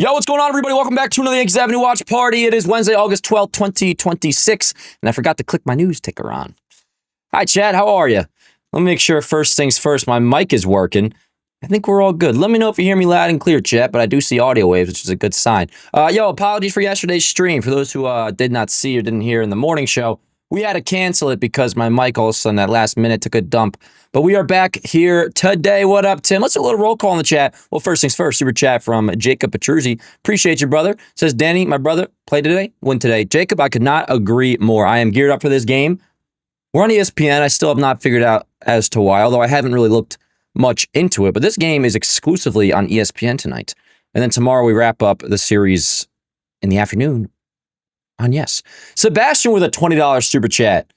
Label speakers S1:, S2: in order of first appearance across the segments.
S1: Yo, what's going on, everybody? Welcome back to another Yankees Avenue Watch Party. It is Wednesday, August 12th, 2026, and I forgot to click my news ticker on. Hi, Chad. How are you? Let me make sure first things first, my mic is working. I think we're all good. Let me know if you hear me loud and clear, chat, but I do see audio waves, which is a good sign. Yo, apologies for yesterday's stream. For those who did not see or didn't hear in the morning show, we had to cancel it because my mic all of a sudden that last minute took a dump. But we are back here today. What up, Tim? Let's do a little roll call in the chat. Well, first things first, super chat from Jacob Petruzzi. Appreciate you, brother. Says, Danny, my brother, played today, win today. Jacob, I could not agree more. I am geared up for this game. We're on ESPN. I still have not figured out as to why, although I haven't really looked much into it. But this game is exclusively on ESPN tonight. And then tomorrow we wrap up the series in the afternoon on Yes. Sebastian with a $20 super chat.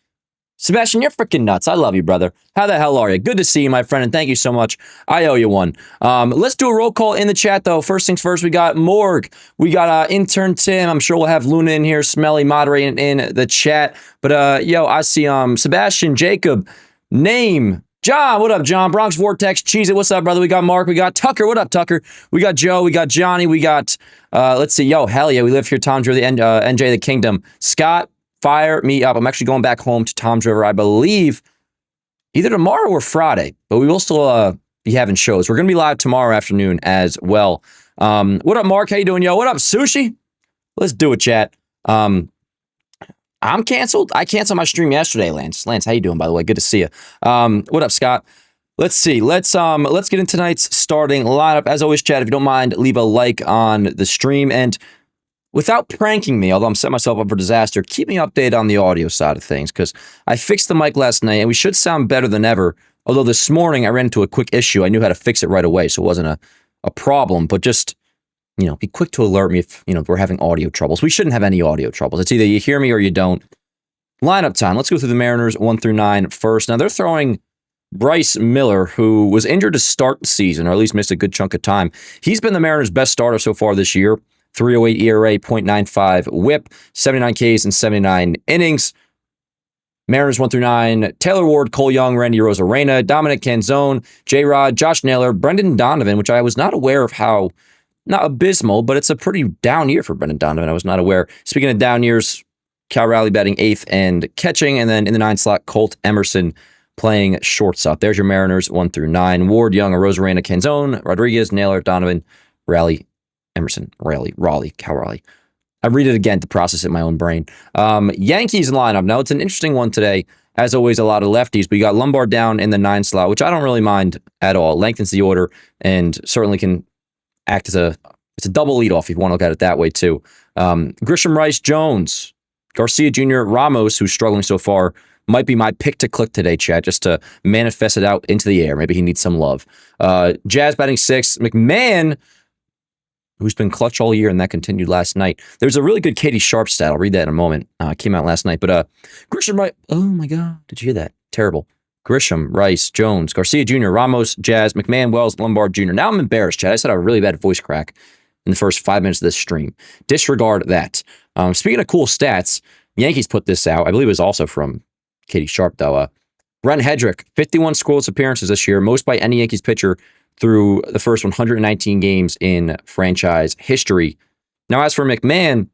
S1: Sebastian, you're freaking nuts. I love you, brother. How the hell are you? Good to see you, my friend, and thank you so much. I owe you one. Let's do a roll call in the chat, though. First things first, we got Morg. We got intern Tim. I'm sure we'll have Luna in here, Smelly moderating in the chat. But, yo, I see Sebastian, Jacob, Name, John. What up, John? Bronx Vortex, Cheese It. What's up, brother? We got Mark. We got Tucker. What up, Tucker? We got Joe. We got Johnny. We got, let's see. Yo, hell yeah. We live here, Tom's River, the NJ, the Kingdom. Scott. Fire me up. I'm actually going back home to Tom's River, I believe, either tomorrow or Friday, but we will still be having shows. We're going to be live tomorrow afternoon as well. What up, Mark? How you doing, yo? What up, Sushi? Let's do it, chat. I'm canceled. I canceled my stream yesterday, Lance. Lance, how you doing, by the way? Good to see you. What up, Scott? Let's see. Let's get into tonight's starting lineup. As always, chat, if you don't mind, leave a like on the stream. And without pranking me, although I'm setting myself up for disaster, keep me updated on the audio side of things, because I fixed the mic last night, and we should sound better than ever. Although this morning I ran into a quick issue. I knew how to fix it right away, so it wasn't a problem. But just, be quick to alert me if, we're having audio troubles. We shouldn't have any audio troubles. It's either you hear me or you don't. Lineup time. Let's go through the Mariners 1 through 9 first. Now, they're throwing Bryce Miller, who was injured to start the season, or at least missed a good chunk of time. He's been the Mariners' best starter so far this year. 3.08 ERA, .95 WHIP, 79 Ks in 79 innings. Mariners 1 through 9, Taylor Ward, Cole Young, Randy Arozarena, Dominic Canzone, J-Rod, Josh Naylor, Brendan Donovan, which I was not aware of how, not abysmal, but it's a pretty down year for Brendan Donovan. I was not aware. Speaking of down years, Cal Raleigh batting 8th and catching, and then in the 9 slot, Colt Emerson playing shortstop. There's your Mariners 1 through 9. Ward, Young, Arozarena, Canzone, Rodriguez, Naylor, Donovan, Raleigh, Emerson, Raleigh, Cal Raleigh. I read it again to process it in my own brain. Yankees lineup. Now, it's an interesting one today. As always, a lot of lefties, but you got Lombard down in the 9 slot, which I don't really mind at all. Lengthens the order and certainly can act as it's a double leadoff if you want to look at it that way, too. Grisham, Rice, Jones, Garcia Jr., Ramos, who's struggling so far, might be my pick to click today, Chad, just to manifest it out into the air. Maybe he needs some love. Jazz batting 6th. McMahon, who's been clutch all year, and that continued last night. There's a really good Katie Sharp stat. I'll read that in a moment. Came out last night. But Grisham, Rice, oh my God, did you hear that? Terrible. Grisham, Rice, Jones, Garcia Jr., Ramos, Jazz, McMahon, Wells, Lombard Jr. Now I'm embarrassed, Chad. I said I had a really bad voice crack in the first 5 minutes of this stream. Disregard that. Speaking of cool stats, Yankees put this out. I believe it was also from Katie Sharp, though. Brent Hedrick, 51 scoreless appearances this year, most by any Yankees pitcher through the first 119 games in franchise history. Now, as for McMahon,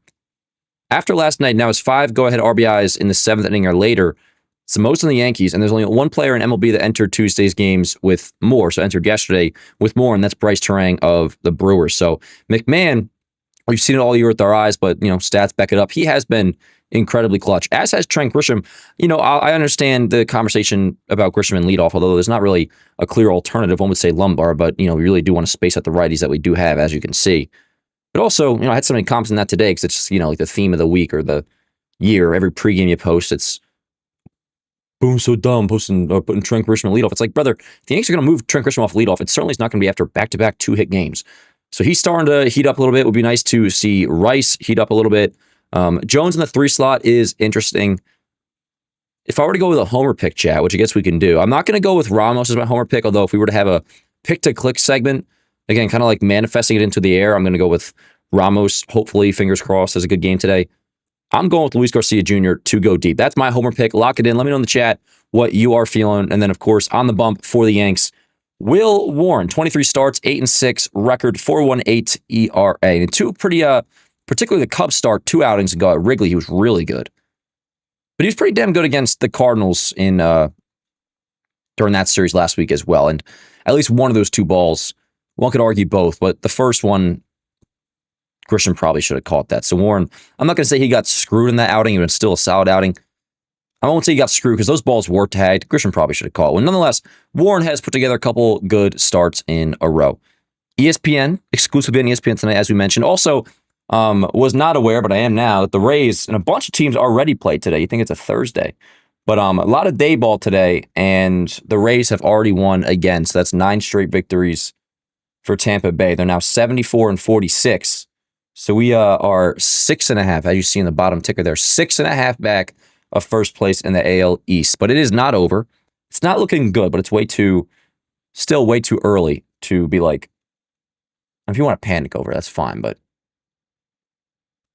S1: after last night, now his 5 go-ahead RBIs in the 7th inning or later. It's the most in the Yankees, and there's only one player in MLB that entered Tuesday's games with more, so entered yesterday with more, and that's Bryce Terang of the Brewers. So McMahon, we've seen it all year with our eyes, but, stats back it up. He has been incredibly clutch, as has Trent Grisham. I understand the conversation about Grisham and leadoff, although there's not really a clear alternative. One would say Lombard, but, we really do want to space out the righties that we do have, as you can see. But also, I had so many comments on that today because it's, like the theme of the week or the year. Every pregame you post, it's, boom, so dumb, putting Trent Grisham at leadoff. It's like, brother, if the Yankees are going to move Trent Grisham off leadoff, it certainly is not going to be after back-to-back 2-hit games. So he's starting to heat up a little bit. It would be nice to see Rice heat up a little bit. Jones in the 3 slot is interesting. If I were to go with a homer pick, chat, which I guess we can do, I'm not going to go with Ramos as my homer pick, although if we were to have a pick-to-click segment, again, kind of like manifesting it into the air, I'm going to go with Ramos, hopefully, fingers crossed, has a good game today. I'm going with Luis Garcia Jr. to go deep. That's my homer pick. Lock it in. Let me know in the chat what you are feeling. And then, of course, on the bump for the Yanks, Will Warren, 23 starts, 8-6, record 4.18 ERA. And two pretty, particularly the Cubs start 2 outings ago at Wrigley, he was really good. But he was pretty damn good against the Cardinals in during that series last week as well. And at least one of those 2 balls, one could argue both, but the first one, Grisham probably should have caught that. So Warren, I'm not going to say he got screwed in that outing. It was still a solid outing. I won't say he got screwed because those balls were tagged. Grisham probably should have caught one. Nonetheless, Warren has put together a couple good starts in a row. ESPN, exclusively on ESPN tonight, as we mentioned. Also, was not aware, but I am now, that the Rays and a bunch of teams already played today. You think it's a Thursday. But a lot of day ball today, and the Rays have already won again. So that's 9 straight victories for Tampa Bay. They're now 74-46. So we are 6.5, as you see in the bottom ticker there, 6.5 back of first place in the AL East. But it is not over. It's not looking good, but it's still way too early to be like, if you want to panic over it, that's fine. But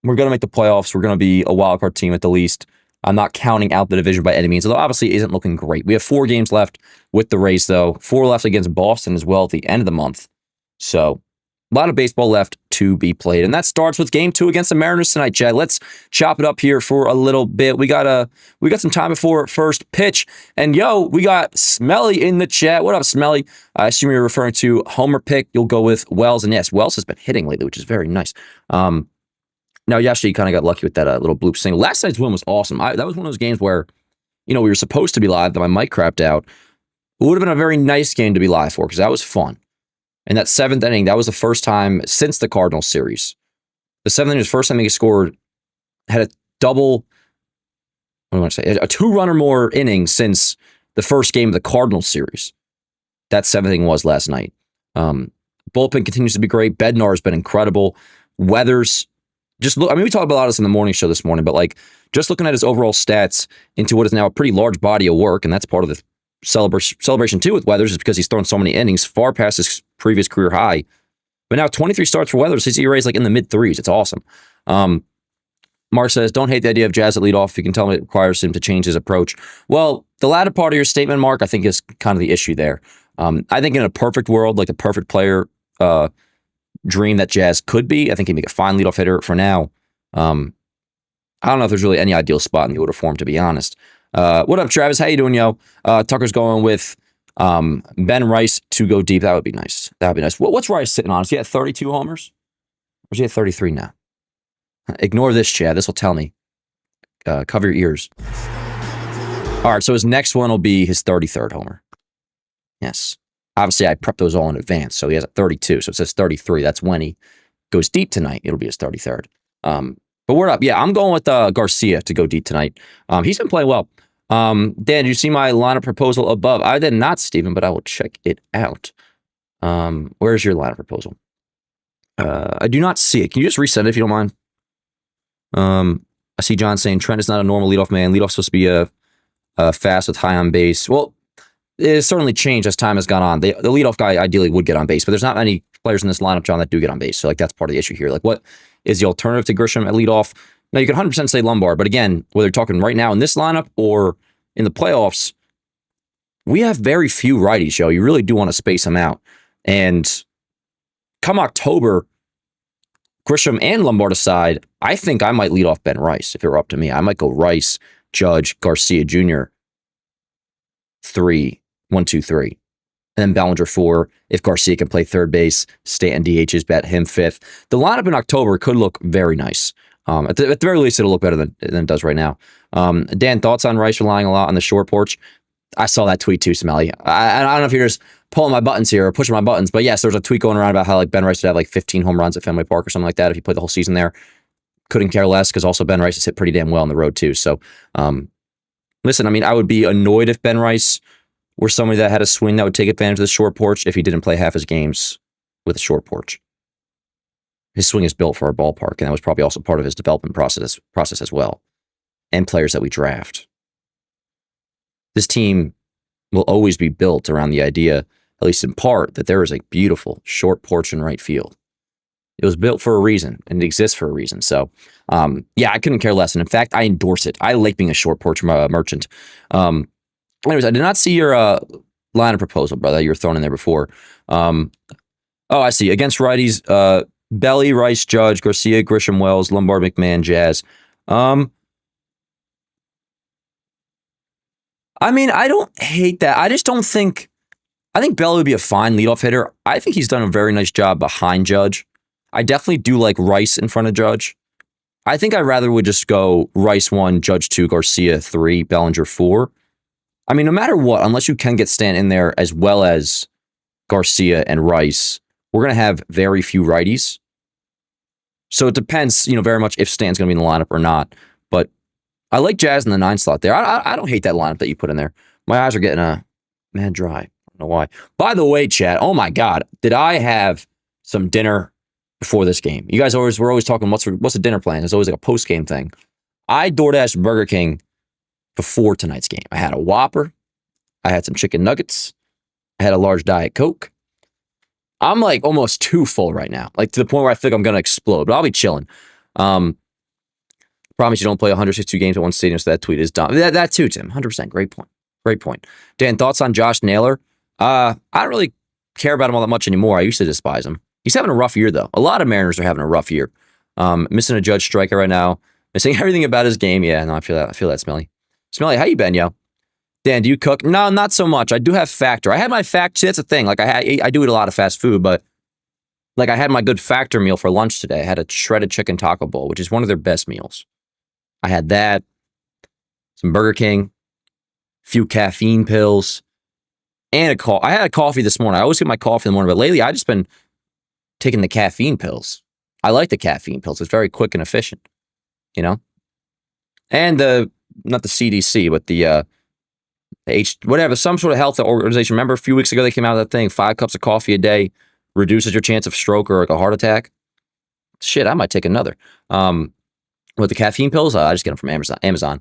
S1: we're going to make the playoffs. We're going to be a wild card team at the least. I'm not counting out the division by any means, although obviously it isn't looking great. We have 4 games left with the Rays, though. 4 left against Boston as well at the end of the month. So a lot of baseball left to be played. And that starts with game 2 against the Mariners tonight, Chad. Let's chop it up here for a little bit. We got some time before first pitch. And we got Smelly in the chat. What up, Smelly? I assume you're referring to Homer pick. You'll go with Wells. And yes, Wells has been hitting lately, which is very nice. Now, yesterday, you kind of got lucky with that little bloop single. Last night's win was awesome. That was one of those games where, we were supposed to be live, but my mic crapped out. It would have been a very nice game to be live for because that was fun. And that 7th inning, that was the first time since the Cardinals series. The 7th inning was the first time he scored, had a double, what do I want to say, a 2-run or more inning since the first game of the Cardinals series. That 7th inning was last night. Bullpen continues to be great. Bednar has been incredible. Weathers, we talked about this in the morning show this morning, but just looking at his overall stats into what is now a pretty large body of work, and that's part of the celebration too with Weathers is because he's thrown so many innings, far past his previous career high. But now 23 starts for Weathers. His ERA is in the mid-3s. It's awesome. Mark says, don't hate the idea of Jazz at leadoff. You can tell me it requires him to change his approach. Well, the latter part of your statement, Mark, I think is kind of the issue there. I think in a perfect world, the perfect player dream that Jazz could be, I think he'd make a fine leadoff hitter for now. I don't know if there's really any ideal spot in the order for him, to be honest. What up, Travis? How you doing, yo? Tucker's going with Ben Rice to go deep. That would be nice. That would be nice. What's Rice sitting on? Is he at 32 homers? Or is he at 33 now? Ignore this, Chad. This will tell me. Cover your ears. All right, so his next one will be his 33rd homer. Yes. Obviously, I prepped those all in advance, so he has a 32. So it says 33. That's when he goes deep tonight. It'll be his 33rd. But word up. Yeah, I'm going with Garcia to go deep tonight. He's been playing well. Dan, did you see my lineup proposal above? I did not, Steven, but I will check it out. Where's your lineup proposal? I do not see it. Can you just resend it if you don't mind? I see John saying Trent is not a normal leadoff man. Leadoff's supposed to be fast with high on base. Well, it's certainly changed as time has gone on. The leadoff guy ideally would get on base, but there's not many players in this lineup, John, that do get on base. So that's part of the issue here. What is the alternative to Grisham at leadoff? Now, you can 100% say Lombard, but again, whether you're talking right now in this lineup or in the playoffs, we have very few righties, Joe. You really do want to space them out. And come October, Grisham and Lombard aside, I think I might lead off Ben Rice if it were up to me. I might go Rice, Judge, Garcia Jr. 3, 1, 2, 3. And then Bellinger 4. If Garcia can play third base, Stanton DHs, bet him 5th. The lineup in October could look very nice. At the very least, it'll look better than it does right now. Dan, thoughts on Rice relying a lot on the short porch? I saw that tweet too, Smelly. I don't know if you're just pulling my buttons here or pushing my buttons, but yes, there's a tweet going around about how Ben Rice would have 15 home runs at Fenway Park or something like that if he played the whole season there. Couldn't care less because also Ben Rice has hit pretty damn well on the road too. So, listen, I would be annoyed if Ben Rice were somebody that had a swing that would take advantage of the short porch if he didn't play half his games with a short porch. His swing is built for our ballpark, and that was probably also part of his development process as well, and players that we draft. This team will always be built around the idea, at least in part, that there is a beautiful short porch in right field. It was built for a reason, and it exists for a reason. So, I couldn't care less. And in fact, I endorse it. I like being a short porch merchant. Anyways, I did not see your lineup proposal, brother, you were thrown in there before. Oh, I see. Against righties, Belly, Rice, Judge, Garcia, Grisham, Wells, Lombard, McMahon, Jazz. I mean, I don't hate that. I just don't think. I think Belly would be a fine leadoff hitter. I think he's done a very nice job behind Judge. I definitely do like Rice in front of Judge. I think I rather would just go Rice 1, Judge 2, Garcia 3, Bellinger 4. I mean, no matter what, unless you can get Stan in there as well as Garcia and Rice, we're going to have very few righties. So it depends, very much if Stan's going to be in the lineup or not. But I like Jazz in the 9 slot there. I don't hate that lineup that you put in there. My eyes are getting mad dry. I don't know why. By the way, chat, oh my God, did I have some dinner before this game? You guys we're always talking, what's the dinner plan? It's always like a post-game thing. I DoorDashed Burger King before tonight's game. I had a Whopper. I had some chicken nuggets. I had a large Diet Coke. I'm like almost too full right now, like to the point where I think I'm going to explode, but I'll be chilling. Promise you don't play 162 games at one stadium, so that tweet is done. That too, Tim. 100%. Great point. Great point. Dan, thoughts on Josh Naylor? I don't really care about him all that much anymore. I used to despise him. He's having a rough year, though. A lot of Mariners are having a rough year. Missing a Judge striker right now. Missing everything about his game. Yeah, no, I feel that, Smelly. Smelly, how you been, yo? Dan, do you cook? No, not so much. I do have Factor. I had my Factor. That's the thing. Like I do eat a lot of fast food, but like I had my good Factor meal for lunch today. I had a shredded chicken taco bowl, which is one of their best meals. I had that, some Burger King, a few caffeine pills, and a call. I had a coffee this morning. I always get my coffee in the morning, but lately I just been taking the caffeine pills. I like the caffeine pills. It's very quick and efficient, And not the CDC, but the whatever, some sort of health organization. Remember a few weeks ago they came out with that thing, 5 cups of coffee a day reduces your chance of stroke or like a heart attack. Shit, I might take another. With the caffeine pills, I just get them from Amazon.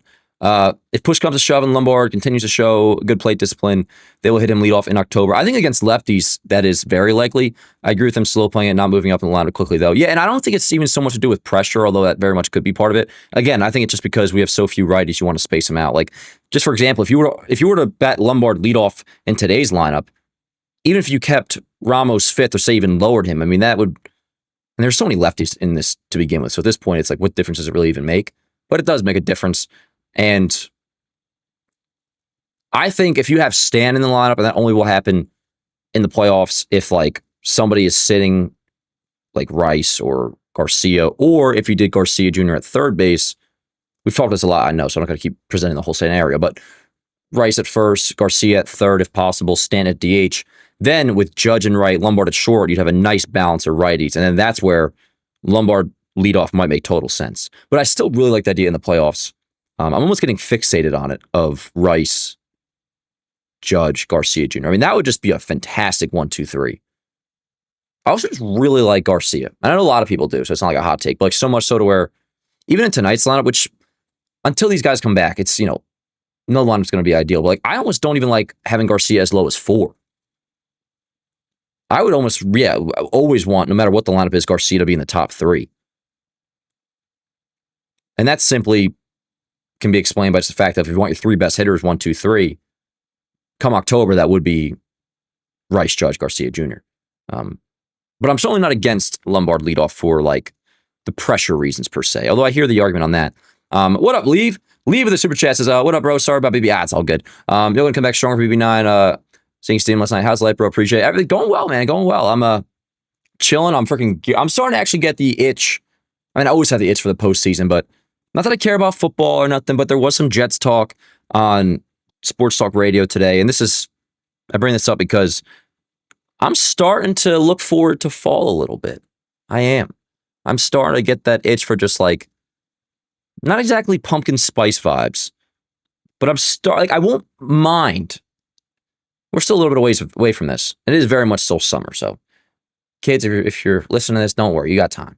S1: If push comes to shove and Lombard continues to show good plate discipline, they will hit him leadoff in October. I think against lefties, that is very likely. I agree with him slow playing and not moving up in the lineup quickly, though. Yeah, and I don't think it's even so much to do with pressure, although that very much could be part of it. Again, I think it's just because we have so few righties, you want to space them out. Like, just for example, if you were to bat Lombard leadoff in today's lineup, even if you kept Ramos 5th or say even lowered him, I mean, that would... And there's so many lefties in this to begin with. So at this point, it's like, what difference does it really even make? But it does make a difference. And I think if you have Stan in the lineup, and that only will happen in the playoffs if like somebody is sitting like Rice or Garcia, or if you did Garcia Jr. at third base. We've talked this a lot, I know, so I'm not going to keep presenting the whole scenario, but Rice at first, Garcia at third if possible, Stan at DH. Then with Judge and right, Lombard at short, you'd have a nice balance of righties. And then that's where Lombard leadoff might make total sense. But I still really like the idea in the playoffs. I'm almost getting fixated on it of Rice, Judge, Garcia Jr. I mean, that would just be a fantastic 1, 2, 3. I also just really like Garcia. I know a lot of people do, so it's not like a hot take, but like so much so to where even in tonight's lineup, which until these guys come back, it's, no lineup's going to be ideal. But like, I almost don't even like having Garcia as low as 4. I would almost, always want, no matter what the lineup is, Garcia to be in the top 3. And that simply can be explained by just the fact that if you want your 3 best hitters, 1, 2, 3, come October, that would be Rice, Judge, Garcia Jr. But I'm certainly not against Lombard leadoff for like the pressure reasons per se, although I hear the argument on that. What up, Leave? Leave with the super chat says, what up, bro? Sorry about BB. It's all good. You're going to come back stronger for BB9. Seeing Steam last night. How's life, bro? Appreciate it. Everything going well, man. Going well. I'm chilling. I'm starting to actually get the itch. I mean, I always have the itch for the postseason, but not that I care about football or nothing, but there was some Jets talk on Sports Talk Radio today. And I bring this up because I'm starting to look forward to fall a little bit. I am. I'm starting to get that itch for just like, not exactly pumpkin spice vibes, but I won't mind. We're still a little bit of ways away from this. It is very much still summer. So kids, if you're listening to this, don't worry, you got time.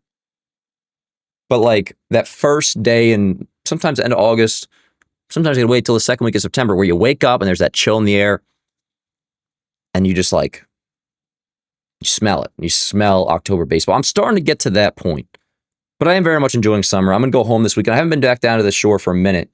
S1: But like that first day and sometimes the end of August, sometimes you gotta wait till the second week of September where you wake up and there's that chill in the air and you just like, you smell it. You smell October baseball. I'm starting to get to that point, but I am very much enjoying summer. I'm going to go home this weekend. I haven't been back down to the shore for a minute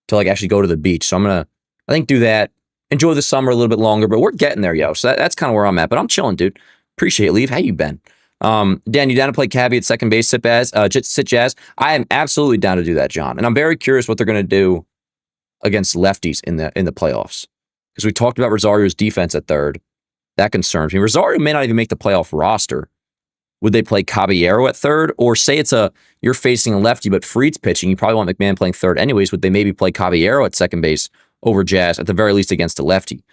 S1: to like actually go to the beach. So I'm going to, I think, do that. enjoy the summer a little bit longer, but we're getting there, yo. So that's kind of where I'm at. But I'm chilling, dude. Appreciate it, Leave. How you been? Dan, you down to play cabbie at second base, sit Jazz? I am absolutely down to do that, John. And I'm very curious what they're going to do against lefties in the playoffs. Because we talked about Rosario's defense at third. That concerns me. Rosario may not even make the playoff roster. Would they play Caballero at third? Or say you're facing a lefty, but Fried's pitching. You probably want McMahon playing third anyways. Would they maybe play Caballero at second base over Jazz, at the very least against a lefty?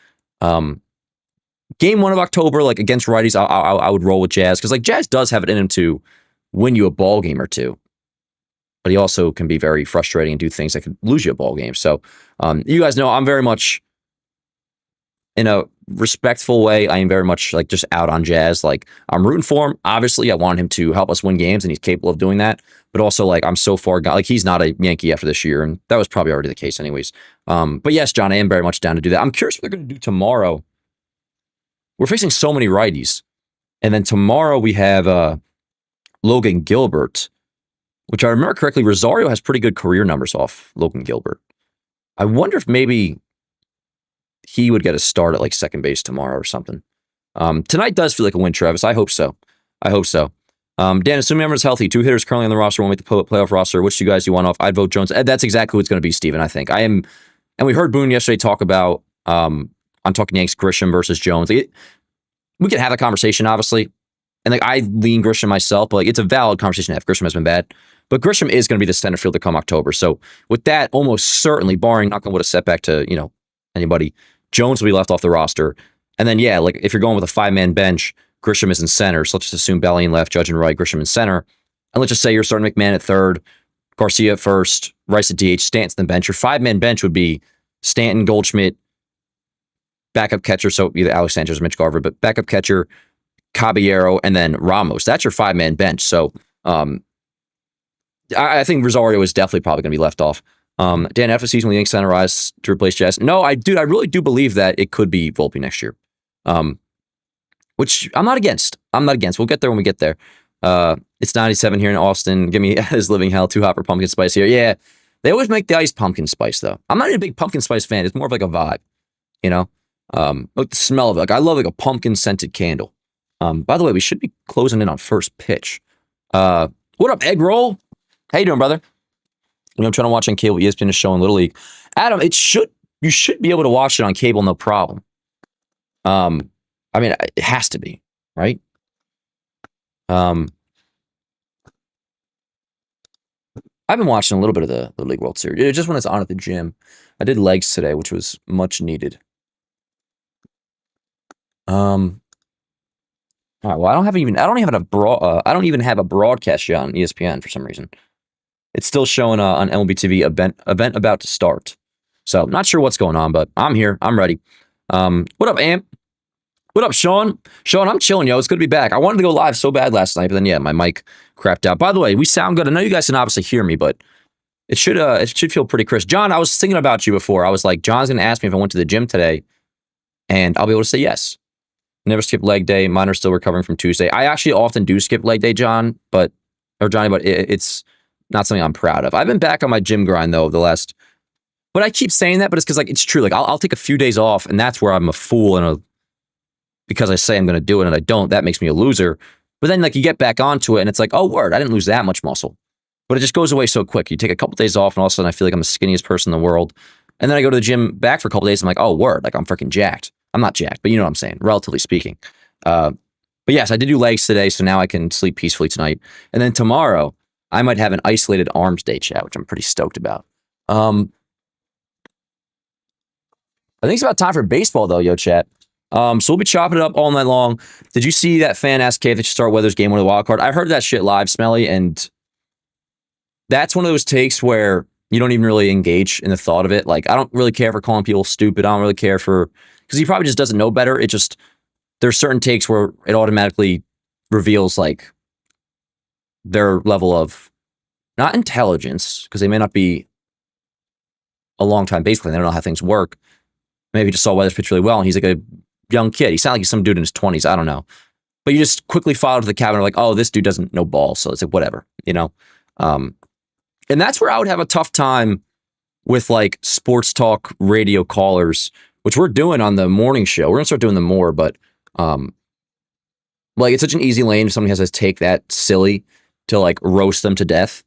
S1: Game 1 of October, like against righties, I would roll with Jazz. Because like Jazz does have it in him to win you a ball game or two. But he also can be very frustrating and do things that could lose you a ball game. So you guys know I'm very much, in a respectful way, I am very much like just out on Jazz. Like I'm rooting for him. Obviously, I want him to help us win games, and he's capable of doing that. But also, like I'm so far gone. Like he's not a Yankee after this year, and that was probably already the case, anyways. But yes, John, I am very much down to do that. I'm curious what they're going to do tomorrow. We're facing so many righties, and then tomorrow we have Logan Gilbert, which I remember correctly. Rosario has pretty good career numbers off Logan Gilbert. I wonder if maybe he would get a start at like second base tomorrow or something. Tonight does feel like a win, Travis. I hope so. Dan, assuming everyone's healthy, 2 hitters currently on the roster, won't make the playoff roster. Which do you guys you want off? I'd vote Jones. That's exactly who it's going to be, Steven, I think. I am, and we heard Boone yesterday talk about, on Talking Yanks, Grisham versus Jones. We can have a conversation, obviously. And like I lean Grisham myself, but like it's a valid conversation to have. Grisham has been bad. But Grisham is going to be the center fielder come October. So with that, almost certainly, barring knock on wood, a setback to, anybody, Jones will be left off the roster. And then, yeah, like if you're going with a 5-man bench, Grisham is in center. So let's just assume Bellion left, Judge and right, Grisham in center. And let's just say you're starting McMahon at third, Garcia at first, Rice at DH, Stanton the bench. Your 5-man bench would be Stanton, Goldschmidt, backup catcher. So either Alex Sanchez or Mitch Garver, but backup catcher, Caballero, and then Ramos. That's your 5-man bench. So I think Rosario is definitely probably going to be left off. Dan, after the season, will the Yankees center rise to replace Jazz? No, I really do believe that it could be Volpe next year. Which I'm not against. We'll get there when we get there. It's 97 here in Austin. Give me his living hell, too hot for pumpkin spice here. Yeah, they always make the iced pumpkin spice, though. I'm not even a big pumpkin spice fan. It's more of like a vibe, like the smell of it. Like I love like a pumpkin scented candle. By the way, we should be closing in on first pitch. What up, Egg Roll? How you doing, brother? I'm trying to watch on cable. ESPN is showing Little League. Adam, you should be able to watch it on cable, no problem. I mean, it has to be, right? I've been watching a little bit of the Little League World Series, just when it's on at the gym. I did legs today, which was much needed. All right. Well, I don't even have a broadcast yet on ESPN for some reason. It's still showing on MLB TV event about to start. So not sure what's going on, but I'm here. I'm ready. What up, Amp? What up, Sean? Sean, I'm chilling, yo. It's good to be back. I wanted to go live so bad last night, but then yeah, my mic crapped out. By the way, we sound good. I know you guys can obviously hear me, but it should feel pretty crisp. John, I was thinking about you before. I was like, John's gonna ask me if I went to the gym today, and I'll be able to say yes. Never skip leg day. Mine are still recovering from Tuesday. I actually often do skip leg day, Johnny, but it's not something I'm proud of. I've been back on my gym grind though but I keep saying that, but it's because like it's true. Like I'll take a few days off, and that's where I'm a fool because I say I'm going to do it and I don't. That makes me a loser. But then like you get back onto it, and it's like, oh word, I didn't lose that much muscle. But it just goes away so quick. You take a couple days off, and all of a sudden I feel like I'm the skinniest person in the world. And then I go to the gym back for a couple days. I'm like, oh word, like I'm freaking jacked. I'm not jacked, but you know what I'm saying, relatively speaking. But yes, I did do legs today, so now I can sleep peacefully tonight. And then tomorrow, I might have an isolated arms day, chat, which I'm pretty stoked about. I think it's about time for baseball, though, yo, chat. So we'll be chopping it up all night long. Did you see that fan ask Cave that should start Weather's game 1 of the wild card? I heard that shit live, Smelly, and that's one of those takes where you don't even really engage in the thought of it. Like, I don't really care for calling people stupid. I don't really care for, because he probably just doesn't know better. It just, there's certain takes where it automatically reveals like their level of, not intelligence, because they may not be a long time basically. They don't know how things work. Maybe he just saw Weathers pitch really well, and he's like a young kid. He sounded like he's some dude in his 20s. I don't know. But you just quickly follow to the cabinet like, oh, this dude doesn't know ball. So it's like, whatever, And that's where I would have a tough time with like sports talk radio callers which we're doing on the morning show. We're gonna start doing them more, but like it's such an easy lane if somebody has to take that silly to like roast them to death.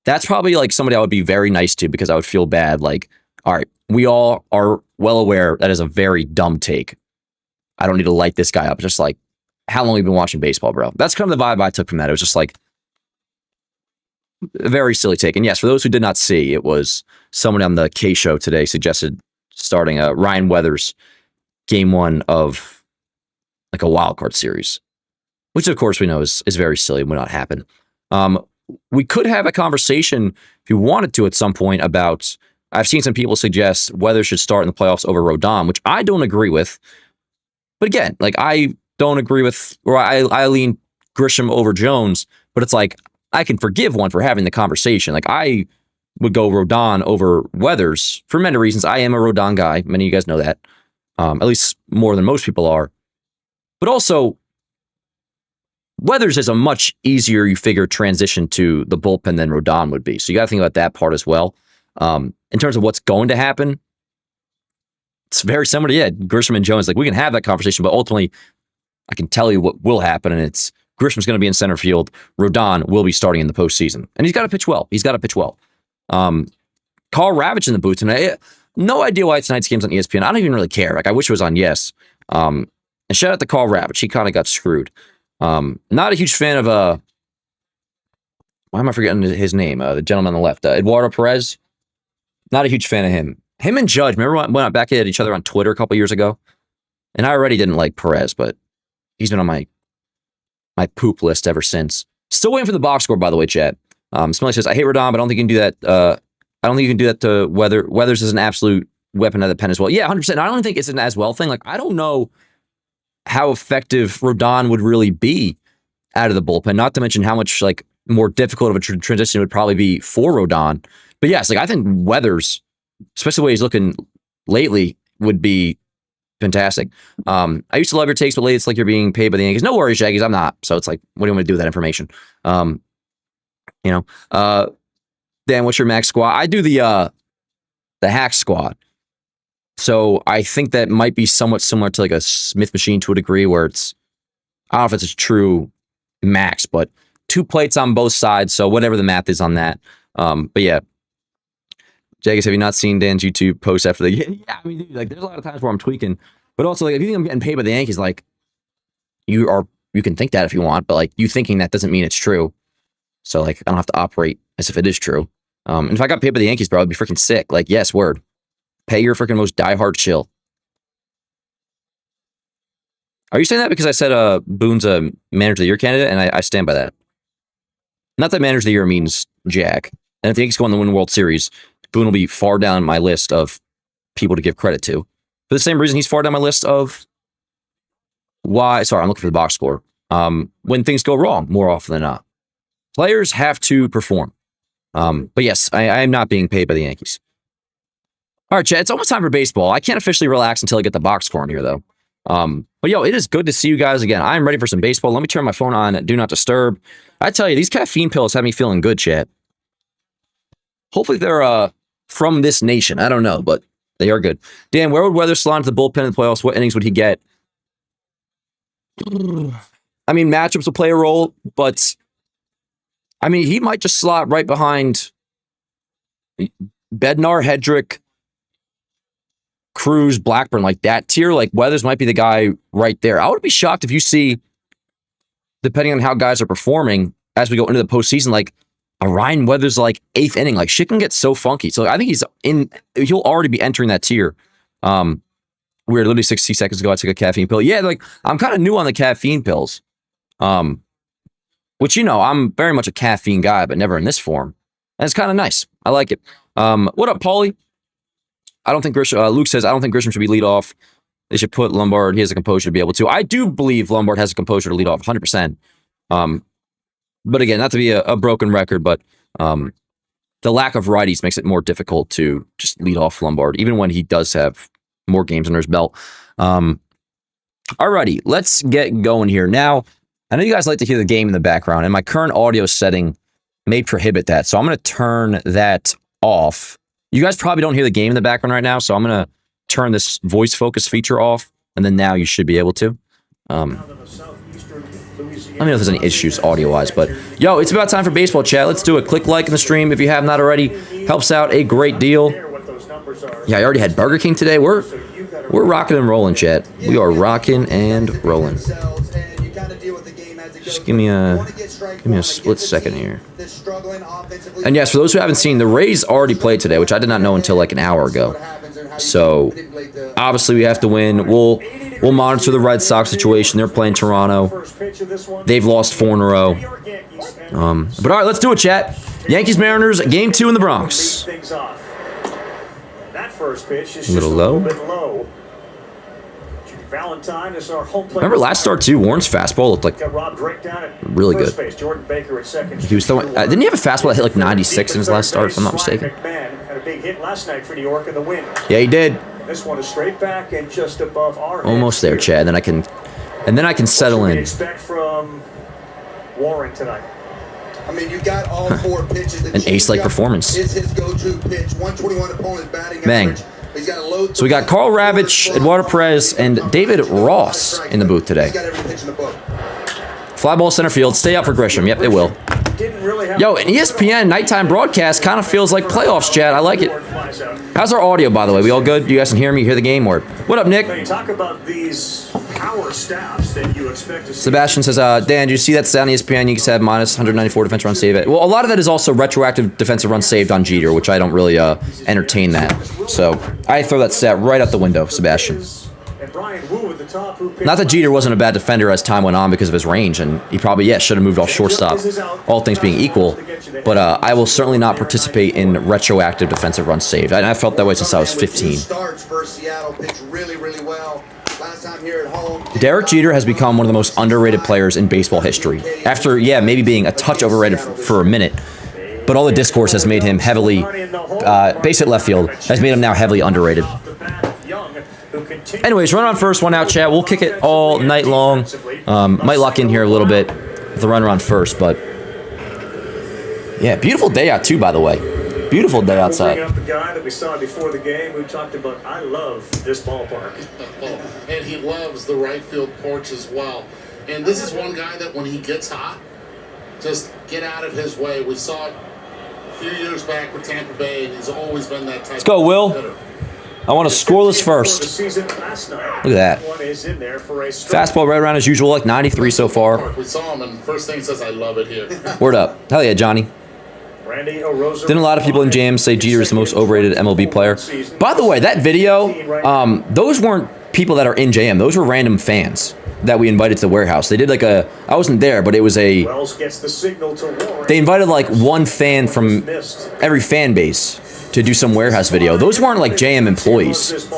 S1: That's probably like somebody I would be very nice to because I would feel bad. Like, all right, we all are well aware that is a very dumb take. I don't need to light this guy up. Just like, how long have you been watching baseball, bro? That's kind of the vibe I took from that. It was just like a very silly take. And yes, for those who did not see, it was someone on the K show today suggested starting a Ryan Weathers game 1 of like a wild card series, which of course we know is very silly and will not happen. We could have a conversation if you wanted to at some point about, I've seen some people suggest Weathers should start in the playoffs over Rodon, which I don't agree with. But again, like I don't agree with, or I lean Grisham over Jones, but it's like, I can forgive one for having the conversation. Like I would go Rodon over Weathers for many reasons. I am a Rodon guy. Many of you guys know that, at least more than most people are. But also, Weathers is a much easier, you figure, transition to the bullpen than Rodon would be. So you got to think about that part as well. In terms of what's going to happen, it's very similar to, Grisham and Jones. Like we can have that conversation, but ultimately, I can tell you what will happen, and it's Grisham's going to be in center field. Rodon will be starting in the postseason, and he's got to pitch well. Carl Ravitch in the booth tonight. No idea why tonight's game's on ESPN. I don't even really care. Like I wish it was on Yes. And shout out to Carl Ravitch. He kind of got screwed. Not a huge fan of why am I forgetting his name? The gentleman on the left, Eduardo Perez. Not a huge fan of him. Him and Judge. Remember when I back at each other on Twitter a couple years ago? And I already didn't like Perez, but he's been on my poop list ever since. Still waiting for the box score, by the way, chat. Somebody says, I hate Rodon, but I don't think you can do that. I don't think you can do that to Weathers. Weathers is an absolute weapon of the pen as well. Yeah, 100%. I don't think it's an as well thing. Like, I don't know how effective Rodon would really be out of the bullpen, not to mention how much like more difficult of a transition it would probably be for Rodon. But yes, like I think Weathers, especially the way he's looking lately, would be fantastic. I used to love your takes, but lately it's like you're being paid by the Yankees. No worries, Yankees, I'm not. So it's like, what do you want me to do with that information? Dan, what's your max squad? I do the hack squad. So I think that might be somewhat similar to like a Smith machine to a degree where it's, I don't know if it's a true max, but 2 plates on both sides. So whatever the math is on that. But yeah, Jagus, have you not seen Dan's YouTube post after the? Yeah, I mean, dude, like there's a lot of times where I'm tweaking, but also like if you think I'm getting paid by the Yankees, like you can think that if you want, but like you thinking that doesn't mean it's true. So like I don't have to operate as if it is true. And if I got paid by the Yankees, bro, I'd be freaking sick. Like yes, word. Pay your freaking most diehard chill. Are you saying that because I said Boone's a manager of the year candidate, and I stand by that. Not that manager of the year means jack. And if the Yankees go on the win World Series, Boone will be far down my list of people to give credit to. For the same reason he's far down my list of why. Sorry, I'm looking for the box score. When things go wrong, more often than not. Players have to perform. But yes, I am not being paid by the Yankees. All right, Chad, it's almost time for baseball. I can't officially relax until I get the box score in here, though. But yo, it is good to see you guys again. I'm ready for some baseball. Let me turn my phone on. Do not disturb. I tell you, these caffeine pills have me feeling good, Chad. Hopefully they're from this nation. I don't know, but they are good. Dan, where would Weathers slide into the bullpen in the playoffs? What innings would he get? I mean, matchups will play a role, but I mean, he might just slot right behind Bednar, Hedrick, Cruz, Blackburn, like that tier. Like Weathers might be the guy right there. I would be shocked if you see, depending on how guys are performing as we go into the postseason, like a Ryan Weathers like 8th inning. Like shit can get so funky. So I think he'll already be entering that tier. We were literally 60 seconds ago, I took a caffeine pill. Yeah, like I'm kind of new on the caffeine pills. Which, I'm very much a caffeine guy, but never in this form. And it's kind of nice. I like it. What up, Paulie? I don't think Grisham, Luke says, I don't think Grisham should be lead off. They should put Lombard. He has a composure to be able to. I do believe Lombard has a composure to lead off 100%. But again, not to be a broken record, but the lack of righties makes it more difficult to just lead off Lombard, even when he does have more games under his belt. Alrighty, let's get going here. Now, I know you guys like to hear the game in the background, and my current audio setting may prohibit that. So I'm going to turn that off. You guys probably don't hear the game in the background right now, so I'm going to turn this voice focus feature off, and then now you should be able to. Let me know if there's any issues audio-wise, but yo, it's about time for baseball chat. Let's do it. Click like in the stream if you have not already. Helps out a great deal. Yeah, I already had Burger King today. We're rocking and rolling, chat. We are rocking and rolling. Just give me a split second here. And yes, for those who haven't seen, the Rays already played today, which I did not know until like an hour ago. So obviously we have to win. We'll monitor the Red Sox situation. They're playing Toronto. They've lost 4 in a row. But all right, let's do it, chat. Yankees Mariners game 2 in the Bronx. A little low. Remember last start too? Warren's fastball looked like really good. He was throwing. Didn't he have a fastball that hit like 96 in his last start, if I'm not mistaken? Yeah, he did. This one is straight back and just above our almost there, Chad. Then I can settle in. Expect from Warren tonight. I mean, you got all 4 pitches. An ace-like performance. Is his go-to pitch. 121 opponent's batting average. So we got Carl Ravitch, Eduardo Perez, and David Ross in the booth today. Fly ball center field. Stay out for Grisham. Yep, it will. Yo, an ESPN nighttime broadcast kind of feels like playoffs, chat. I like it. How's our audio, by the way? We all good? You guys can hear me? Hear the game? Or what up, Nick? Talk about these power staffs that you expect to see. Sebastian says, Dan, do you see that stat on ESPN? Yankees have minus 194 defensive run saved. Well, a lot of that is also retroactive defensive run saved on Jeter, which I don't really entertain that. So I throw that stat right out the window, Sebastian. Not that Jeter wasn't a bad defender as time went on because of his range, and he probably, should have moved off shortstop, all things being equal. But I will certainly not participate in retroactive defensive runs saved. I felt that way since I was 15. Derek Jeter has become one of the most underrated players in baseball history. After, maybe being a touch overrated for a minute, but all the discourse has made him heavily, base hit left field, has made him now heavily underrated. Anyways, run on first, one out, chat. We'll kick it all night long. Might lock in here a little bit with the runner on first, but yeah, beautiful day out too, by the way. Beautiful day outside. We'll bring up the guy that we saw before the game who talked about, I love this ballpark.
S2: And he loves the right field porch as well. And this is one guy that when he gets hot, just get out of his way. We saw it a few years back with Tampa Bay, and he's always been that type.
S1: Let's go, Will. I want to scoreless first. Look at that. Fastball right around as usual, like 93 so far.
S2: We saw him, and first thing he says, I love it here.
S1: Word up. Hell yeah, Johnny. Didn't a lot of people in jams say Jeter is the most overrated MLB player? By the way, that video, those weren't people that are in JM. Those were random fans that we invited to the warehouse. They did like I wasn't there, but it was they invited like one fan from every fan base to do some warehouse video. Those weren't like JM employees.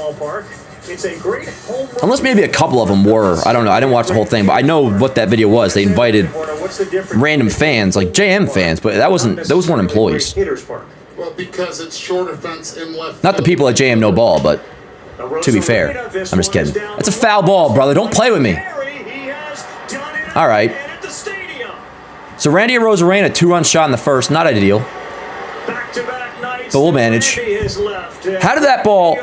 S1: Unless maybe a couple of them were. I don't know. I didn't watch the whole thing, but I know what that video was. They invited random fans, like JM fans, but those weren't employees.
S2: Well, because it's shorter fence in left.
S1: Not the people at JM No Ball, but to be fair, I'm just kidding. That's a foul ball, brother. Don't play with me. All right. So Randy Arozarena, 2-run shot in the first. Not ideal. But we'll manage. How did that ball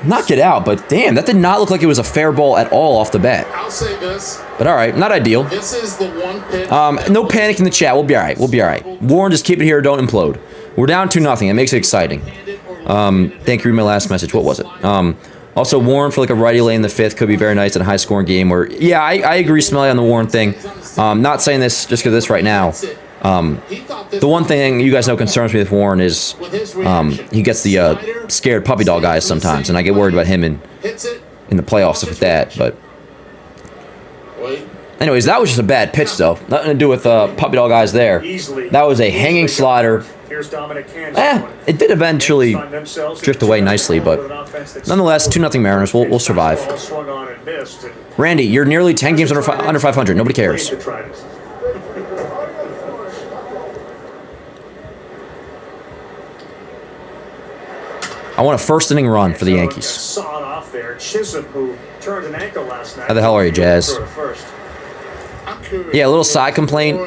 S1: not get out? But damn, that did not look like it was a fair ball at all off the bat.
S2: I'll say this.
S1: But all right, not ideal.
S2: This is the one pitch.
S1: No panic in the chat. We'll be all right. We'll be all right. Warren, just keep it here. Don't implode. We're down 2-0. It makes it exciting. Thank you for my last message. What was it? Also, Warren for like a righty lane in the 5th could be very nice in a high-scoring game. Where I agree, Smelly, on the Warren thing. Not saying this just because this right now. The one thing you guys know concerns me with Warren is he gets the scared puppy dog eyes sometimes, and I get worried about him in the playoffs with that. But anyways, that was just a bad pitch, though. Nothing to do with puppy dog eyes there. That was a hanging slider. It did eventually drift away nicely, but nonetheless, 2-0 Mariners. We'll survive. Randy, you're nearly 10 games under 500. Nobody cares. I want a first-inning run for the Yankees. How the hell are you, Jazz? Yeah, a little side complaint.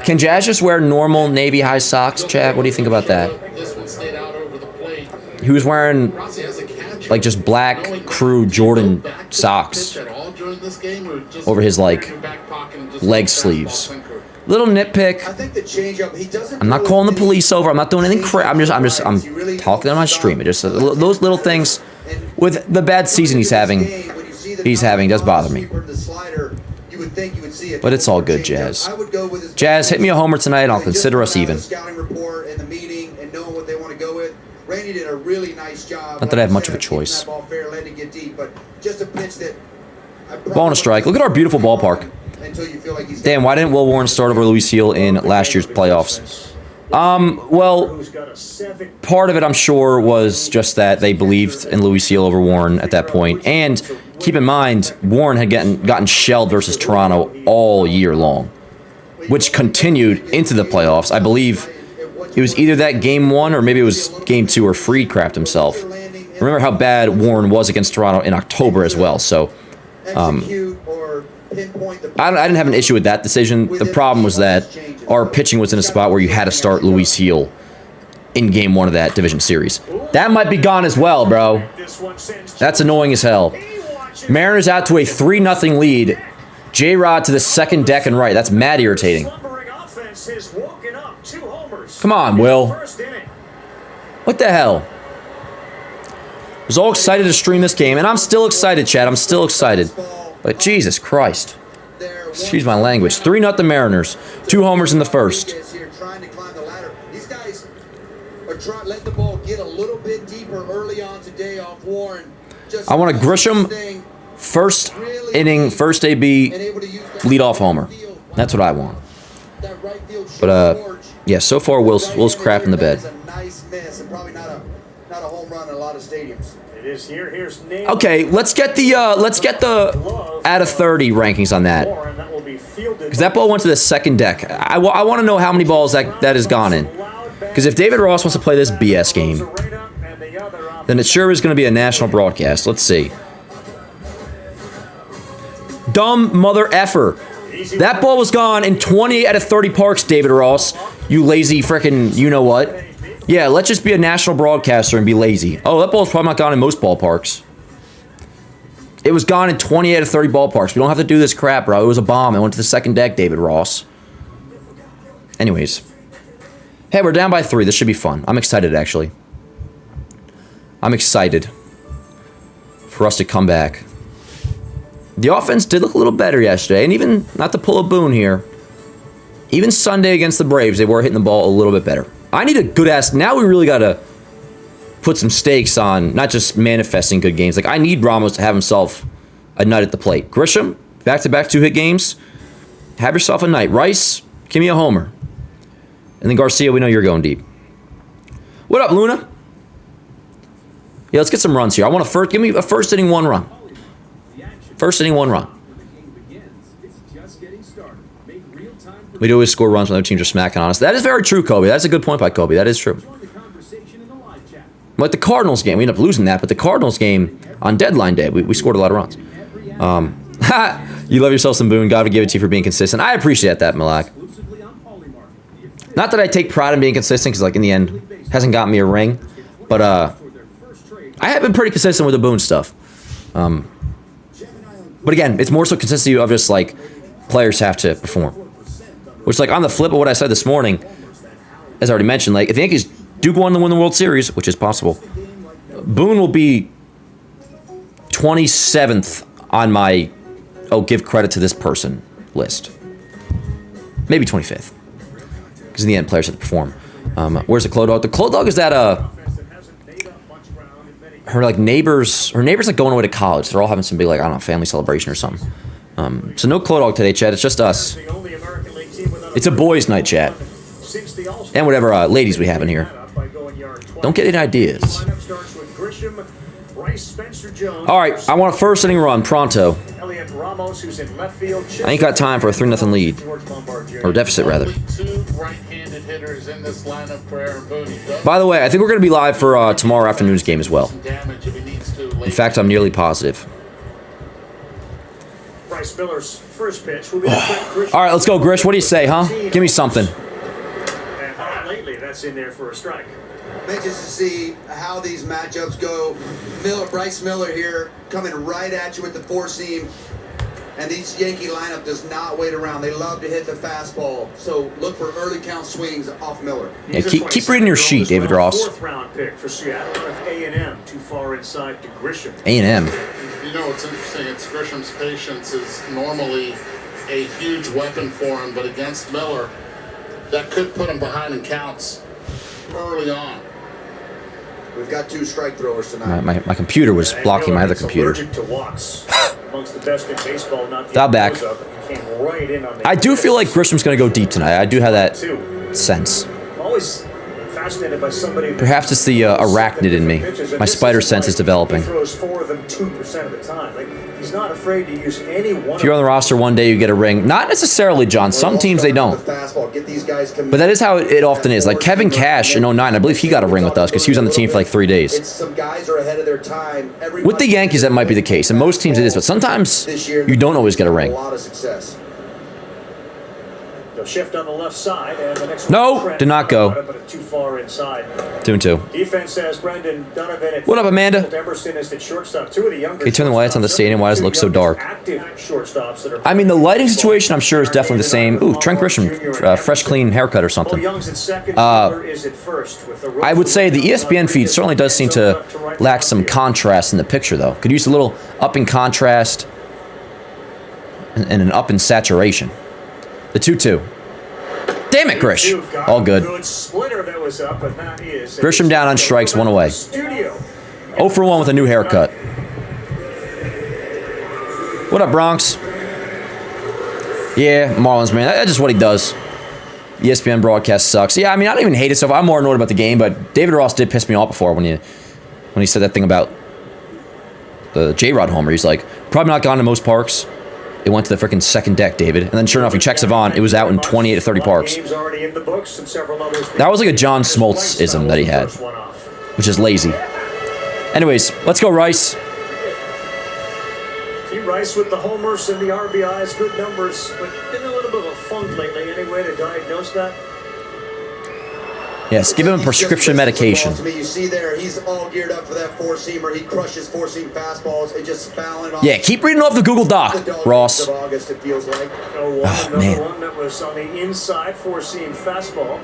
S1: Can Jazz just wear normal Navy high socks, Chad? What do you think about that? he was wearing
S2: Rossi has a catcher.
S1: like just black
S2: Knowing
S1: crew
S2: not to
S1: Jordan
S2: go back to the
S1: socks
S2: pitch at all during this game, or just
S1: over his, like,
S2: in your back pocket and just
S1: leg
S2: fastball
S1: sleeves.
S2: sinker?
S1: Little nitpick.
S3: I think the changeup, he doesn't.
S1: I'm not calling the police over. I'm not doing anything crazy. I'm talking on my stream. It just those little things with the bad season he's having does bother me. But it's all good, Jazz. Jazz, hit me a homer tonight, and I'll consider us even.
S3: Scouting report and the meeting and knowing what they want to go with. Randy did a really nice job.
S1: Not that I have much of a choice.
S3: Ball fair, letting it get deep, but just a pitch that.
S1: Ball and a strike. Look at our beautiful ballpark. Damn, why didn't Will Warren start over Luis Heel in last year's playoffs? Well, part of it, I'm sure, was just that they believed in Luis Heel over Warren at that point. And keep in mind, Warren had gotten shelled versus Toronto all year long, which continued into the playoffs. I believe it was either that game 1 or maybe it was game 2 where Fried crapped himself. Remember how bad Warren was against Toronto in October as well. So, I didn't have an issue with that decision. The problem was that our pitching was in a spot where you had to start Luis Heel in game 1 of that division series. That might be gone as well, bro. That's annoying as hell. Mariners out to a 3-0 lead. J-Rod to the second deck and right. That's mad irritating. Come on, Will. What the hell? I was all excited to stream this game, and I'm still excited, Chad. I'm still excited. But Jesus Christ. Excuse my language. 3-0 Mariners. 2 homers in the first.
S3: These guys are letting the ball get a little bit deeper early on today off Warren.
S1: I want a Grisham first inning, first AB, leadoff homer. That's what I want. But, yeah, so far Will's crap in the bed. Okay, let's get the out of 30 rankings on that, because that ball went to the second deck. I want to know how many balls that has gone in, because if David Ross wants to play this BS game, then it sure is going to be a national broadcast. Let's see. Dumb mother effer. That ball was gone in 28 out of 30 parks, David Ross. You lazy frickin' you know what. Yeah, let's just be a national broadcaster and be lazy. Oh, that ball's probably not gone in most ballparks. It was gone in 28 out of 30 ballparks. We don't have to do this crap, bro. It was a bomb. It went to the second deck, David Ross. Anyways. Hey, we're down by 3. This should be fun. I'm excited, actually. I'm excited for us to come back. The offense did look a little better yesterday. And even, not to pull a Boone here, even Sunday against the Braves, they were hitting the ball a little bit better. I need a good-ass... Now we really got to put some stakes on not just manifesting good games. Like, I need Ramos to have himself a night at the plate. Grisham, back-to-back 2-hit games. Have yourself a night. Rice, give me a homer. And then Garcia, we know you're going deep. What up, Luna? Yeah, let's get some runs here. I want a first... Give me a first inning 1 run. First inning 1 run. We do always score runs when other teams are smacking on us. That is very true, Kobe. That's a good point by Kobe. That is true. Like the Cardinals game, we ended up losing that, but the Cardinals game on deadline day, we scored a lot of runs. You love yourself some Boone. God would give it to you for being consistent. I appreciate that, Malak. Not that I take pride in being consistent, because like in the end, hasn't gotten me a ring. But I have been pretty consistent with the Boone stuff. But again, it's more so consistency of just like players have to perform. Which, like, on the flip of what I said this morning, as I already mentioned, like, if the Yankees do go on to win the World Series, which is possible, Boone will be 27th on my, oh, give credit to this person list. Maybe 25th. Because in the end, players have to perform. Where's the Clo Dog? The Clo Dog is that, her, like, neighbors, like, going away to college. They're all having some big, like, I don't know, family celebration or something. So no Clo Dog today, Chad. It's just us. It's a boys' night, chat. And whatever ladies we have in here. Don't get any ideas. All right, I want a first inning run, pronto. I ain't got time for a 3-0 lead. Or deficit, rather. By the way, I think we're going to be live for tomorrow afternoon's game as well. In fact, I'm nearly positive.
S4: Miller's first pitch will be
S1: all right, let's go, Grish. What do you say, huh? Give me something.
S4: that's in there for a strike.
S3: Anxious to see how these matchups go. Bryce Miller here coming right at you with the four-seam. And these Yankee lineup does not wait around. They love to hit the fastball. So look for early count swings off Miller.
S1: Yeah, keep reading your sheet, David Ross.
S4: Fourth round pick for Seattle out of A&M. Too far inside to Grisham.
S1: A&M.
S2: You know what's interesting? It's Grisham's patience is normally a huge weapon for him, but against Miller, that could put him behind in counts early on.
S3: We've got 2 strike throwers tonight.
S1: My computer was blocking my other computer. Dial back. I do feel like Grisham's going to go deep tonight. I do have that sense.
S4: Always fascinated by somebody.
S1: Perhaps it's the arachnid in me. My spider sense is developing.
S4: He throws 4 of them 2% of the time. Like, he's not afraid to use any one.
S1: If you're on the roster one day, you get a ring. Not necessarily, John. Some teams, they don't. But that is how it often is. Like Kevin Cash in 09, I believe he got a ring with us because he was on the team for like 3 days.
S3: Some guys are ahead of their time.
S1: With the Yankees, that might be the case. And most teams it is. But sometimes you don't always get a ring.
S3: A lot of success.
S4: They'll shift on the left side, and the next
S1: No, did not go.
S4: But too far inside.
S1: 2-2.
S4: Defense says Brendan Donovan.
S1: What up, Amanda?
S4: Emerson is the shortstop. 2 of the younger.
S1: Can you turn the lights on the stadium? Why does it look so dark?
S4: Active shortstops that are.
S1: I mean, the lighting situation, I'm sure, is definitely the same. Ooh, Trent Grisham, fresh, clean haircut or something. I would say the ESPN feed certainly does seem to lack some contrast in the picture, though. Could use a little up in contrast and an up in saturation. The 2-2. Damn it, Grish. All good. Grisham down on strikes, 1 away. 0 for 1 with a new haircut. What up, Bronx? Yeah, Marlins, man. That's just what he does. ESPN broadcast sucks. Yeah, I mean, I don't even hate it so far. I'm more annoyed about the game, but David Ross did piss me off before when he said that thing about the J-Rod homer. He's like, probably not gone to most parks. It went to the freaking second deck, David. And then sure enough, he checks Savon. It was out in 28 to 30 parks. That was like a John Smoltz-ism that he had, which is lazy. Anyways, let's go, Rice.
S4: Rice with the homers and the RBIs, good numbers, but been a little bit of a funk lately. Any way to diagnose that?
S1: Yes, give him a prescription medication.
S3: You see there, he's all geared up for that four-seamer. He crushes four-seam fastballs and just fouling off.
S1: Yeah, keep reading off the Google Doc, Ross.
S3: August, it feels like.
S1: Oh, man.
S4: One that was on the inside four-seam fastball.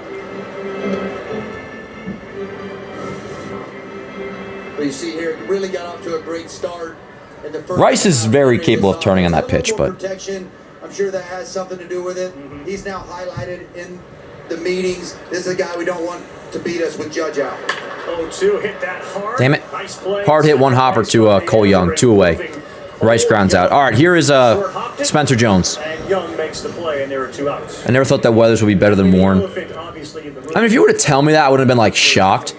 S3: But you see here, really got off to a great start.
S1: Rice is very capable of turning on that pitch, but
S3: I'm sure that has something to do with it. He's now highlighted in the meetings. This is a guy we don't want to beat us with Judge out.
S4: 0-2, hit that hard.
S1: Damn it. Hard hit, one hopper to Cole Young, 2 away. Rice grounds out. All right, here is Spencer Jones.
S4: And Young makes the play, and there are 2 outs.
S1: I never thought that Weathers would be better than Warren. I mean, if you were to tell me that, I would have been like shocked.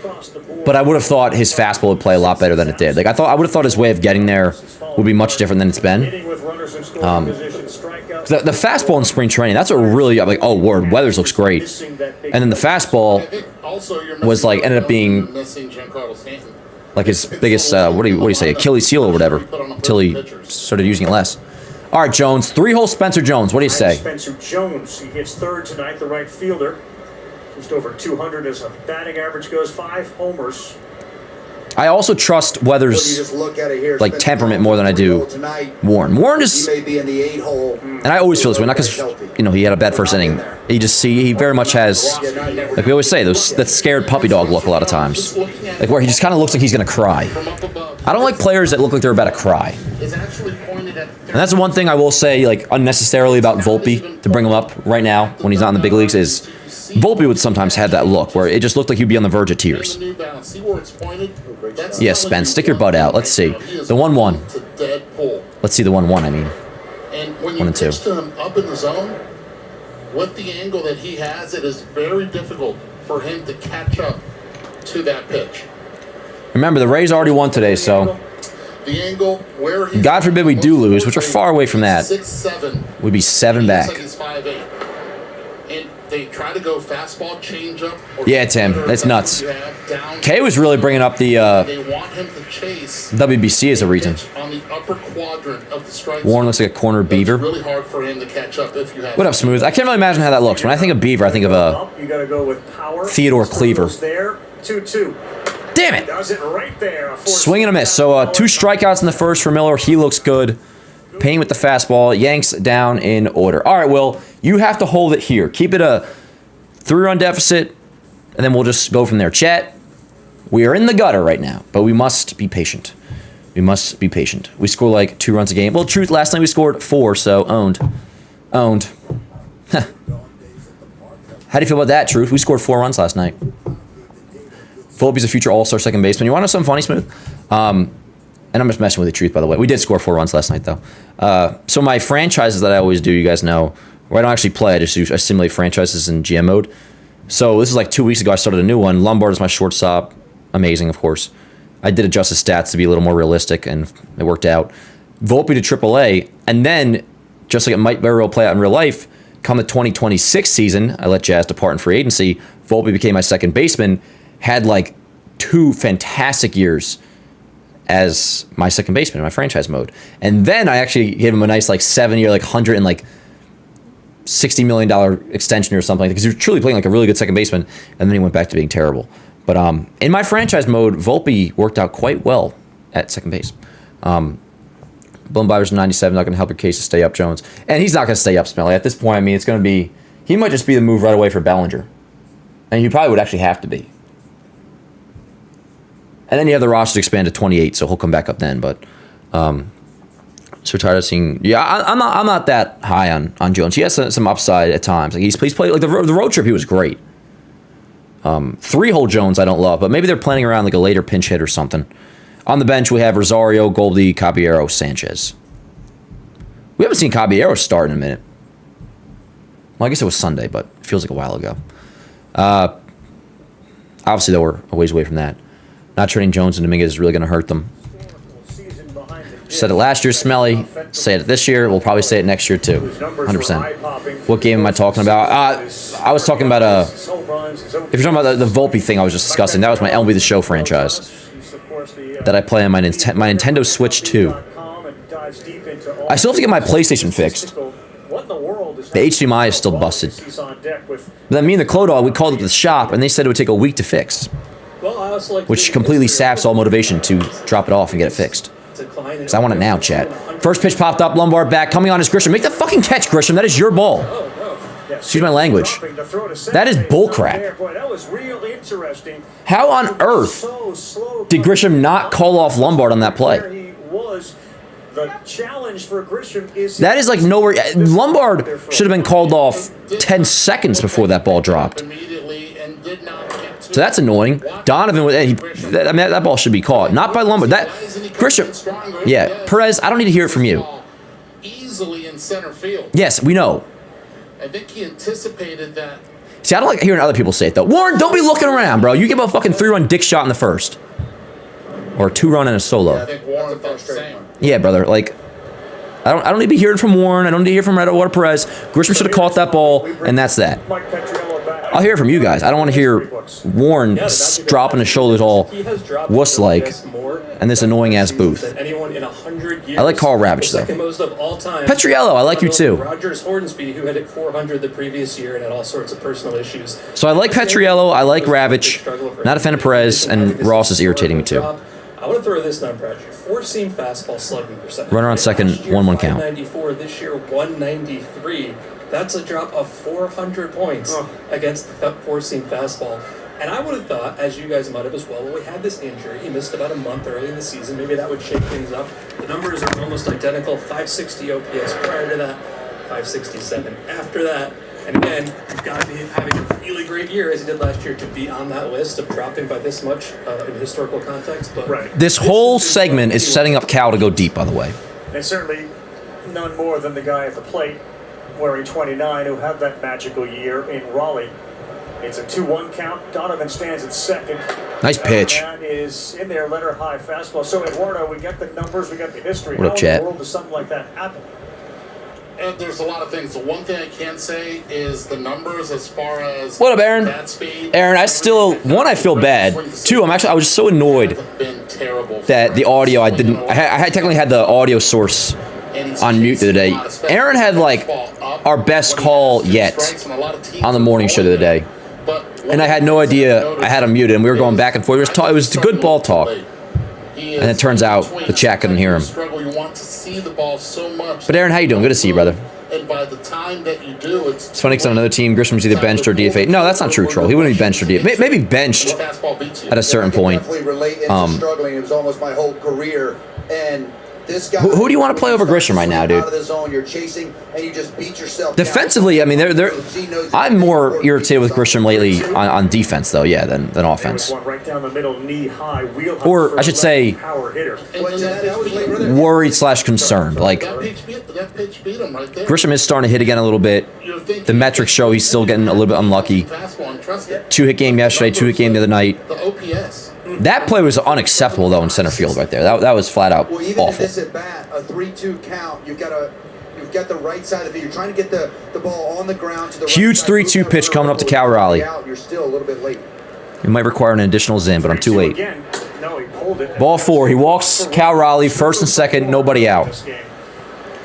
S1: But I would have thought his fastball would play a lot better than it did. Like I would have thought his way of getting there would be much different than it's been. The fastball in spring training, that's what really, I'm like, oh, word, Weathers looks great. And then the fastball was like, ended up being like his biggest, what do you say, Achilles heel or whatever, until he started using it less. All right, Jones, 3-hole Spencer Jones, what do you say?
S4: Spencer Jones, he hits third tonight, the right fielder. Just over 200 as a batting average goes, 5 homers.
S1: I also trust Weathers' like temperament more than I do Warren. Warren just, and I always feel this way, not because he had a bad first inning. He very much has, like we always say, that scared puppy dog look a lot of times, like where he just kind of looks like he's gonna cry. I don't like players that look like they're about to cry. And that's the one thing I will say, like unnecessarily about Volpe to bring him up right now when he's not in the big leagues is. Volpe would sometimes have that look where it just looked like he'd be on the verge of tears. Yeah, Spence, stick your butt out. Let's see. The 1-1. Let's see the 1-1, I mean.
S2: And when you pitch to him up in the zone, with the angle that he has, it is very difficult for him to catch up to that pitch.
S1: Remember, the Rays already won today, so
S2: the angle where
S1: God forbid we do lose, which we're far away from that.
S2: 6'7".
S1: We'd be 7 back.
S2: Like he's 5'8". And they try to go fastball, changeup.
S1: Yeah, Tim, that's nuts. Kay was really bringing up the
S2: They want him to chase
S1: WBC as a reason.
S2: on the upper quadrant of the strike
S1: Warren
S2: zone.
S1: looks like a corner beaver.
S2: It's really hard for him to catch up if you have.
S1: What up, Smooth? I can't really imagine how that looks. When I think of beaver, I think of
S4: You got to go with power.
S1: Theodore Cleaver.
S4: There, 2-2.
S1: Damn it!
S4: Does it right there.
S1: Swing and a miss. So 2 strikeouts in the first for Miller. He looks good. Payne with the fastball. Yanks down in order. All right, Will, you have to hold it here. Keep it a 3-run deficit, and then we'll just go from there. Chat, we are in the gutter right now, but we must be patient. We must be patient. We score like 2 runs a game. Well, truth, last night we scored 4, so owned. Owned. How do you feel about that, Truth? We scored 4 runs last night. Volpe's a future all-star second baseman. You want to know something funny, Smooth? And I'm just messing with the Truth, by the way. We did score 4 runs last night, though. So my franchises that I always do, you guys know, where I don't actually play, I simulate franchises in GM mode. So this is like 2 weeks ago, I started a new one. Lombard is my shortstop. Amazing, of course. I did adjust his stats to be a little more realistic, and it worked out. Volpe to AAA, and then, just like it might very well play out in real life, come the 2026 season, I let Jazz depart in free agency. Volpe became my second baseman, had like 2 fantastic years as my second baseman in my franchise mode. And then I actually gave him a nice like 7-year, like $160 million extension or something, because he was truly playing like a really good second baseman, and then he went back to being terrible. But in my franchise mode, Volpe worked out quite well at second base. Blumbiver's 97, not going to help your case to stay up, Jones. And he's not going to stay up, Smelly. At this point, I mean, it's going to be, he might just be the move right away for Bellinger. And he probably would actually have to be. And then you have the roster expand to 28, so he'll come back up then. But so tired of seeing. Yeah, I'm not that high on Jones. He has some upside at times. Like he's played like the road trip. He was great. 3-hole Jones I don't love, but maybe they're planning around like a later pinch hit or something. On the bench we have Rosario, Goldie, Caballero, Sanchez. We haven't seen Caballero start in a minute. Well, I guess it was Sunday, but it feels like a while ago. Obviously, though, we're a ways away from that. Not trading Jones and Dominguez is really going to hurt them. Said it last year, Smelly. Say it this year. We'll probably say it next year, too. 100%. What game am I talking about? I was talking about if you're talking about the Volpe thing I was just discussing, that was my MLB The Show franchise that I play on my Nintendo Switch 2. I still have to get my PlayStation fixed. The HDMI is still busted. But then me and the Clodog, we called up the shop, and they said it would take a week to fix. Which completely saps all motivation to drop it off and get it fixed. Because I want it now, chat. First pitch popped up, Lombard back, coming on is Grisham. Make the fucking catch, Grisham. That is your ball. Excuse my language. That is bullcrap. How on earth did Grisham not call off Lombard on that play? That is like nowhere. Lombard should have been called off 10 seconds before that ball dropped. So that's annoying. Donovan, that ball should be caught. Not by Lombard. That Grisham. Yeah, Perez, I don't need to hear it from you.
S2: Easily in center field.
S1: Yes, we know.
S2: I think he anticipated that.
S1: See, I don't like hearing other people say it, though. Warren, don't be looking around, bro. You give a fucking 3-run dick shot in the first. Or a 2-run and a solo.
S2: Yeah, I think Warren thought the same.
S1: Yeah, brother. Like, I don't need to hear it from Warren. I don't need to hear from Redwood or Perez. Grisham should have caught that ball, and that's that. I'll hear it from you guys. I don't want to hear Warren dropping his shoulders all wuss-like and this annoying-ass Booth. I like Carl Ravitch, though. Petriello, I like you, too.
S5: Rogers Hornsby, who had hit 400 the previous year and had all sorts of personal issues.
S1: So I like Petriello. I like Ravitch. Not a fan of Perez, and Ross is irritating me, too.
S5: I want to throw this number at you. 4-seam fastball slugging percentage.
S1: Runner on second, 1-1 count.
S5: 194 this year, 193. That's a drop of 400 points against the 4-seam fastball. And I would have thought, as you guys might have as well, when we had this injury, he missed about a month early in the season, maybe that would shake things up. The numbers are almost identical, 560 OPS prior to that, 567 after that. And again, you've got to be having a really great year, as he did last year, to be on that list of dropping by this much in historical context. But
S1: This whole segment is setting up Cal to go deep, by the way.
S4: And certainly none more than the guy at the plate, wearing 29, who had that magical year in Raleigh. It's a 2-1 count. Donovan stands at second.
S1: Nice pitch.
S4: That is in there, letter high fastball. So, Eduardo, we got the numbers, we got the history.
S1: What up,
S4: How
S1: chat?
S4: in the world does something like that happen?
S2: There's a lot of things. The one thing I can say is the numbers as far as
S1: What up, Aaron?
S2: bat speed.
S1: Aaron, I feel bad. Two, I was just so annoyed that the audio, I technically had the audio source on mute the other day. Aaron had like our best call yet on the morning show the other day. And I had no idea I had him muted, and we were going back and forth. It was good ball talk. And it turns out the chat couldn't hear him. But Aaron, how you doing? Good to see you, brother.
S2: And by the time that you do,
S1: it's funny because on another team, Grisham's either benched or DFA. No, that's not true, Troll. He wouldn't be benched or DFA. Maybe benched at a certain point.
S3: Definitely relate into struggling. It was almost my whole career. And this guy,
S1: who do you want to play over Grisham right now, dude?
S3: Out of the zone, you're chasing, and you just beat yourself
S1: defensively, I mean, I'm more irritated with Grisham lately on defense, though, yeah, than offense. Or I should say, worried / concerned. Like, Grisham is starting to hit again a little bit. The metrics show he's still getting a little bit unlucky. 2-hit game yesterday, 2-hit game the other night. That play was unacceptable, though, in center field right there. That was flat out
S3: even
S1: awful.
S3: At this at bat, a 3-2 count, you've got the right side of it. You're trying to get the ball on the ground to the
S1: huge
S3: right
S1: 3-2 pitch coming up to Cal Raleigh.
S3: You're still a little bit late.
S1: It might require an additional zin, but I'm too late. Ball 4. He walks Cal Raleigh, first and second, nobody out.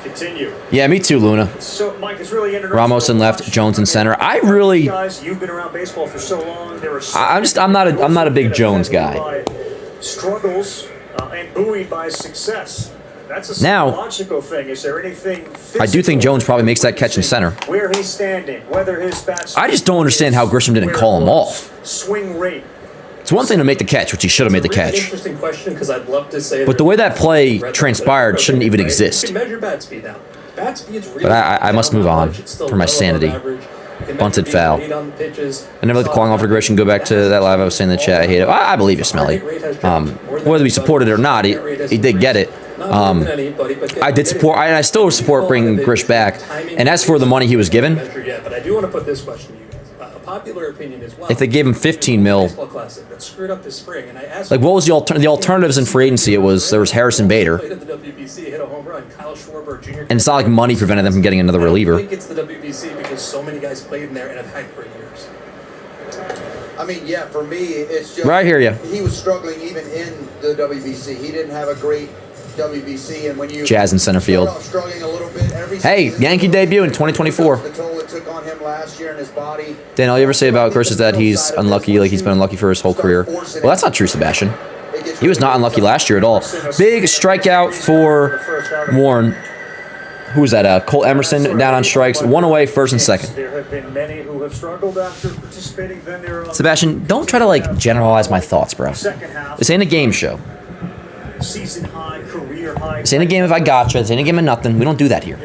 S4: Continue.
S1: Yeah, me too, Luna.
S4: So, Mike, it's really interesting.
S1: Ramos in left, Jones in center.
S4: Guys, you've been around baseball for so long.
S1: I'm not a big Jones guy.
S4: Struggles and buoyed by success. That's a
S1: psychological
S4: thing. Is there anything
S1: I do think Jones probably makes that catch in center.
S4: Where he's standing, whether his bat
S1: I just don't understand how Grisham didn't call him off.
S4: Swing rate.
S1: It's one thing to make the catch, which he should have made the catch.
S5: Interesting question, because I'd love to say.
S1: But the way that play transpired shouldn't even exist.
S5: You can measure bat speed now. Bat speed's really
S1: but I must move on for my sanity. Bunted foul. I never let the calling off regression go back to that live I was saying in the chat. I hate it. I believe you, Smelly. Whether we supported it or not, he did get it. I did support. I still support bringing Grish back. And as for the money he was given,
S5: but I do want to put this question to you guys. A popular opinion as well.
S1: If they gave him 15 mil, like what was the alternatives in free agency? There was Harrison Bader, and it's not like money prevented them from getting another reliever.
S5: I think it's the WBC because so many guys played in there and have had great years.
S3: I mean, yeah, for me, it's just
S1: right here. Yeah,
S3: he was struggling even in the WBC. He didn't have a great WBC, and when you
S1: Jazz in center field. Hey, Yankee debut in 2024. Dan, all you ever say about Grish is that he's unlucky, like he's been unlucky for his whole career. Well, that's not true, Sebastian. He was not unlucky last year at all. Big strikeout for Warren. Who was that? Cole Emerson down on strikes. One away, first and second. Sebastian, don't try to like generalize my thoughts, bro. This ain't a game show.
S4: Season high, career high.
S1: This ain't a game if I gotcha. This ain't a game of nothing. We don't do that here.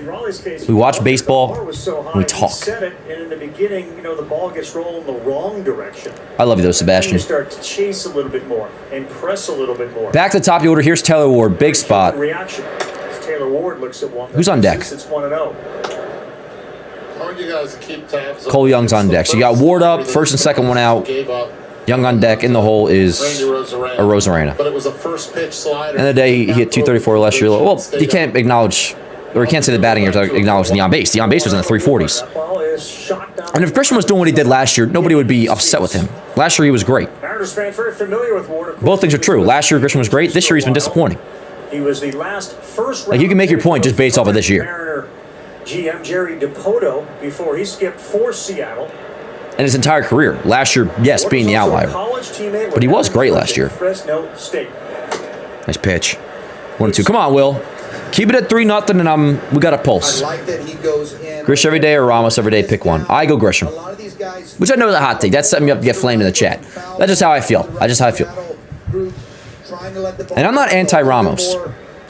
S1: We watch baseball and we talk.
S4: In the beginning, the ball gets rolled in the wrong direction.
S1: I love you though, Sebastian.
S4: You start to chase a little bit more and press a little bit more.
S1: Back to the top of the order. Here's Taylor Ward. Big spot.
S4: Reaction. Taylor Ward looks at one.
S1: Who's on deck?
S4: It's 1-0.
S2: You guys keep tabs
S1: Cole Young's on deck. So you got Ward up, first and second one out. Young on deck. In the hole is a Rosarena.
S2: But it was a first pitch slider.
S1: And the day he hit 234 last year. Well, he can't acknowledge, or he can't say the batting here to acknowledge the on base. The on base was in the 340s. And if Grisham was doing what he did last year, nobody would be upset with him. Last year he was great. Both things are true. Last year Grisham was great. This year he's been disappointing.
S4: He was the last first.
S1: Like you can make your point just based off of this year.
S4: GM Jerry DePoto before he skipped for Seattle.
S1: And his entire career. Last year, yes, being the outlier. But he was great last year. Nice pitch. 1-2. Come on, Will. Keep it at 3-0, and we got a pulse. Grish every day or Ramos every day, pick one. I go Grisham. Which I know is a hot take. That's setting me up to get flamed in the chat. That's just how I feel. And I'm not anti-Ramos.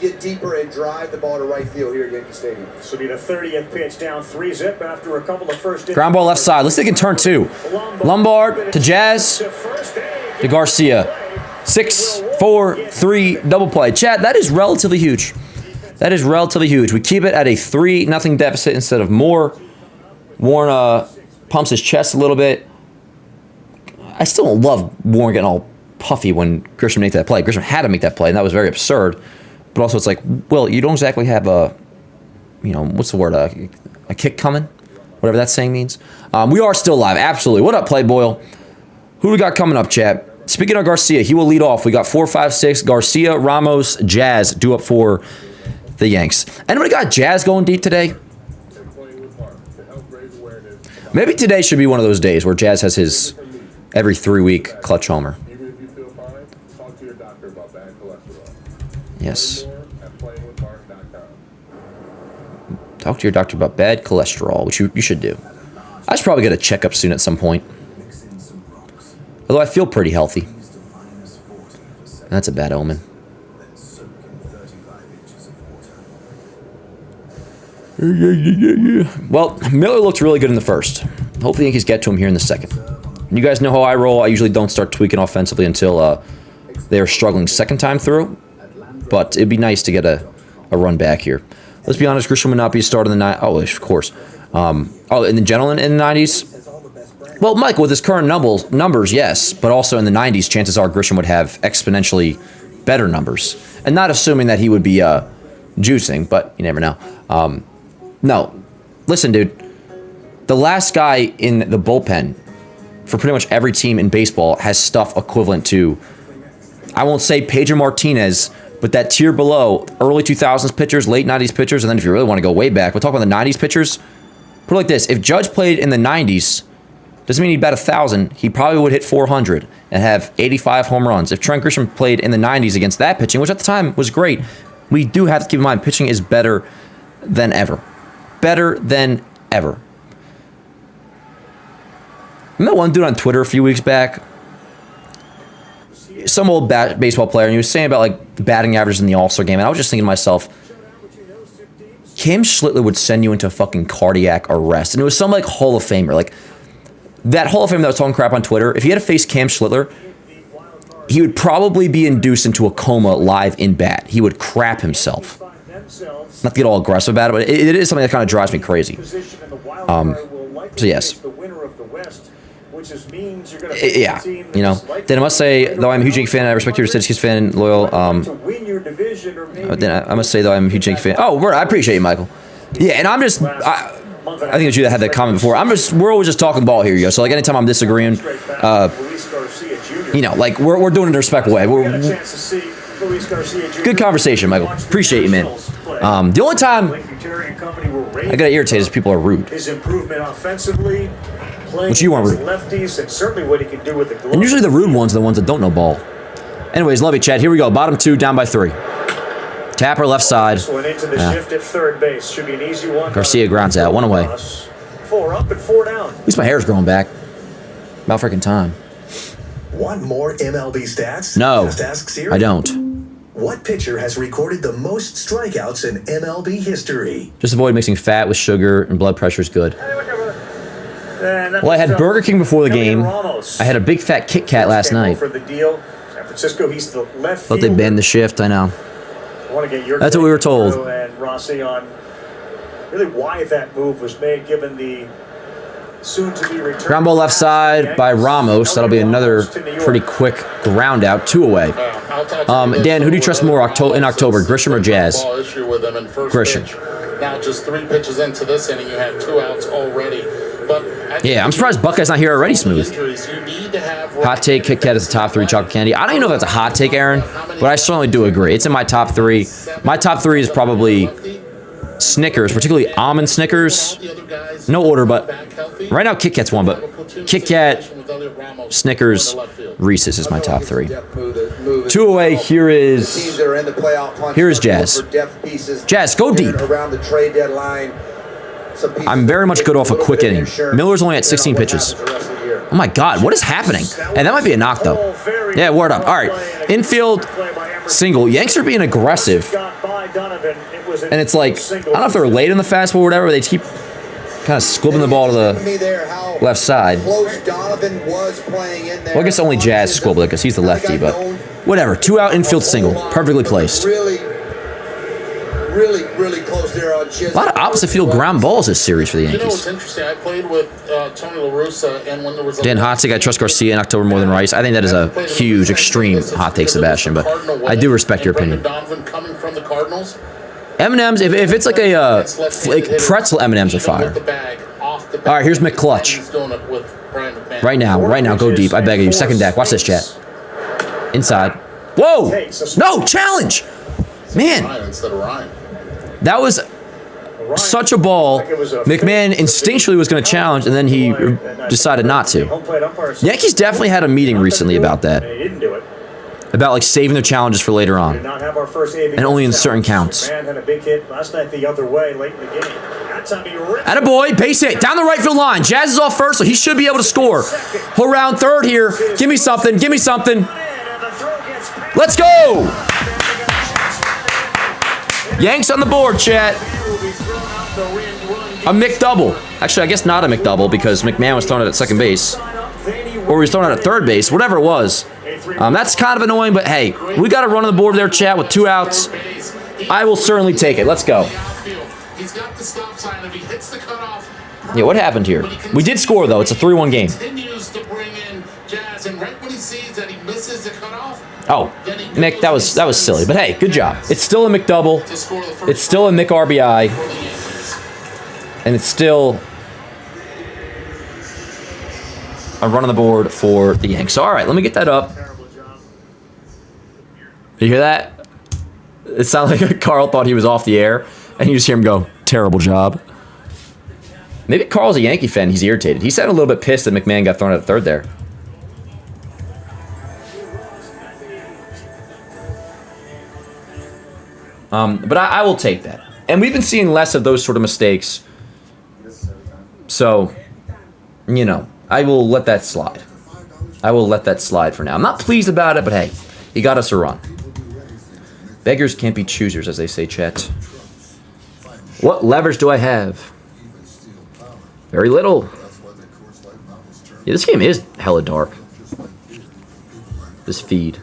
S3: Get deeper and drive the ball to right field here at Yankee Stadium.
S4: This will be the 30th pitch down 3-0 after a couple of first.
S1: Ground ball left side. Let's take in turn 2. Lombard to Jazz to Garcia. 6, 4, 3, double play. Chat, that is relatively huge. That is relatively huge. We keep it at a 3-0 deficit instead of more. Warren pumps his chest a little bit. I still don't love Warren getting all puffy when Grisham made that play. Grisham had to make that play, and that was very absurd. But also, it's like, well, you don't exactly have a what's the word? A kick coming? Whatever that saying means. We are still live. Absolutely. What up, Playboy? Who do we got coming up, chat? Speaking of Garcia, he will lead off. We got 4, 5, 6. Garcia, Ramos, Jazz due up for the Yanks. Anybody got Jazz going deep today? Maybe today should be one of those days where Jazz has his every 3-week clutch homer. Yes. Talk to your doctor about bad cholesterol, which you should do. I should probably get a checkup soon at some point. Although I feel pretty healthy. That's a bad omen. Well, Miller looked really good in the first. Hopefully the Yankees get to him here in the second. You guys know how I roll. I usually don't start tweaking offensively until they are struggling second time through. But it'd be nice to get a run back here. Let's be honest, Grisham would not be a starter in the 90s. Oh, of course. In the gentleman in the 90s? Well, Mike, with his current numbers, yes. But also in the 90s, chances are Grisham would have exponentially better numbers. And not assuming that he would be juicing, but you never know. No. Listen, dude. The last guy in the bullpen for pretty much every team in baseball has stuff equivalent to, I won't say Pedro Martinez, but that tier below, early 2000s pitchers, late 90s pitchers, and then if you really want to go way back, we'll talk about the 90s pitchers. Put it like this. If Judge played in the 90s, doesn't mean he'd bat 1,000. He probably would hit 400 and have 85 home runs. If Trent Grisham played in the 90s against that pitching, which at the time was great, we do have to keep in mind pitching is better than ever. Better than ever. I met one dude on Twitter a few weeks back. Some old baseball player, and he was saying about like the batting average in the All-Star game, and I was just thinking to myself, Kim Schlittler would send you into fucking cardiac arrest. And it was some like Hall of Famer, like that Hall of Famer that was talking crap on Twitter. If he had to face Cam Schlittler, he would probably be induced into a coma live in bat. He would crap himself. Not to get all aggressive about it, but it is something that kind of drives me crazy. So yes. Yeah, Then I must say, though I'm a huge Yankee fan, I respect your Yankees fan, loyal. Then I must say, though I'm a huge Yankee fan. Oh, I appreciate you, Michael. Yeah, and I'm just, I think it's you that had that comment before. We're always just talking ball here, So like anytime I'm disagreeing, like we're doing it in a respectful way. Good conversation, Michael. Appreciate you, man. The only time I get irritated is people are rude.
S4: His improvement offensively.
S1: Which you weren't rude.
S4: Lefties and certainly what he can do with the glove.
S1: And usually the rude ones are the ones that don't know ball. Anyways, love you, Chad. Here we go. Bottom 2, down by 3. Tapper left side.
S4: Went into the shift at third base. Should be an easy one.
S1: Garcia grounds out. 1 away.
S4: 4 up and 4 down.
S1: At least my hair's growing back. About freaking time.
S6: Want more MLB stats?
S1: No,
S6: Just ask Siri.
S1: I don't.
S6: What pitcher has recorded the most strikeouts in MLB history?
S1: Just avoid mixing fat with sugar, and blood pressure is good. Well, I had Burger King before the game. I had a big fat Kit Kat last night.
S4: For the deal. San Francisco, he's the left
S1: Thought they banned the shift, I know. That's what we were told.
S4: And Rossi on really why that move was made, given the soon-to-be return.
S1: Ground ball left side by Ramos. That'll be another pretty quick ground out. 2 away. Dan, who do you trust more in October, Grisham or Jazz?
S2: Grisham. Now just 3 pitches into this inning, you have 2 outs already.
S1: Yeah, I'm surprised Buckeye's not here already smooth. Hot take, Kit Kat is the top 3 chocolate candy. I don't even know if that's a hot take, Aaron, but I certainly do agree. It's in my top 3. My top 3 is probably Snickers, particularly almond Snickers. No order, but right now Kit Kat's 1, but Kit Kat, Snickers, Reese's is my top 3. 2 away, here is Jazz. Jazz, go deep. I'm very much good off a quick inning. Miller's only at 16 pitches. Oh my God, what is happening? And that might be a knock, though. Yeah, word up. All right, infield, single. Yanks are being aggressive. And it's like, I don't know if they're late in the fastball or whatever. They keep kind of squibbing the ball to the left side. Well, I guess only Jazz squibbled it because he's the lefty, but whatever. 2 out, infield single. Perfectly placed.
S3: Really close there on Chisholm.
S1: A lot of opposite field ground balls this series for the Yankees.
S2: What's interesting? I played with Tony La Russa, and when there was
S1: Dan hot take, I trust Garcia in October more than Rice. I think that is a huge, extreme hot take, Sebastian, but I do respect your opinion.
S2: Donovan coming from the Cardinals,
S1: M&M's, if it's like a like pretzel M&M's are fire. All right, here's McClutch. Right now, go deep. I beg of you. Second deck. Watch this, chat. Inside. Whoa! No, challenge! Man. That was such a ball. McMahon instinctually was going to challenge, and then he decided not to. Yankees definitely had a meeting recently about that. About like saving their challenges for later on. And only in certain counts. Attaboy, base hit, down the right field line. Jazz is off first, so he should be able to score. He'll round third here. Give me something, give me something. Let's go! Yanks on the board, chat. A McDouble. Actually, I guess not a McDouble because McMahon was throwing it at second base. Or he was throwing it at third base, whatever it was. That's kind of annoying, but hey, we got a run on the board there, chat, with 2 outs. I will certainly take it. Let's go. Yeah, what happened here? We did score, though. It's a 3-1 game. Oh, Mick, that was silly. But hey, good job. It's still a McDouble. It's still a Mick RBI. And it's still a run on the board for the Yanks. So, all right, let me get that up. You hear that? It sounded like Carl thought he was off the air, and you just hear him go, terrible job. Maybe Carl's a Yankee fan. He's irritated. He sounded a little bit pissed that McMahon got thrown out at third there. But I will take that. And we've been seeing less of those sort of mistakes. So, you know, I will let that slide. I will let that slide for now. I'm not pleased about it, but hey, he got us a run. Beggars can't be choosers, as they say, chat. What leverage do I have? Very little. Yeah, this game is hella dark. This feed.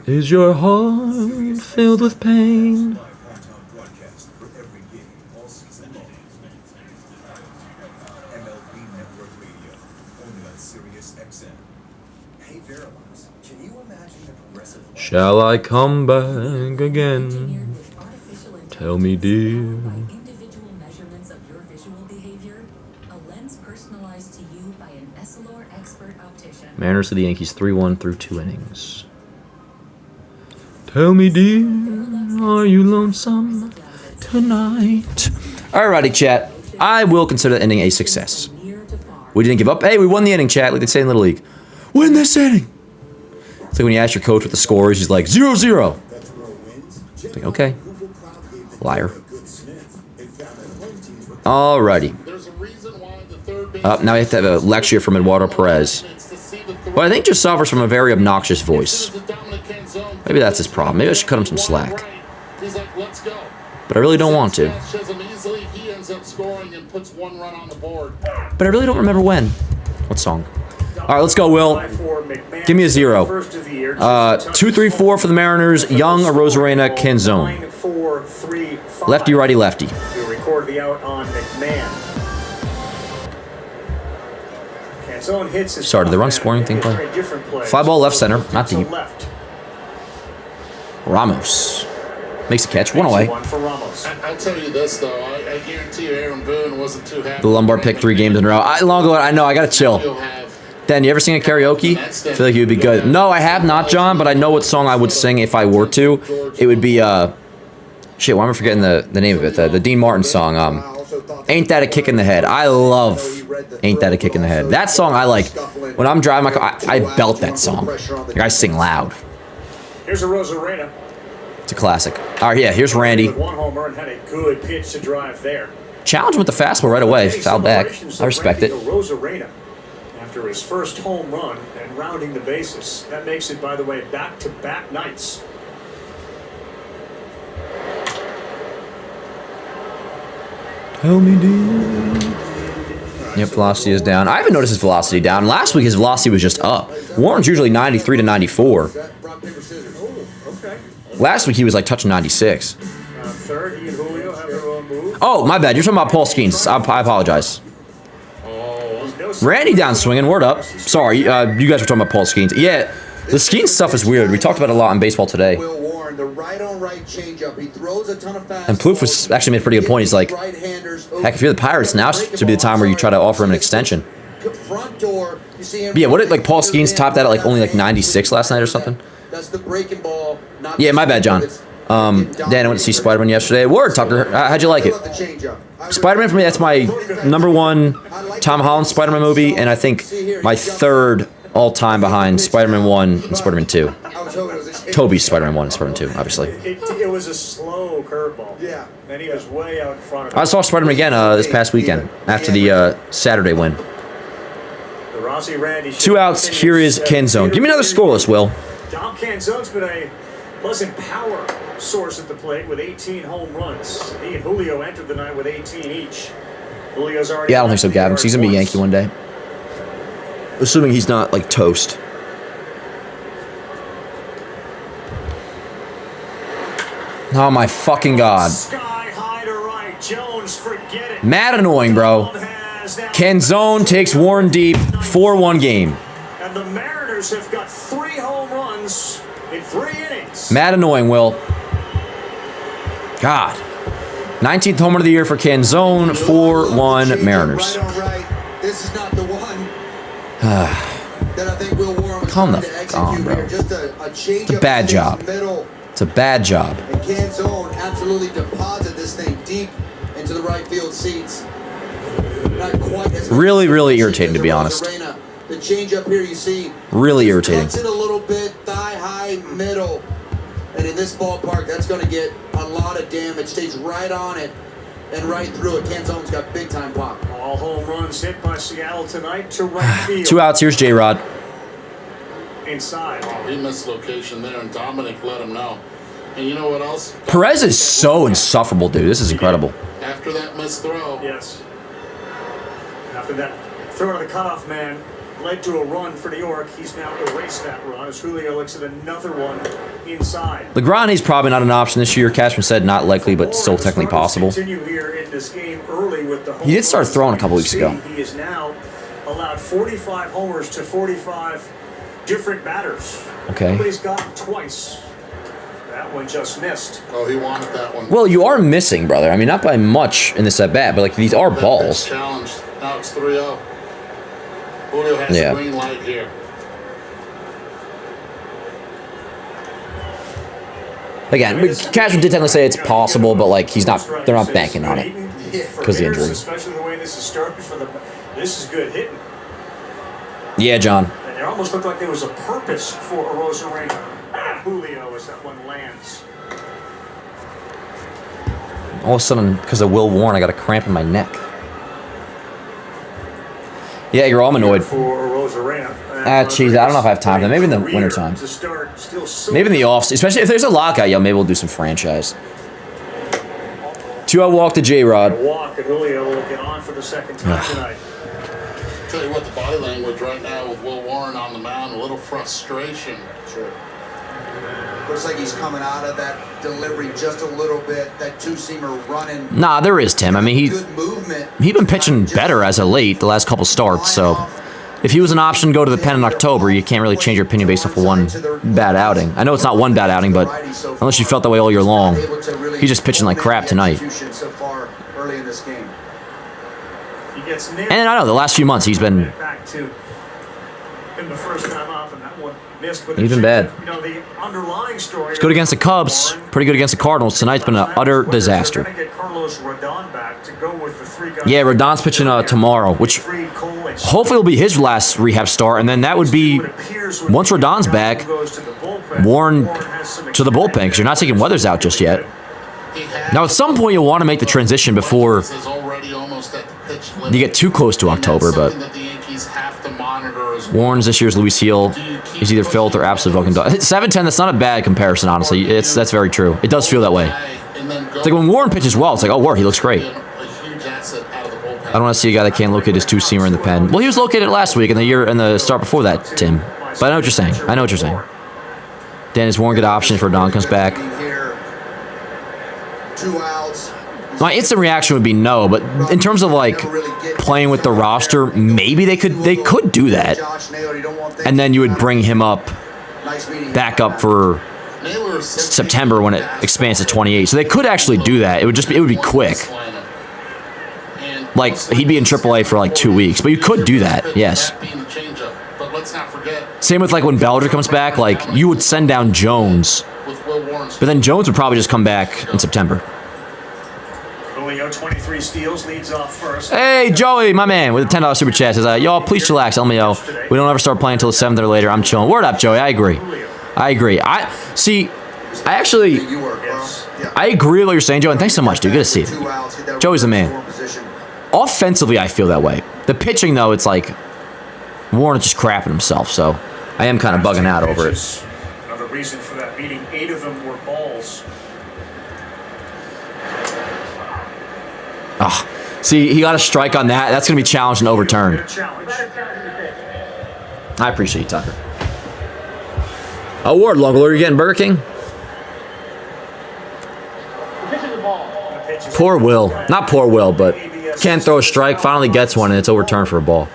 S1: Is your heart filled with pain? Shall I come back again? Tell me, dear.
S7: Individual measurements of your visual behavior, a lens personalized to you by an Essilor expert optician.
S1: Mariners to the Yankees 3-1 through 2 innings. Tell me, dear, are you lonesome tonight? Alrighty, chat. I will consider the inning a success. We didn't give up. Hey, we won the inning, chat, like they say in Little League. Win this inning! It's like when you ask your coach what the score is, he's like, 0-0. Like, okay. Liar. Alrighty. Now we have to have a lecture from Eduardo Perez. Well, I think just suffers from a very obnoxious voice. Maybe that's his problem. Maybe I should cut him some slack. But I really don't want to. But I really don't remember when. What song? Alright, let's go, Will. Give me a 0. 2-3-4 for the Mariners. Young, Arozarena, Canzone. Lefty, righty, lefty.
S4: We record the out on McMahon. Canzone hits his
S1: Sorry, did the run scoring thing play? Fly ball left center, not deep. Ramos makes a catch, 1 away.
S2: I'll tell you this though, I guarantee you Aaron Boone wasn't too happy.
S1: The Lombard picked 3 games in a row. I know, I gotta chill. Dan, you ever sing a karaoke? I feel like it would be good. No, I have not, John, but I know what song I would sing if I were to. It would be, shit, why am I forgetting the name of it? The Dean Martin song, Ain't That a Kick in the Head. I love Ain't That a Kick in the Head. That song I like. When I'm driving my car, I belt that song. Like, I sing loud.
S4: Here's a Arozarena.
S1: It's a classic. All right, yeah, here's Randy.
S4: One homer and had a good pitch to drive there.
S1: Challenge with the fastball right away. Foul back. I respect it.
S4: Arozarena after his first home run and rounding the bases. That makes it, by the way, back-to-back nights.
S1: Tell me, dear. Yep, velocity is down. I haven't noticed his velocity down. Last week, his velocity was just up. Warren's usually 93 to 94. Last week, he was like touching 96.
S4: Third, he and Julio have their own move.
S1: Oh, my bad. You're talking about Paul Skeens. I apologize. Randy down swinging. Word up. Sorry, you guys were talking about Paul Skeens. Yeah, The scheme stuff is weird. We talked about it a lot in baseball today.
S3: Will Warren, the right-on-right changeup. He throws a ton of fastballs.
S1: And Plouffe was actually made a pretty good point. He's like, heck, if you're the Pirates, now should be the time where you try to offer him an extension.
S3: Front door, you see him.
S1: But yeah, what did like Paul Skeens topped out at like only like 96 last night or something?
S3: That's the breaking ball.
S1: Yeah, my bad, John. Dan, I went to see Spider-Man yesterday. Word, Tucker. How'd you like it? Spider-Man for me, that's my #1 Tom Holland Spider-Man movie, and I think my 3rd all-time behind Spider-Man 1 and Spider-Man 2. Tobey's Spider-Man 1 and Spider-Man 2, obviously.
S4: It was a slow curveball.
S3: Yeah.
S4: And he was way out in front of it.
S1: I saw Spider-Man again this past weekend after the Saturday win.
S4: The Rossi Randy
S1: 2 outs. Here is Canzone. Give me another scoreless, Will.
S4: Dom Canzone's been a pleasant power source at the plate with 18 home runs. He and Julio entered the night with 18 each. Julio's already.
S1: Yeah, I don't think so, Gavin. He's gonna be a Yankee one day. Assuming he's not like toast. Oh my fucking god.
S4: Sky high to right. Jones, forget it.
S1: Mad annoying, bro. Canzone takes Warren deep. 4-1 game.
S4: And the Mariners have got 3 home runs in 3 innings.
S1: Mad annoying, Will. God. 19th homer of the year for Canzone. 4-1 Mariners.
S3: Right on right. This is not the one that I think Will Warren was
S1: Calm
S3: trying
S1: the
S3: to
S1: fuck down,
S3: execute
S1: bro.
S3: here. Just a change
S1: It's a bad job. It's a bad job.
S3: And Canzone absolutely deposit this thing deep into the right field seats. Not quite as
S1: Really, really irritating, to be honest.
S3: The change up here you see.
S1: Really irritating.
S3: Cuts it a little bit, thigh high, middle. And in this ballpark, that's going to get a lot of damage. Stays right on it and right through it. Canzone's got big time pop.
S4: All home runs hit by Seattle tonight to right field.
S1: 2 outs. Here's J-Rod.
S4: Inside.
S2: Oh, he missed location there, and Dominic let him know. And you know what else?
S1: Perez is so insufferable, dude. This is incredible.
S2: After that missed throw,
S4: Yes. After that throw to the cutoff man led to a run for New York. He's now erased that run as Julio looks at another one inside.
S1: Legrand, probably not an option this year. Cashman said not likely, but still technically possible.
S4: Continue here in this game early with the
S1: He did start throwing a couple weeks ago.
S4: He is now allowed 45 homers to 45 different batters.
S1: Okay.
S4: But he's got it twice. That one just missed.
S2: oh, he wanted that one.
S1: Well, you are missing, brother. I mean, not by much in this at bat, but like these are
S2: That
S1: balls.
S2: pitch challenged. Now it's 3-0. Julio has
S1: Yeah.
S2: a green light here.
S1: Again, Cashman did technically say it's possible, but like he's not. They're not banking on it because of the injury.
S4: Especially the way this is starting for them. This is good hitting.
S1: Yeah, John.
S4: And it almost looked like there was a purpose for a Rosarena. Julio as that one lands.
S1: All of a sudden, because of Will Warren, I got a cramp in my neck. Yeah, you're all annoyed.
S4: For Rosarena.
S1: Jeez, I don't know if I have time for that. Maybe in the wintertime. Maybe in the off, especially if there's a lockout, yo, maybe we'll do some franchise. 2-0 walk to J-Rod.
S4: Walk and Julio looking on for the second time tonight.
S2: Tell you what, the body language right now with Will Warren on the mound, a little frustration.
S3: Sure. Looks like he's coming out of that delivery just a little bit. That two-seamer running.
S1: Nah, there is, Tim. I mean,
S3: Good movement.
S1: he's been pitching better as of late, the last couple starts, so if he was an option to go to the pen in October, you can't really change your opinion based off of one bad outing. I know it's not one bad outing, but unless you felt that way all year long, he's just pitching like crap tonight.
S3: So far early in this game.
S4: He gets nailed.
S1: And I know the last few months he's been
S4: Back to him the first time up, and that one missed with
S1: He's
S4: the
S1: been bad.
S4: You know, the underlying story.
S1: good against the Cubs, pretty good against the Cardinals. Tonight's been an utter disaster.
S4: They're gonna get Carlos Rodon back to go with the 3 guys.
S1: Yeah, Rodon's pitching tomorrow, which hopefully will be his last rehab start, and then that would be, once Rodon's back, Warren to the bullpen, because you're not taking Weathers out just yet. Now, at some point, you'll want to make the transition before
S2: Is already almost at the pitch limit.
S1: you get too close to
S2: And that's
S1: October, but
S2: something that the Yankees have to monitor as well.
S1: Warren's this year's Luis Heel. He's either filled or absolutely fucking done. 7-10, that's not a bad comparison, honestly. That's very true. It does feel that way. It's like when Warren pitches well, it's like, oh, Warren, he looks great. I don't want to see a guy that can't locate his two-seamer in the pen. Well, he was located last week and the start before that, Tim. But I know what you're saying. I know what you're saying. Dan, is Warren a good option for Don comes back?
S3: Here, 2 outs.
S1: My instant reaction would be no, but in terms of like playing with the roster, maybe they could do that, and then you would bring him up back up for September when it expands to 28. So they could actually do that. It would be quick. Like, he'd be in AAA for like 2 weeks, but you could do that, yes. Same with like when Belger comes back, like you would send down Jones, but then Jones would probably just come back in September.
S4: 23 steals, leads off first.
S1: Hey, Joey, my man, with a $10 super chat says, y'all, please chillax, LMAO. We don't ever start playing until the 7th or later. I'm chilling. Word up, Joey. I agree. I agree with what you're saying, Joe, and thanks so much, dude. Good to see you. Joey's the man. Offensively, I feel that way. The pitching, though, it's like Warren is just crapping himself, so I am kind of bugging out over it.
S4: Another reason for that meeting, 8 of them were balls.
S1: Oh, see, he got a strike on that. That's going to be challenged and overturned. I appreciate you, Tucker. Ward, Lungle, are you getting Burger King? Poor Will. Not poor Will, but can't throw a strike. Finally gets one, and it's overturned for a ball.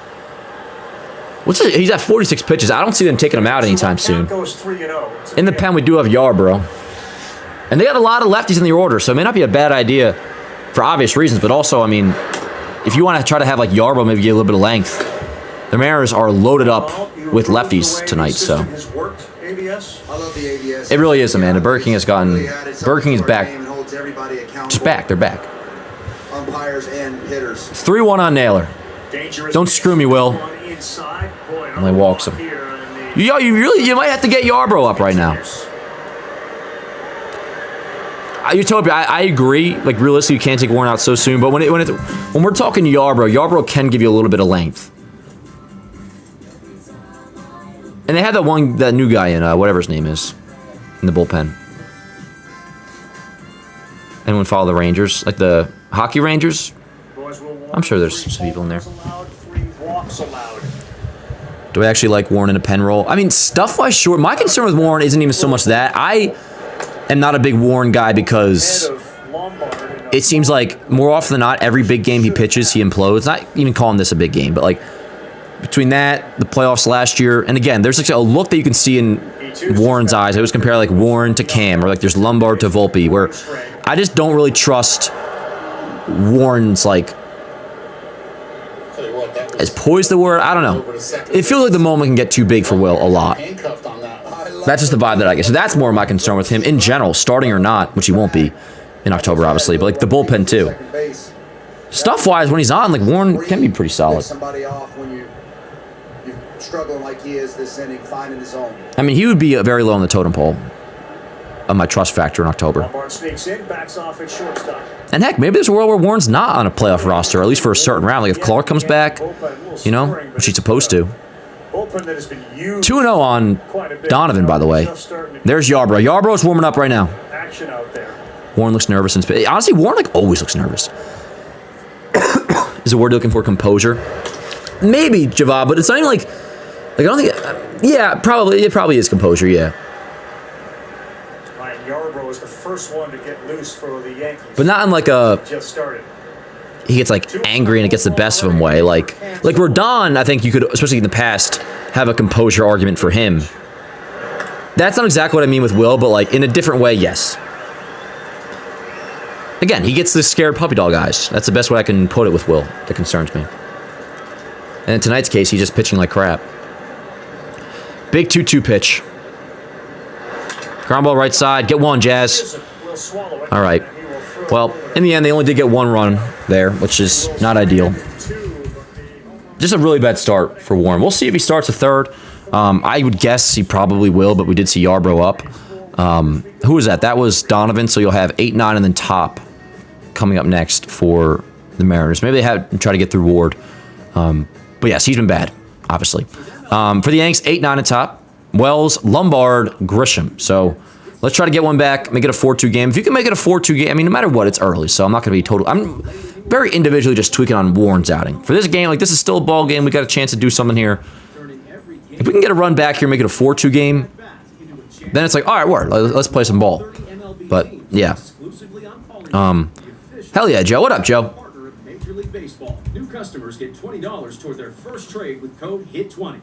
S1: He's at 46 pitches. I don't see them taking him out anytime soon. In the pen, we do have Yarbrough. And they got a lot of lefties in the order, so it may not be a bad idea for obvious reasons, but also, I mean, if you want to try to have like Yarbrough maybe get a little bit of length, the Mariners are loaded up with lefties tonight, so. It really is, Amanda. Burger King is back. Just back. They're back.
S3: Umpires and hitters.
S1: 3-1 on Naylor. Don't screw me, Will. And he walks him. You might have to get Yarbrough up right now. I agree. Like, realistically, you can't take Warren out so soon. But when we're talking Yarbrough can give you a little bit of length. And they had that new guy in, whatever his name is, in the bullpen. Anyone follow the Rangers? Like the hockey Rangers? I'm sure there's some people in there. Do I actually like Warren in a pen roll? I mean, stuff-wise, sure. My concern with Warren isn't even so much that. I am not a big Warren guy because it seems like more often than not, every big game he pitches, he implodes. Not even calling this a big game, but like between that, the playoffs last year, and again, there's like a look that you can see in Warren's eyes. I always compare like Warren to Cam, or like there's Lombard to Volpe, where I just don't really trust Warren's like as poised the word. I don't know. It feels like the moment can get too big for Will a lot. That's just the vibe that I get. So that's more of my concern with him in general, starting or not, which he won't be in October, obviously, but like the bullpen too. Stuff-wise, when he's on, like Warren can be pretty solid.
S3: Somebody off when you're struggling like he is this inning, finding his own.
S1: I mean, he would be very low on the totem pole of my trust factor in October. And heck, maybe there's a world where Warren's not on a playoff roster, at least for a certain round. Like if Clark comes back, you know, which he's supposed to. 2-0 on Donovan, by the way. There's Yarbrough. Yarbrough's warming up right now. Warren looks nervous. Honestly, Warren like always looks nervous. Is the word you're looking for composure? Maybe, Javad, but it's not even like I don't think. Yeah, probably. It probably is composure. Yeah.
S4: Yarbrough was the first one to get loose for the Yankees.
S1: But not in like a.
S4: Just started.
S1: He gets like angry and it gets the best of him way. Like Rodon, I think you could, especially in the past, have a composure argument for him. That's not exactly what I mean with Will, but like in a different way, yes. Again, he gets the scared puppy dog eyes. That's the best way I can put it with Will. That concerns me. And in tonight's case, he's just pitching like crap. Big 2-2 pitch. Ground ball right side. Get one, Jazz. All right. Well, in the end, they only did get one run there, which is not ideal. Just a really bad start for Warren. We'll see if he starts a third. I would guess he probably will, but we did see Yarbrough up. Who was that? That was Donovan, so you'll have 8, 9, and then Top coming up next for the Mariners. Maybe they try to get through Ward. But yes, he's been bad, obviously. For the Yanks, 8, 9, and Top. Wells, Lombard, Grisham. So let's try to get one back, make it a 4-2 game. If you can make it a 4-2 game, I mean, no matter what, it's early, so I'm not going to be total. I'm very individually just tweaking on Warren's outing. For this game, like, this is still a ball game. We got a chance to do something here. If we can get a run back here, make it a 4-2 game, then it's like, all right, word, let's play some ball. But, yeah. Hell yeah, Joe. What up, Joe?
S8: Major League Baseball. New customers get $20 toward their first trade with code HIT20.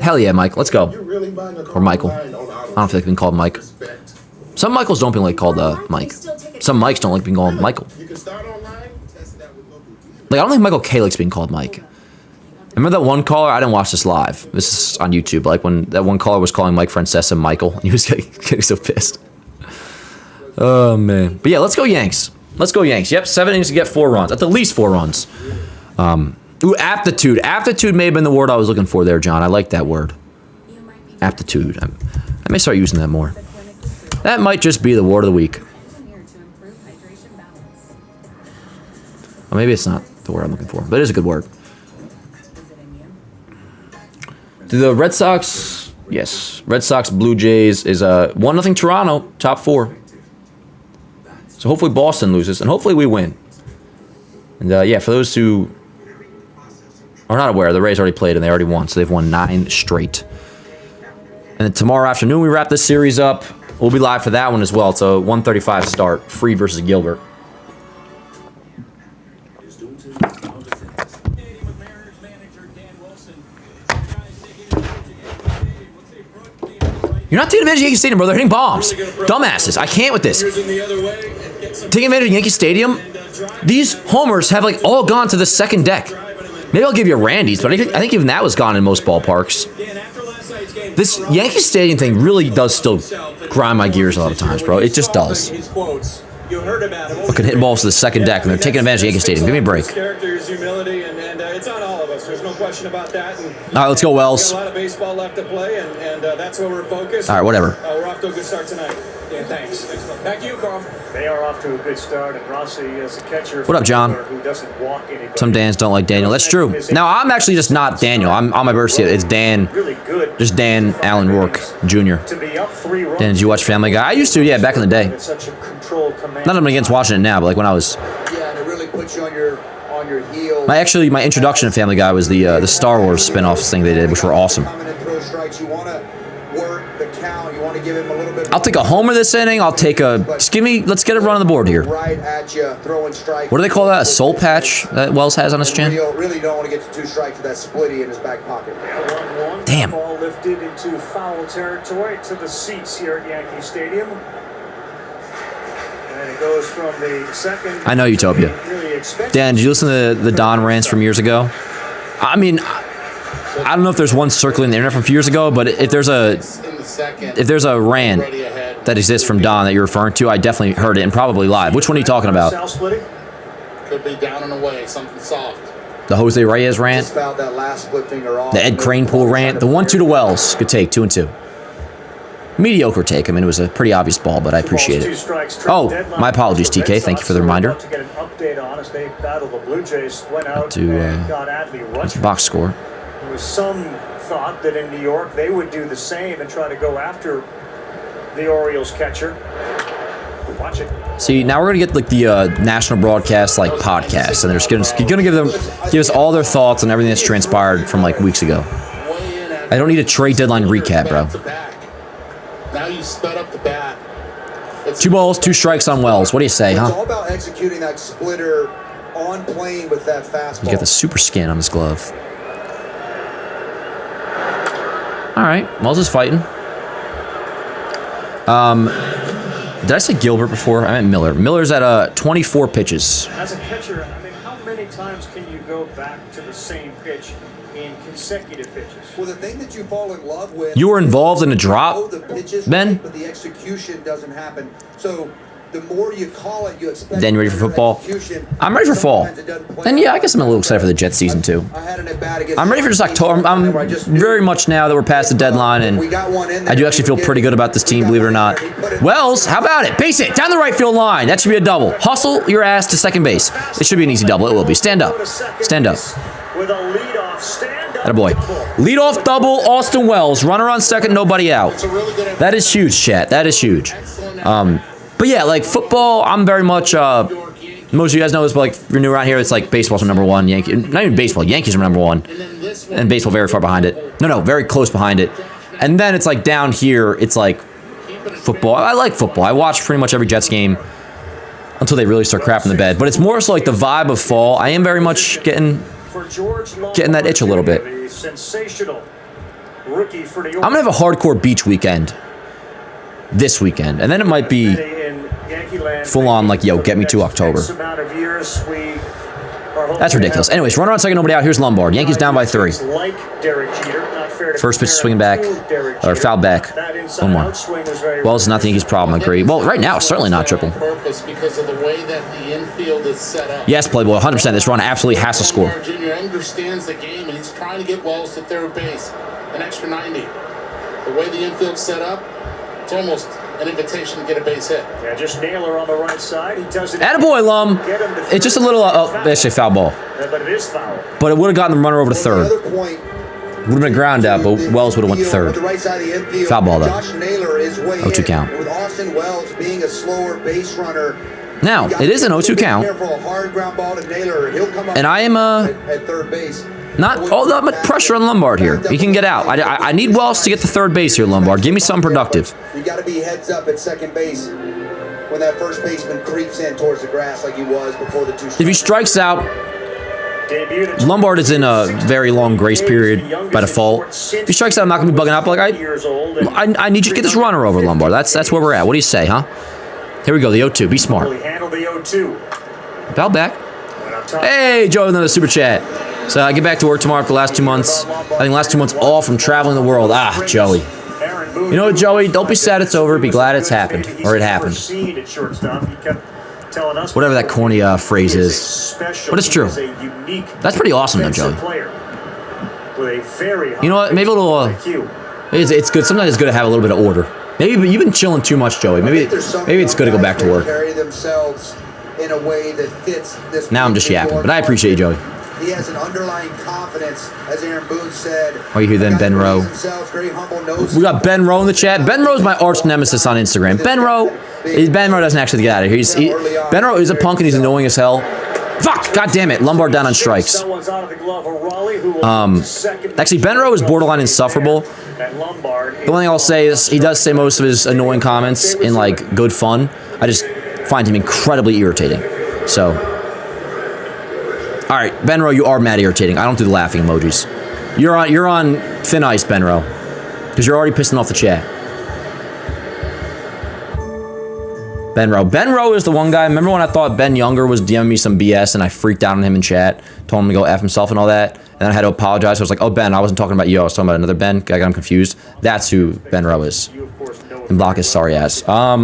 S1: Hell yeah, Mike. Let's go.
S2: You're really buying a car
S1: Or Michael.
S2: online on auto
S1: I don't feel like being called Mike.
S2: respect.
S1: Some Michaels don't like called Mike. Some Mikes don't like being called Michael.
S2: You can start online, test it out with local dealers.
S1: Like, I don't think Michael K likes being called Mike. Remember that one caller? I didn't watch this live. This is on YouTube. Like, when that one caller was calling Mike Francesa Michael, and he was getting so pissed. Oh, man. But yeah, let's go Yanks. Let's go Yanks. Yep, 7 innings to get 4 runs. At the least 4 runs. Ooh, aptitude. Aptitude may have been the word I was looking for there, John. I like that word. Aptitude. I may start using that more. That might just be the word of the week. Well, maybe it's not the word I'm looking for, but it is a good word. The Red Sox, yes. Red Sox, Blue Jays is 1-0 Toronto, top 4. So hopefully Boston loses, and hopefully we win. And yeah, for those who are not aware, the Rays already played and they already won, so they've won 9 straight. And then tomorrow afternoon we wrap this series up. We'll be live for that one as well. It's a 1:35 start, Fried versus Gilbert. You're not taking advantage of Yankee Stadium, bro. They're hitting bombs. Dumbasses. I can't with this. Taking advantage of Yankee Stadium? These homers have, like, all gone to the second deck. Maybe I'll give you a Randy's, but I think even that was gone in most ballparks. This Yankee Stadium thing really does still grind my gears a lot of times, bro. It just does. Fucking hitting balls to the second deck, and they're taking advantage of Yankee Stadium. Give me a break.
S8: It's on all of us. There's no question about that.
S1: All right, let's go, Wells.
S8: A lot of baseball left to play, and that's where we're focused.
S1: All right, whatever.
S8: We're off to a good start tonight. Yeah, thanks. Back to you, Carl.
S4: They are off to a good start, and Rossi is a catcher.
S1: What up, John?
S4: Who doesn't walk anybody.
S1: Some Dans don't like Daniel. That's true. Now, I'm actually just not Daniel. I'm on my birthday. It's Dan.
S4: Really good.
S1: Just Dan Allen Rourke Jr.
S4: To be up 3 runs.
S1: Dan, did you watch Family Guy? I used to, yeah, back in the day.
S4: It's such a controlled command.
S1: Not that I'm against watching it now, but like when I was...
S3: Yeah, and it really puts you on your heels.
S1: My introduction to Family Guy was the Star Wars spin-offs thing they did, which were awesome.
S3: Coming and throw strikes. You want to work the count. You want to give him a little bit.
S1: I'll take a homer this inning. I'll take a... Just give me... Let's get a run on the board here.
S3: Right at you, throwing strikes.
S1: What do they call that? A soul patch that Wells has on his chin?
S3: Really don't want to get to 2 strikes with that splitty in his back pocket.
S4: 1-1.
S1: Damn.
S4: Ball lifted into foul territory to the seats here at Yankee Stadium. And it goes from the second.
S1: I know Utopia. Dan, did you listen to the Don rants from years ago? I mean, I don't know if there's one circling the internet from a few years ago, but if there's a rant that exists from Don that you're referring to, I definitely heard it, and probably live. Which one are you talking about?
S2: Could be down and away, something soft.
S1: The Jose Reyes rant?
S3: Just fouled that last split finger off.
S1: The Ed Kranepool rant? The 1-2 to Wells. Good take, 2-2. Mediocre take. I mean, it was a pretty obvious ball, but I appreciate it. Oh, my apologies, TK. Thank you for the reminder.
S4: To get an update on as they battle the Blue Jays, went out
S1: to
S4: and got Adley Rutschman.
S1: box score.
S4: There was some thought that in New York they would do the same and try to go after the Orioles catcher. Watch it.
S1: See, now we're gonna get like the national broadcast like podcast, and they're just gonna give us all their thoughts on everything that's transpired from like weeks ago. I don't need a trade deadline recap, bro.
S2: Now you sped up the bat.
S1: 2 balls, 2 strikes on Wells. What do you say,
S3: It's
S1: huh?
S3: all about executing that splitter on plane with that fastball.
S1: You got the super skin on his glove. All right, Wells is fighting. Did I say Gilbert before? I meant Miller. Miller's at 24 pitches.
S4: As a catcher, I mean, how many times can you go back to the same pitch in consecutive pitches?
S3: Well, the thing that you fall in love with.
S1: You were involved in a drop,
S3: The pitches,
S1: Ben?
S3: but the execution doesn't happen. So the more you call it, you expect.
S1: Dan, you ready for football? I'm ready for fall. And yeah, I guess I'm a little excited for the Jets season too. I'm ready for just October. I'm very much now that we're past the deadline, and I do actually feel pretty good about this team, believe it or not. Wells, how about it? Base it down the right field line. That should be a double. Hustle your ass to second base. It should be an easy double. It will be. Stand up. Stand up.
S4: With a leadoff stand up.
S1: Attaboy. Leadoff double, Austin Wells. Runner on second, nobody out. That is huge, chat. That is huge. But yeah, like football, I'm very much. Most of you guys know this, but like if you're new around here, it's like baseball's number 1. Not even baseball. Yankees are number 1, and baseball very far behind it. No, very close behind it. And then it's like down here, it's like football. I like football. I watch pretty much every Jets game until they really start crapping the bed. But it's more so like the vibe of fall. I am very much getting that itch a little bit.
S4: Sensational rookie for New York.
S1: I'm going to have a hardcore beach weekend this weekend. And then it might be full on like, yo, get me to October. That's ridiculous. Anyways, runner on second, nobody out. Here's Lombard. Yankees down by 3. First pitch swinging back, or foul back. 1-1. Well, it's not the Yankees' problem, I agree. Well, right now, certainly not triple. Yes, Playboy, 100%. This run absolutely has to score.
S2: Jr. understands the game, and he's trying to get Wells to third base. An extra 90. The way the infield's set up, it's almost an invitation to get a base hit.
S4: Yeah, just Naylor on the right side. He does it.
S1: Attaboy, Lum. It's just a little, actually foul ball.
S4: But it is foul.
S1: But it would have gotten the runner over to third. Would have been a ground out, but Wells would have went to third. Foul ball, though. 0-2 count.
S3: With Austin Wells being a slower base runner.
S1: Now, it is an 0-2 count. And I am
S3: at third base.
S1: not all that much pressure on Lombard here. He can get out. I need Wells to get to third base here, Lombard. Give me something productive.
S3: You got to be heads up at second base when that first baseman creeps in towards the grass like he was before the 2 strikes.
S1: If he strikes out, Lombard is in a very long grace period by default. If he strikes out, I'm not going to be bugging out. But like, I need you to get this runner over, Lombard. That's where we're at. What do you say, huh? Here we go, the 0-2. Be smart. Foul back. Hey, Joe, another super chat. So I get back to work tomorrow after the last 2 months. I think last 2 months off from traveling the world. Ah, Joey. You know what, Joey? Don't be sad it's over. Be glad it's happened. Or it happened. Whatever that corny phrase is. But it's true. That's pretty awesome, though, Joey. You know what? Maybe a little... it's good. Sometimes it's good to have a little bit of order. Maybe you've been chilling too much, Joey. Maybe it's good to go back to work.
S3: In a way that fits this.
S1: Now I'm just yapping, but I appreciate you, Joey.
S3: He has an underlying confidence, as Aaron Boone said.
S1: Oh, you hear then Ben Rowe. We got Ben Rowe in the chat. Ben Rowe's my arch nemesis on Instagram. Ben Rowe doesn't actually get out of here. Ben Rowe is a punk and he's annoying as hell. Fuck! God damn it! Lombard down on strikes. Actually, Ben Rowe is borderline insufferable. The only thing I'll say is he does say most of his annoying comments in like good fun. I just find him incredibly irritating. So, all right, Ben Rowe, you are mad irritating. I don't do the laughing emojis. You're on thin ice, Ben Rowe, because you're already pissing off the chat. Ben Rowe is the one guy. Remember when I thought Ben Younger was DMing me some BS and I freaked out on him in chat, told him to go F himself and all that, and then I had to apologize. I was like, oh, Ben, I wasn't talking about you. I was talking about another Ben. I got him confused. That's who Ben Rowe is. And block his sorry ass. I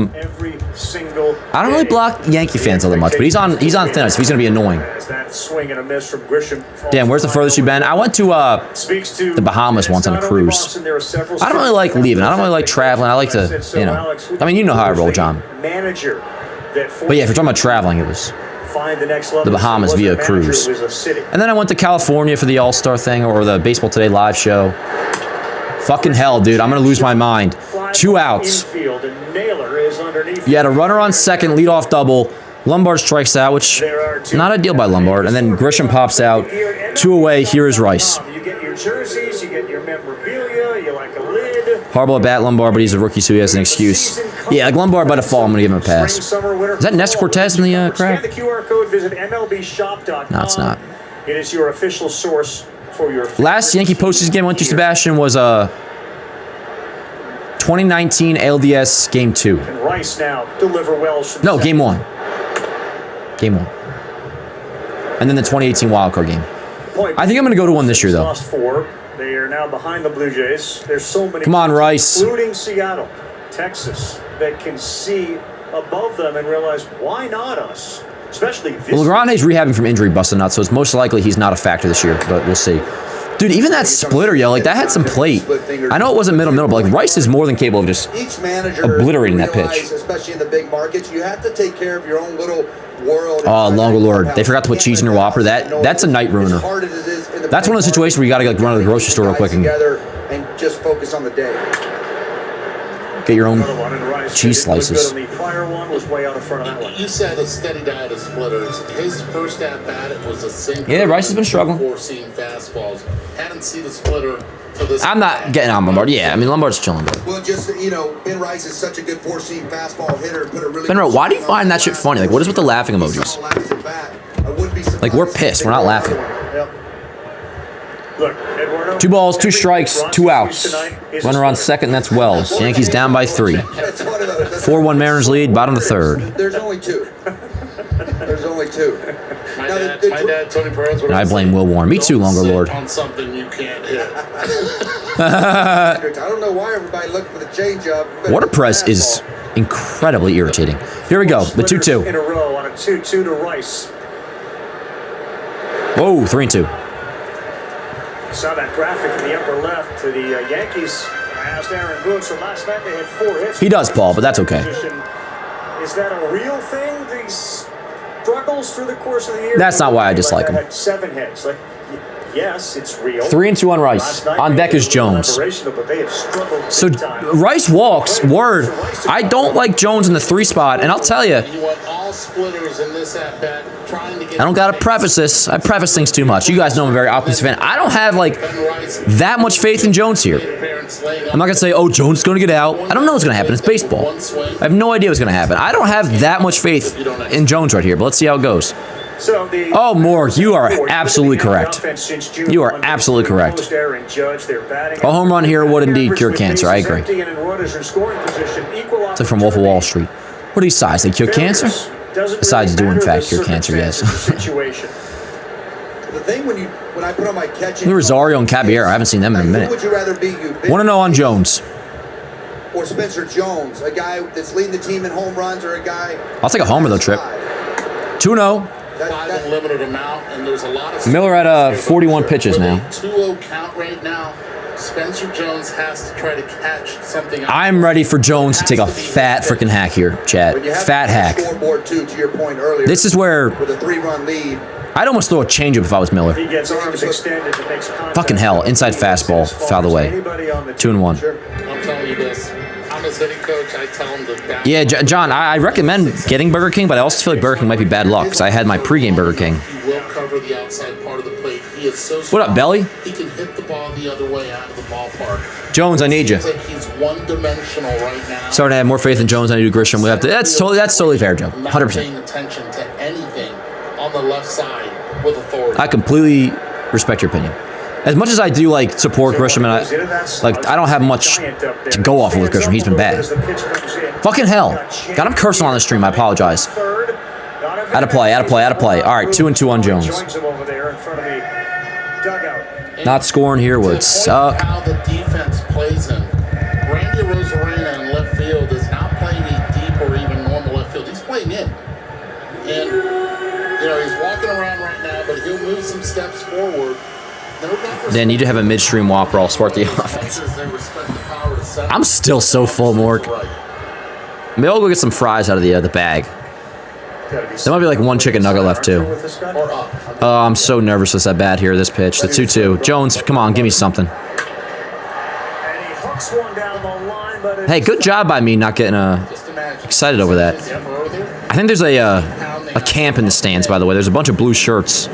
S1: don't really block Yankee fans all that much, but he's on thin ice. He's gonna be annoying. Damn, where's the furthest you've been? I went to the Bahamas once on a cruise. I don't really like leaving. I don't really like traveling. I like to, you know. I mean, you know how I roll, John. But yeah, if you're talking about traveling, it was the Bahamas via a cruise. And then I went to California for the All-Star thing or the Baseball Today live show. Fucking hell, dude. I'm gonna lose my mind. 2 outs. You had a runner on second, leadoff double. Lombard strikes out, which not ideal by Lombard. And then Grisham pops out. 2 away. Here is Rice. Horrible at bat, Lombard, but he's a rookie, so he has an excuse. Yeah, like Lombard by default, I'm going to give him a pass. Is that Nestor Cortez in the crowd? No, it's not.
S4: It is your official source for your
S1: last Yankee postseason game I went to, Sebastian, was 2019 ALDS Game 2.
S4: And Rice now deliver Wells.
S1: No, Game 1. Game 1. And then the 2018 wildcard game. I think I'm going to go to one this year, though.
S4: Lost 4. They are now behind the Blue Jays. There's so many.
S1: Come on, Rice.
S4: Including Seattle, Texas, that can see above them and realize, why not us? Especially this.
S1: Well, Legrande's rehabbing from injury, busted nuts, so it's most likely he's not a factor this year, but we'll see. Dude, even that splitter, yo, like that had some plate. I know it wasn't middle, but like Rice is more than capable of just obliterating that pitch.
S3: Especially in the big markets, you have to take care of your own little world.
S1: Oh, Longer Lord. They forgot to put cheese in your Whopper. That's a night ruiner. That's one of the situations where you got to like run to the grocery store real quick and
S3: just focus on the day.
S1: Get your own cheese slices.
S2: You said a steady diet of splitters. His first at bat, it was a single.
S1: Yeah, Rice has been struggling.
S2: 4-seam fastballs. Hadn't seen a splitter for this.
S1: I'm not getting on Lombard. Yeah, I mean Lombard's chilling.
S3: Well, just Ben Rice is such a good 4-seam fastball hitter.
S1: Ben Rowe, why do you find that shit funny? Like, what is with the laughing emojis? Like, we're pissed. We're not laughing.
S4: Look, Eduardo,
S1: 2 balls, 2 strikes, 2 outs. Runner on second, that's Wells. Yankees down by 3. 4-1 Mariners lead, bottom of the 3rd.
S3: There's only 2. There's only 2.
S2: My dad, Tony Perez, would
S1: And I blame Will Warren. Me too, Longer Lord.
S2: on something you can't hit.
S3: I don't know why everybody looked for the changeup.
S1: Water press is incredibly irritating. Here we go, the 2-2.
S4: In a row on a 2-2 to Rice.
S1: Whoa, 3-2.
S4: Saw that graphic in the upper left to the Yankees. I asked Aaron Boone, so last night they had 4 hits.
S1: He does, Paul, but that's okay.
S4: Is that a real thing? These struggles through the course of the year?
S1: That's not why I dislike him.
S4: Had 7 hits. Like, yes, it's real.
S1: 3-2 on Rice. On deck is Jones.
S4: But they have struggled
S1: So
S4: big time.
S1: Rice walks. Word. I don't like Jones in the 3 spot, and I'll tell you,
S2: You want all splitters in this at bat, trying to get.
S1: I don't gotta preface this. I preface things too much. You guys know I'm a very optimistic fan. I don't have like that much faith in Jones here. I'm not gonna say, oh, Jones is gonna get out. I don't know what's gonna happen. It's baseball. I have no idea what's gonna happen. I don't have that much faith in Jones right here, but let's see how it goes. Oh, Moore, you are absolutely correct. You are absolutely correct. A home run here would indeed cure cancer. I agree. It's like from Wolf of Wall Street. What do you size? They cure cancer? Besides do in fact cure cancer, yes.
S3: The thing when I put on my catching.
S1: Rosario and Caballero, I haven't seen them in a
S3: Who
S1: minute.
S3: would you rather be?
S1: Want to know on Jones?
S3: Or Spencer Jones, a guy that's leading the team in home runs, or a guy.
S1: I'll take a homer though, Trip. 2-0.
S2: 5 unlimited amount, and there's a lot of.
S1: Miller at 41 pitches now.
S2: 2-0 count right now. Spencer Jones has to try to catch something.
S1: I'm ready for Jones to take a fat freaking hack here, Chad. Fat hack.
S3: Scoreboard too, to your point earlier.
S1: This is where
S3: with a 3-run lead.
S1: I'd almost throw a changeup if I was Miller.
S4: He gets arms extended and makes contact.
S1: Fucking hell, inside fastball, foul away. 2-1.
S3: Sure.
S2: I'm telling you this. I'm his hitting coach. I tell him to back.
S1: Yeah, John, I recommend getting Burger King, but I also feel like Burger King might be bad luck because I had my pregame Burger King.
S2: He will cover the outside part of the plate. He is so
S1: What up, Belly?
S2: He can hit the ball the other way out of the ballpark.
S1: Jones, I need you.
S2: Seems like he's one-dimensional right now.
S1: Starting to have more faith in Jones than I do Grisham. We have to. That's totally fair, Joe.
S2: Not
S1: 100%.
S2: paying attention to anything on the left side with authority.
S1: I completely respect your opinion. As much as I do like support Grisham, and I don't have much to go off of with Grisham. He's been bad. Fucking hell. God, I'm cursing on the stream. I apologize. Out of play. All right, 2-2 on Jones. Not scoring here would suck.
S2: How the defense plays him. Randy Rosarena in left field is not playing a deep or even normal left field. He's playing in. And, he's walking around right now, but he'll move some steps forward.
S1: They need to have a midstream walk or I'll spark the offense. I'm still so full, Mork. Maybe I'll go get some fries out of the bag. There might be like 1 chicken nugget left too. Oh, I'm so nervous with that bat here, this pitch. The 2-2. Jones, come on, give me something. Hey, good job by me not getting excited over that. I think there's a camp in the stands, by the way. There's a bunch of blue shirts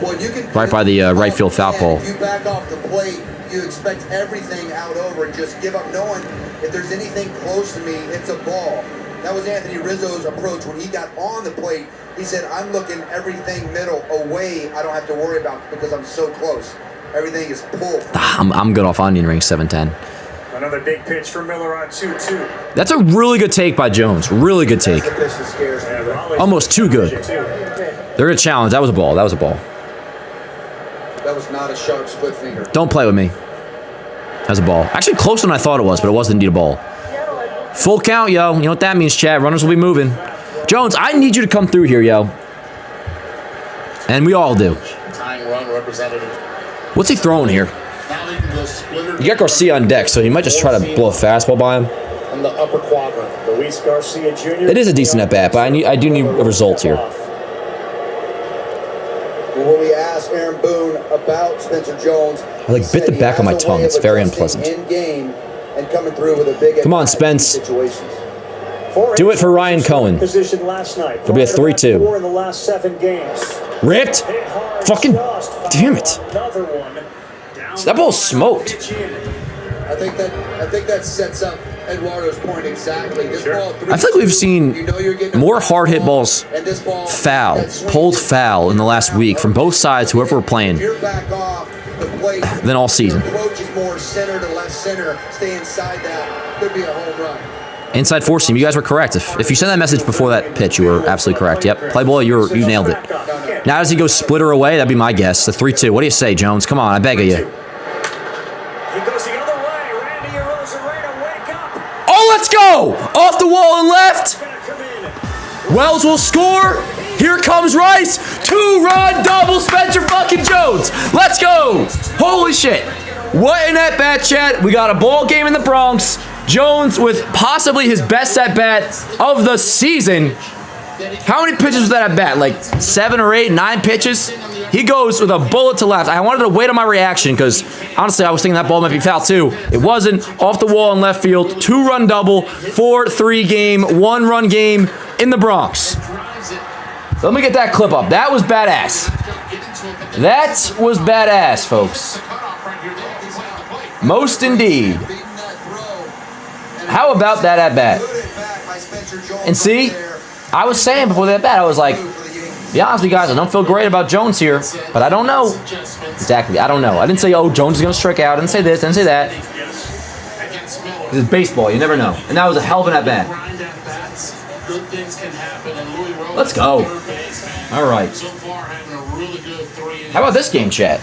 S1: right by the right field foul pole.
S3: If you back off the plate, you expect everything out over and just give up knowing if there's anything close to me, it's a ball. That was Anthony Rizzo's approach when he got on the plate. He said, I'm looking everything middle away. I don't have to worry about because I'm so close. Everything is pulled.
S1: I'm good off onion ring 7-10.
S4: Another big pitch for Miller on 2-2.
S1: That's a really good take by Jones. Really good take. Almost too good. They're going to challenge. That was a ball.
S3: That was not a sharp split finger.
S1: Don't play with me. That was a ball. Actually, closer than I thought it was, but it was indeed a ball. Full count, yo. You know what that means, Chad. Runners will be moving. Jones, I need you to come through here, yo. And we all do.
S2: Tying run representative.
S1: What's he throwing here?
S2: Now he can go splitter.
S1: You got Garcia on deck, so he might just try to blow a fastball by him.
S2: In the upper quadrant.
S4: Luis Garcia Jr.
S1: It is a decent at bat, but I do need a result here.
S3: When we asked Aaron Boone about Spencer Jones,
S1: I bit the back of my tongue. It's very unpleasant.
S3: In game and coming through with a big.
S1: Come on, Spence. Do it for Ryan Cohen.
S4: Position last night.
S1: It'll be a 3-2.
S4: 4 in the last 7 games.
S1: Ripped. Fucking damn it. That ball smoked.
S3: I think that sets up Eduardo's point exactly. This ball,
S1: I feel like we've seen more hard hit balls pulled foul in the last week from both sides, whoever we're playing, than all season.
S3: center to left center, stay inside that, could be a home run.
S1: Inside four seam. You guys were correct. If you sent that message before that pitch, you were absolutely correct. Yep. Play boy, you nailed it. Now does he go splitter away? That'd be my guess. The 3-2. What do you say, Jones? Come on, I beg of you.
S4: He goes the other way. Randy Arozarena, wake up.
S1: Oh, let's go! Off the wall and left. Wells will score. Here comes Rice. 2-run double, Spencer fucking Jones. Let's go. Holy shit. What an at-bat, chat. We got a ball game in the Bronx. Jones with possibly his best at-bat of the season. How many pitches was that at-bat? Like 7 or 8, 9 pitches? He goes with a bullet to left. I wanted to wait on my reaction because, honestly, I was thinking that ball might be foul too. It wasn't. Off the wall in left field. 2-run double. 4-3 game. 1-run game in the Bronx. Let me get that clip up. That was badass. That was badass, folks. Most indeed. How about that at bat? And see, I was saying before that bat, I was like, be honest with you guys, I don't feel great about Jones here, but I don't know. Exactly, I don't know. I didn't say, oh, Jones is going to strike out. I didn't say this, I didn't say that. This is baseball, you never know. And that was a hell of an at bat. Let's go. All right. How about this game, chat?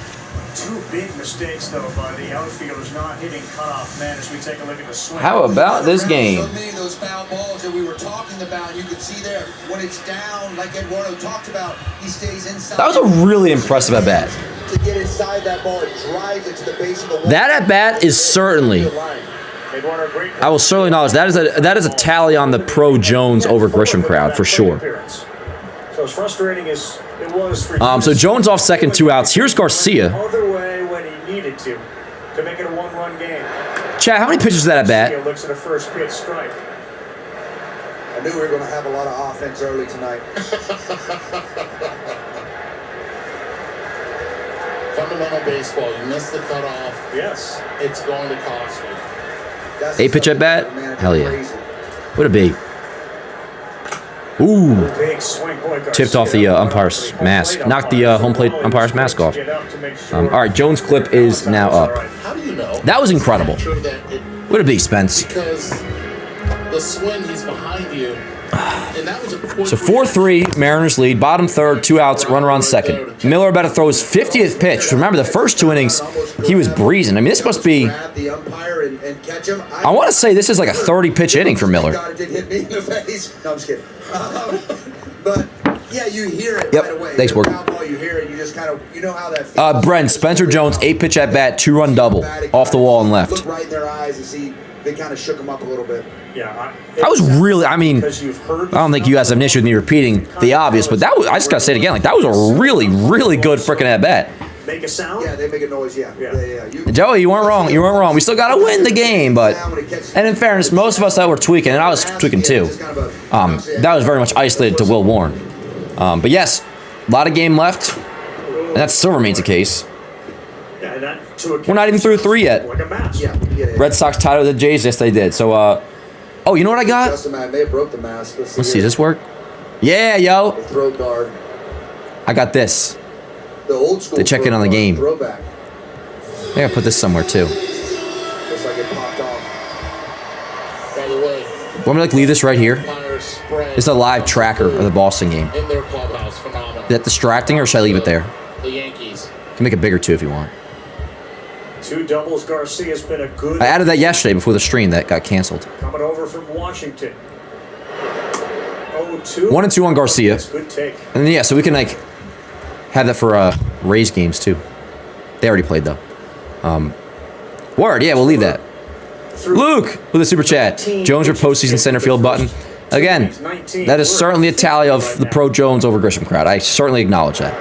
S4: Two big mistakes, though, by the outfielders not hitting cutoff man as we take a look at the swing.
S1: How about this game?
S3: So many of those foul balls that we were talking about, you could see there, when it's down, like Eduardo talked about, he stays inside.
S1: That was a really impressive at bat.
S3: To get inside that ball, it drives it to the base of the wall.
S1: That at bat is certainly, I will certainly acknowledge, that is a tally on the pro Jones over Grisham crowd for sure.
S4: So as frustrating as it was for
S1: So Jones off second, 2 outs. Here's Garcia.
S4: other way when he needed to make it a 1-run game.
S1: Chad, how many pitches was that at bat?
S4: Garcia looks at a first pitch strike.
S3: I knew we were going to have a lot of offense early tonight.
S2: Fundamental baseball. You miss the cutoff.
S4: Yes.
S2: It's going to cost you.
S3: That's
S1: 8 pitch at bat? Hell yeah. What a be. Ooh.
S4: Big swing, boy,
S1: Tipped off the umpire's mask. Knocked the home plate umpire's mask off. All right, Jones' clip is now up.
S2: How do you know?
S1: That was incredible. What a be, Spence.
S2: Because the swing, he's behind you. And that was a
S1: So 4-3, Mariners lead. Bottom third, 2 outs, runner on second. Miller about to throw his 50th pitch. Remember, the first 2 innings, he was breezing. I mean, this must be, I want to say this is like a 30-pitch inning for Miller.
S3: God, it did hit me in the face. No, I'm just kidding. But yeah, you hear it
S1: Yep.
S3: right away.
S1: Thanks, Morgan.
S3: You hear it. You just kind of, you know how that feels.
S1: Brent, Spencer Jones, 8-pitch at bat, 2-run double, off the wall and left.
S3: Look right in their eyes and see they kind of shook him up a little bit.
S4: Yeah,
S1: That was really, I mean, I don't think you guys have an issue with me repeating the obvious, but that was, I just got to say it again, like that was a really, really good freaking at bat.
S4: Make a sound?
S3: Yeah, they make a noise, yeah.
S1: Joey, you weren't wrong. You weren't wrong. We still got to win the game, but, and in fairness, most of us that were tweaking, and I was tweaking too, that was very much isolated to Will Warren. But yes, a lot of game left, and that still remains the case. We're not even through 3 yet.
S4: Like a match.
S3: Yeah.
S1: Red Sox tied with the Jays. Yes, they did. So, oh, you know what I got?
S3: Justin, I may have broke the mask.
S1: Let's see. Does this work? Yeah, yo.
S3: The throat guard.
S1: I got this.
S3: The old school.
S1: To check in on the game.
S3: Throwback.
S1: I gotta put this somewhere too.
S3: Looks like it popped off.
S2: By the way,
S1: Want me to like leave this right here?
S2: Myers spread
S1: It's a live tracker of the Boston game.
S2: in their clubhouse. Phenomenal.
S1: Is that distracting or should I leave it there?
S2: The Yankees.
S1: You can make it bigger too if you want.
S4: 2 doubles. Garcia's been a good.
S1: I added that yesterday before the stream that got canceled.
S4: Coming over from Washington. 0-2.
S1: 1 and 2 on Garcia.
S4: That's good take.
S1: And then, yeah, so we can like have that for Rays games too. They already played though. Word, yeah, we'll leave that. Luke with a super chat. Jones for postseason center field button. Again, that is certainly a tally of the pro Jones over Grisham crowd. I certainly acknowledge that.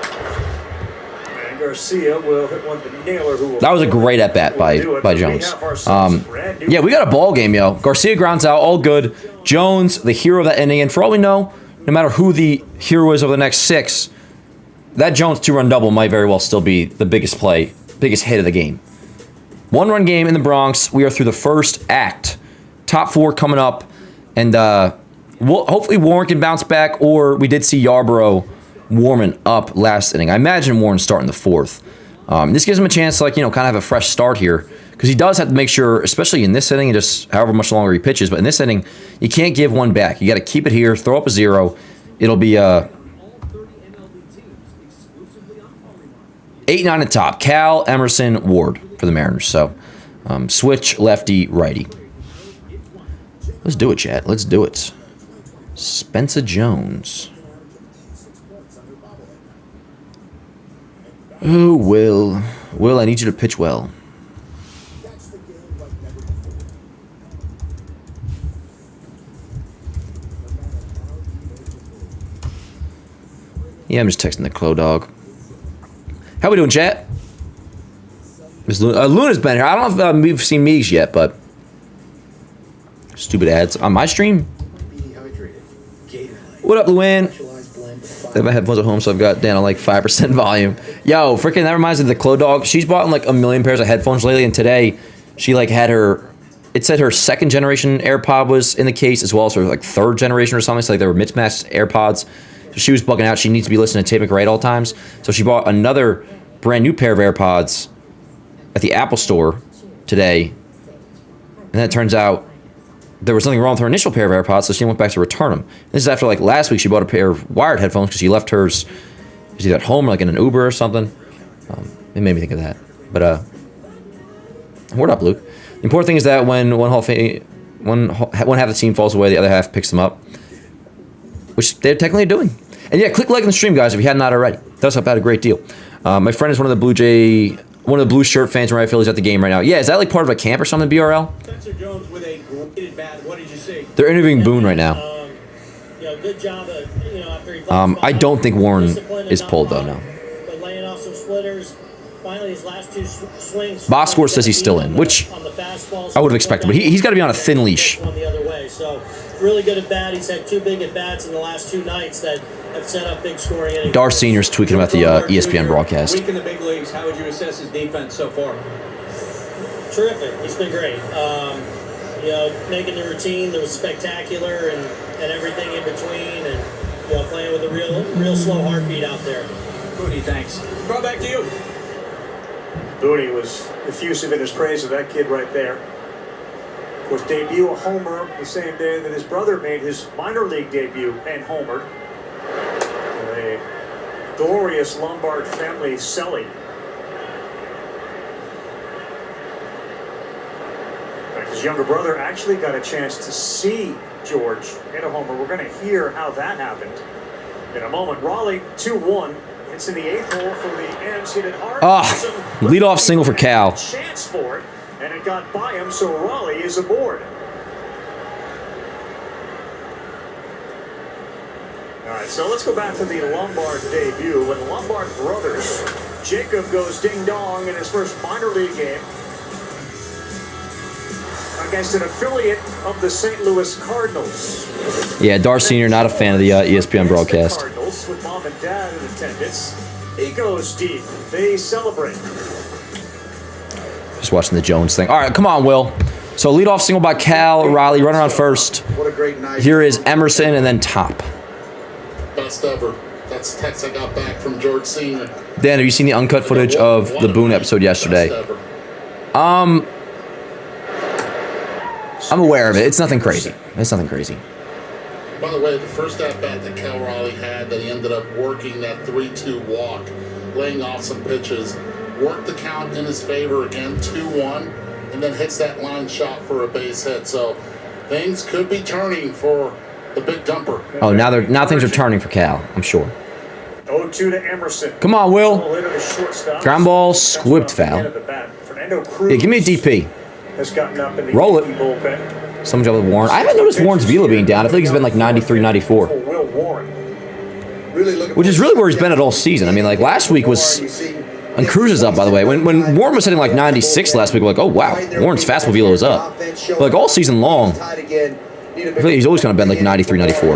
S4: And Garcia will hit one to Naylor, who will.
S1: That was a great at bat by Jones. Yeah, we got a ball game, yo. Garcia grounds out, all good. Jones, the hero of that inning, and for all we know, no matter who the hero is over the next 6, that Jones 2-run double might very well still be the biggest play, biggest hit of the game. 1-run game in the Bronx. We are through the first act. Top 4 coming up, and hopefully Warren can bounce back, or we did see Yarborough warming up last inning. I imagine Warren's starting the 4th. This gives him a chance to, like, kind of have a fresh start here, Because he does have to make sure, especially in this inning, and just however much longer he pitches, but in this inning, you can't give one back. You got to keep it here, throw up a 0. It'll be 8-9 at top. Cal, Emerson, Ward for the Mariners. So switch lefty, righty. Let's do it, chat. Let's do it. Spencer Jones. Oh, Will. Will, I need you to pitch well. Yeah, I'm just texting the Clo Dog. How we doing, chat? Luna's been here. I don't know if we've seen Meeks yet, but... Stupid ads. On my stream? What up, Luann? I have my headphones at home, so I've got down to like 5% volume. Yo, freaking, that reminds me of the Clo Dog. She's bought like 1 million pairs of headphones lately, and today she like had her... It said her 2nd generation AirPod was in the case, as well as her like 3rd generation or something. So like they were mismatched AirPods. So she was bugging out. She needs to be listening to Tape McRae at all times. So she bought another brand new pair of AirPods at the Apple store today. And then it turns out there was something wrong with her initial pair of AirPods, so she went back to return them. This is after like last week she bought a pair of wired headphones because she left hers either at home or like in an Uber or something. It made me think of that. But what up, Luke? The important thing is that when one half of the team falls away, the other half picks them up, which they're technically doing. And yeah, click like in the stream, guys, if you had not already. Does help out a great deal. My friend is one of the blue shirt fans from right field. He's at the game right now. Yeah, is that like part of a camp or something, BRL?
S8: Spencer Jones with a graded bat. What did you see?
S1: They're interviewing Boone right now.
S8: Good job. After he
S1: I don't think Warren is pulled though. No.
S8: But laying off some splitters. Finally, his last 2 swings.
S1: Box score says he's still in, which I would have expected, but he's got to be on a thin leash.
S8: The other way, so really good at bat. He's had 2 big at bats in the last 2 nights that have set up big scoring innings.
S1: Dar Senior's tweaking about the ESPN broadcast.
S8: Week in the big leagues. How would you assess his defense so far? Terrific. He's been great. Making the routine that was spectacular and everything in between, and playing with a real slow heartbeat out there. Booney, thanks. Throw back to you.
S4: Booney was effusive in his praise of that kid right there. Of course, debut a homer the same day that his brother made his minor league debut and homered. A glorious Lombard family Selly. His younger brother actually got a chance to see George hit a homer. We're going to hear how that happened in a moment. Raleigh 2-1. It's in the 8th hole for the M's. Hit it hard.
S1: Leadoff single for Cal.
S4: Chance for it, and it got by him, so Raleigh is aboard. All right, so let's go back to the Lombard debut. When the Lombard brothers, Jacob goes ding-dong in his first minor league game against an affiliate of the St. Louis Cardinals.
S1: Yeah, Dar Senior, not a fan of the ESPN broadcast.
S4: Cardinals with mom and dad in attendance. He goes deep. They celebrate.
S1: Just watching the Jones thing. All right, come on, Will. So leadoff single by Cal. Riley running around first.
S3: What a great night.
S1: Here is Emerson and then Top.
S2: Best ever. That's the text I got back from George Senior.
S1: Dan, have you seen the uncut footage of the Boone episode yesterday? I'm aware of it. It's nothing crazy. It's nothing crazy.
S2: By the way, the first at-bat that Cal Raleigh had, that he ended up working that 3-2 walk, laying off some pitches, worked the count in his favor again, 2-1, and then hits that line shot for a base hit. So things could be turning for the big dumper.
S1: Oh, now things are turning for Cal, I'm sure.
S4: 0-2 to Emerson.
S1: Come on, Will. Ground ball, squibbed foul. Yeah, give me a DP.
S4: Has gotten up in the
S1: Roll it.
S4: Bullpen.
S1: Some job with Warren. I haven't noticed Warren's velo being down. I feel like he's been like 93, 94. Which is really where he's been at all season. I mean, like last week was... And Cruz is up, by the way. When Warren was hitting like 96 last week, we're like, oh, wow. Warren's fastball velo is up. But like all season long, I feel like he's always going to been like 93, 94.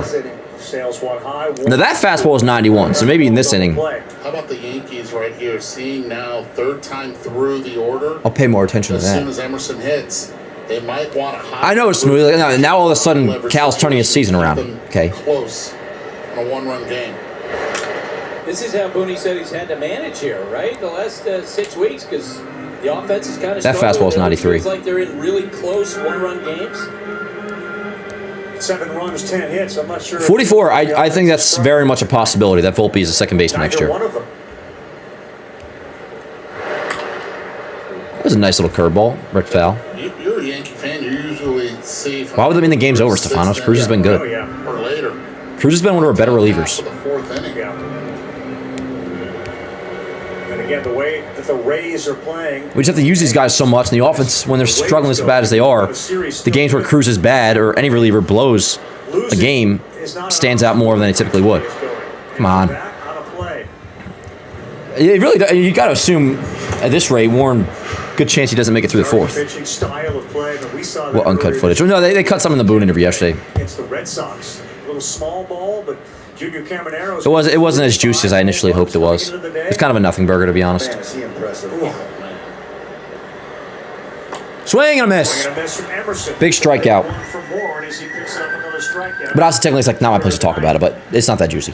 S1: Now that fastball is 91, so maybe in this inning...
S2: How about the Yankees right here, seeing now 3rd time through the order?
S1: I'll pay more attention to that.
S2: As soon as Emerson hits, they might want to hide.
S1: I know it's smooth. Now all of a sudden, Cal's turning his season around. Okay.
S2: Close on a 1-run game.
S9: This is how Booney said he's had to manage here, right? The last 6 weeks, because
S8: The offense is kind of
S1: That fastball's 93.
S8: It's like they're in really close one-run games.
S4: 7 runs, 10 hits. I'm not sure.
S1: 44, I think that's very much a possibility that Volpe is a second baseman next year.
S4: One of them.
S1: That was a nice little curveball. Rick foul.
S2: You're a Yankee fan. You usually see.
S1: Why would they mean the game's over, Stefanos? Cruz has been good.
S4: Oh, yeah.
S2: Or later.
S1: Cruz has been one of our better relievers.
S2: The 4th inning.
S4: Yeah. And again, the way that the Rays are playing.
S1: We just have to use these guys so much in the offense when they're struggling as bad as they are. The games where Cruz is bad or any reliever blows a game stands out more than it typically would. Come on. It really, you got to assume at this rate, Warren, good chance he doesn't make it through the 4th. What uncut footage? No, they cut some in the Boone interview yesterday.
S4: Against the Red Sox, a little small ball, but Junior Camaro's.
S1: It wasn't as juicy as I initially hoped it was. It's kind of a nothing burger, to be honest. Swing and a miss. Big strikeout. But also technically, it's like not my place to talk about it, but it's not that juicy.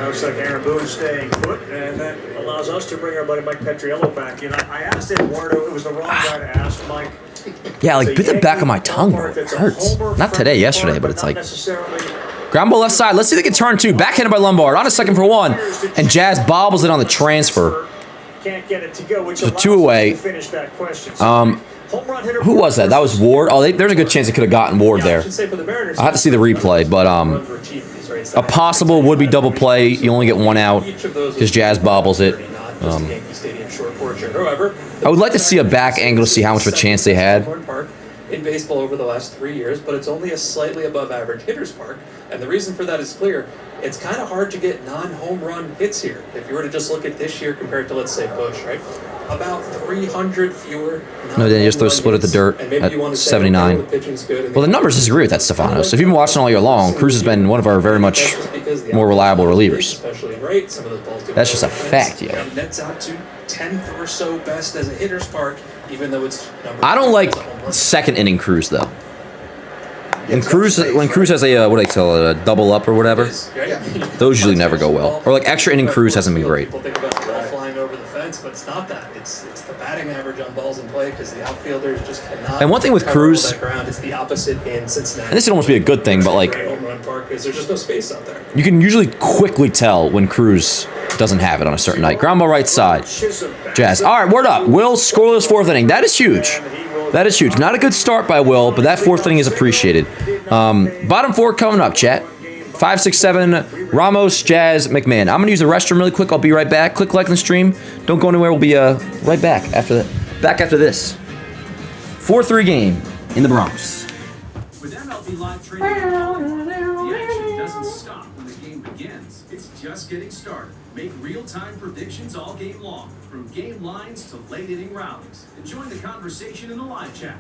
S4: Looks like Aaron Boone staying put, and that allows us to bring our buddy Mike Petriello back. You know, I asked Eduardo, it was the wrong guy to ask Mike.
S1: Yeah, like bit the back of my tongue, bro. It hurts. Not today, yesterday, but it's like ground ball left side. Let's see if they can turn 2. Backhanded by Lombard on a 2nd for 1, and Jazz bobbles it on the transfer.
S4: Can't get it to go, which
S1: So 2 away. Who was that? That was Ward. Oh, there's a good chance they could have gotten Ward there. I have to see the replay, but a possible would-be double play. You only get 1 out because Jazz bobbles it. I would like to see a back angle to see how much of a chance they had.
S5: In baseball over the last 3 years, but it's only a slightly above average hitter's park. And the reason for that is clear. It's kind of hard to get non-home run hits here. If you were to just look at this year compared to, let's say, Bush, right? About 300 fewer.
S1: No, then you just throw split at the dirt at 79. Well, the numbers disagree with that, Stefanos. If you've been watching all year long, Cruz has been one of our very much more reliable relievers. That's just a fact, yo.
S5: And that's out to 10th or so best as a hitter's park, even though it's
S1: I don't like second inning Cruz, though. When Cruz has a, what do they call it, a double up or whatever, those usually never go well. Or like extra inning Cruz hasn't been great.
S5: People think about the ball flying over the fence, but it's not that. It's the batting average on balls in play because the outfielders just cannot.
S1: And one thing with Cruz,
S5: it's the opposite in Cincinnati.
S1: and this would almost be a good thing, but like,
S5: home run park is there's just no space out there.
S1: you can usually quickly tell when Cruz doesn't have it on a certain night. Ground ball right side. Jazz. All right, word up. Will scoreless 4th inning. That is huge. That is huge. Not a good start by Will, but that 4th inning is appreciated. Bottom 4 coming up, chat. 5, 6, 7. Ramos, Jazz, McMahon. I'm gonna use the restroom really quick. I'll be right back. Click like on the stream. Don't go anywhere. We'll be right back after that. Back after this. 4-3 game in the Bronx.
S9: With MLB Live trading, the action doesn't stop when the game begins. It's just getting started. Make real-time predictions all game long, from game lines to late-inning rallies. And join the conversation in the live chat.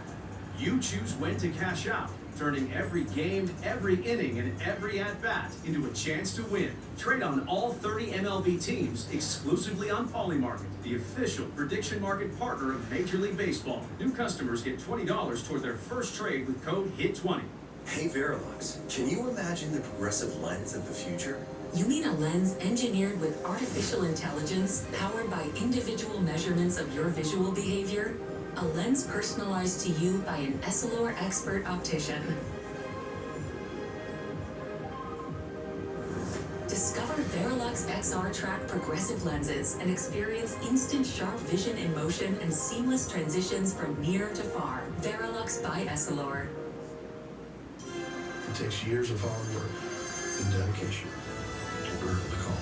S9: You choose when to cash out, turning every game, every inning, and every at-bat into a chance to win. Trade on all 30 MLB teams exclusively on Polymarket, the official prediction market partner of Major League Baseball. New customers get $20 toward their first trade with code HIT20.
S6: Hey Verilux, can you imagine the progressive lens of the future?
S7: You mean a lens engineered with artificial intelligence powered by individual measurements of your visual behavior? A lens personalized to you by an Essilor expert optician. Discover Verilux XR Track progressive lenses and experience instant sharp vision in motion and seamless transitions from near to far. Verilux by Essilor.
S10: It takes years of hard work and dedication to earn the call.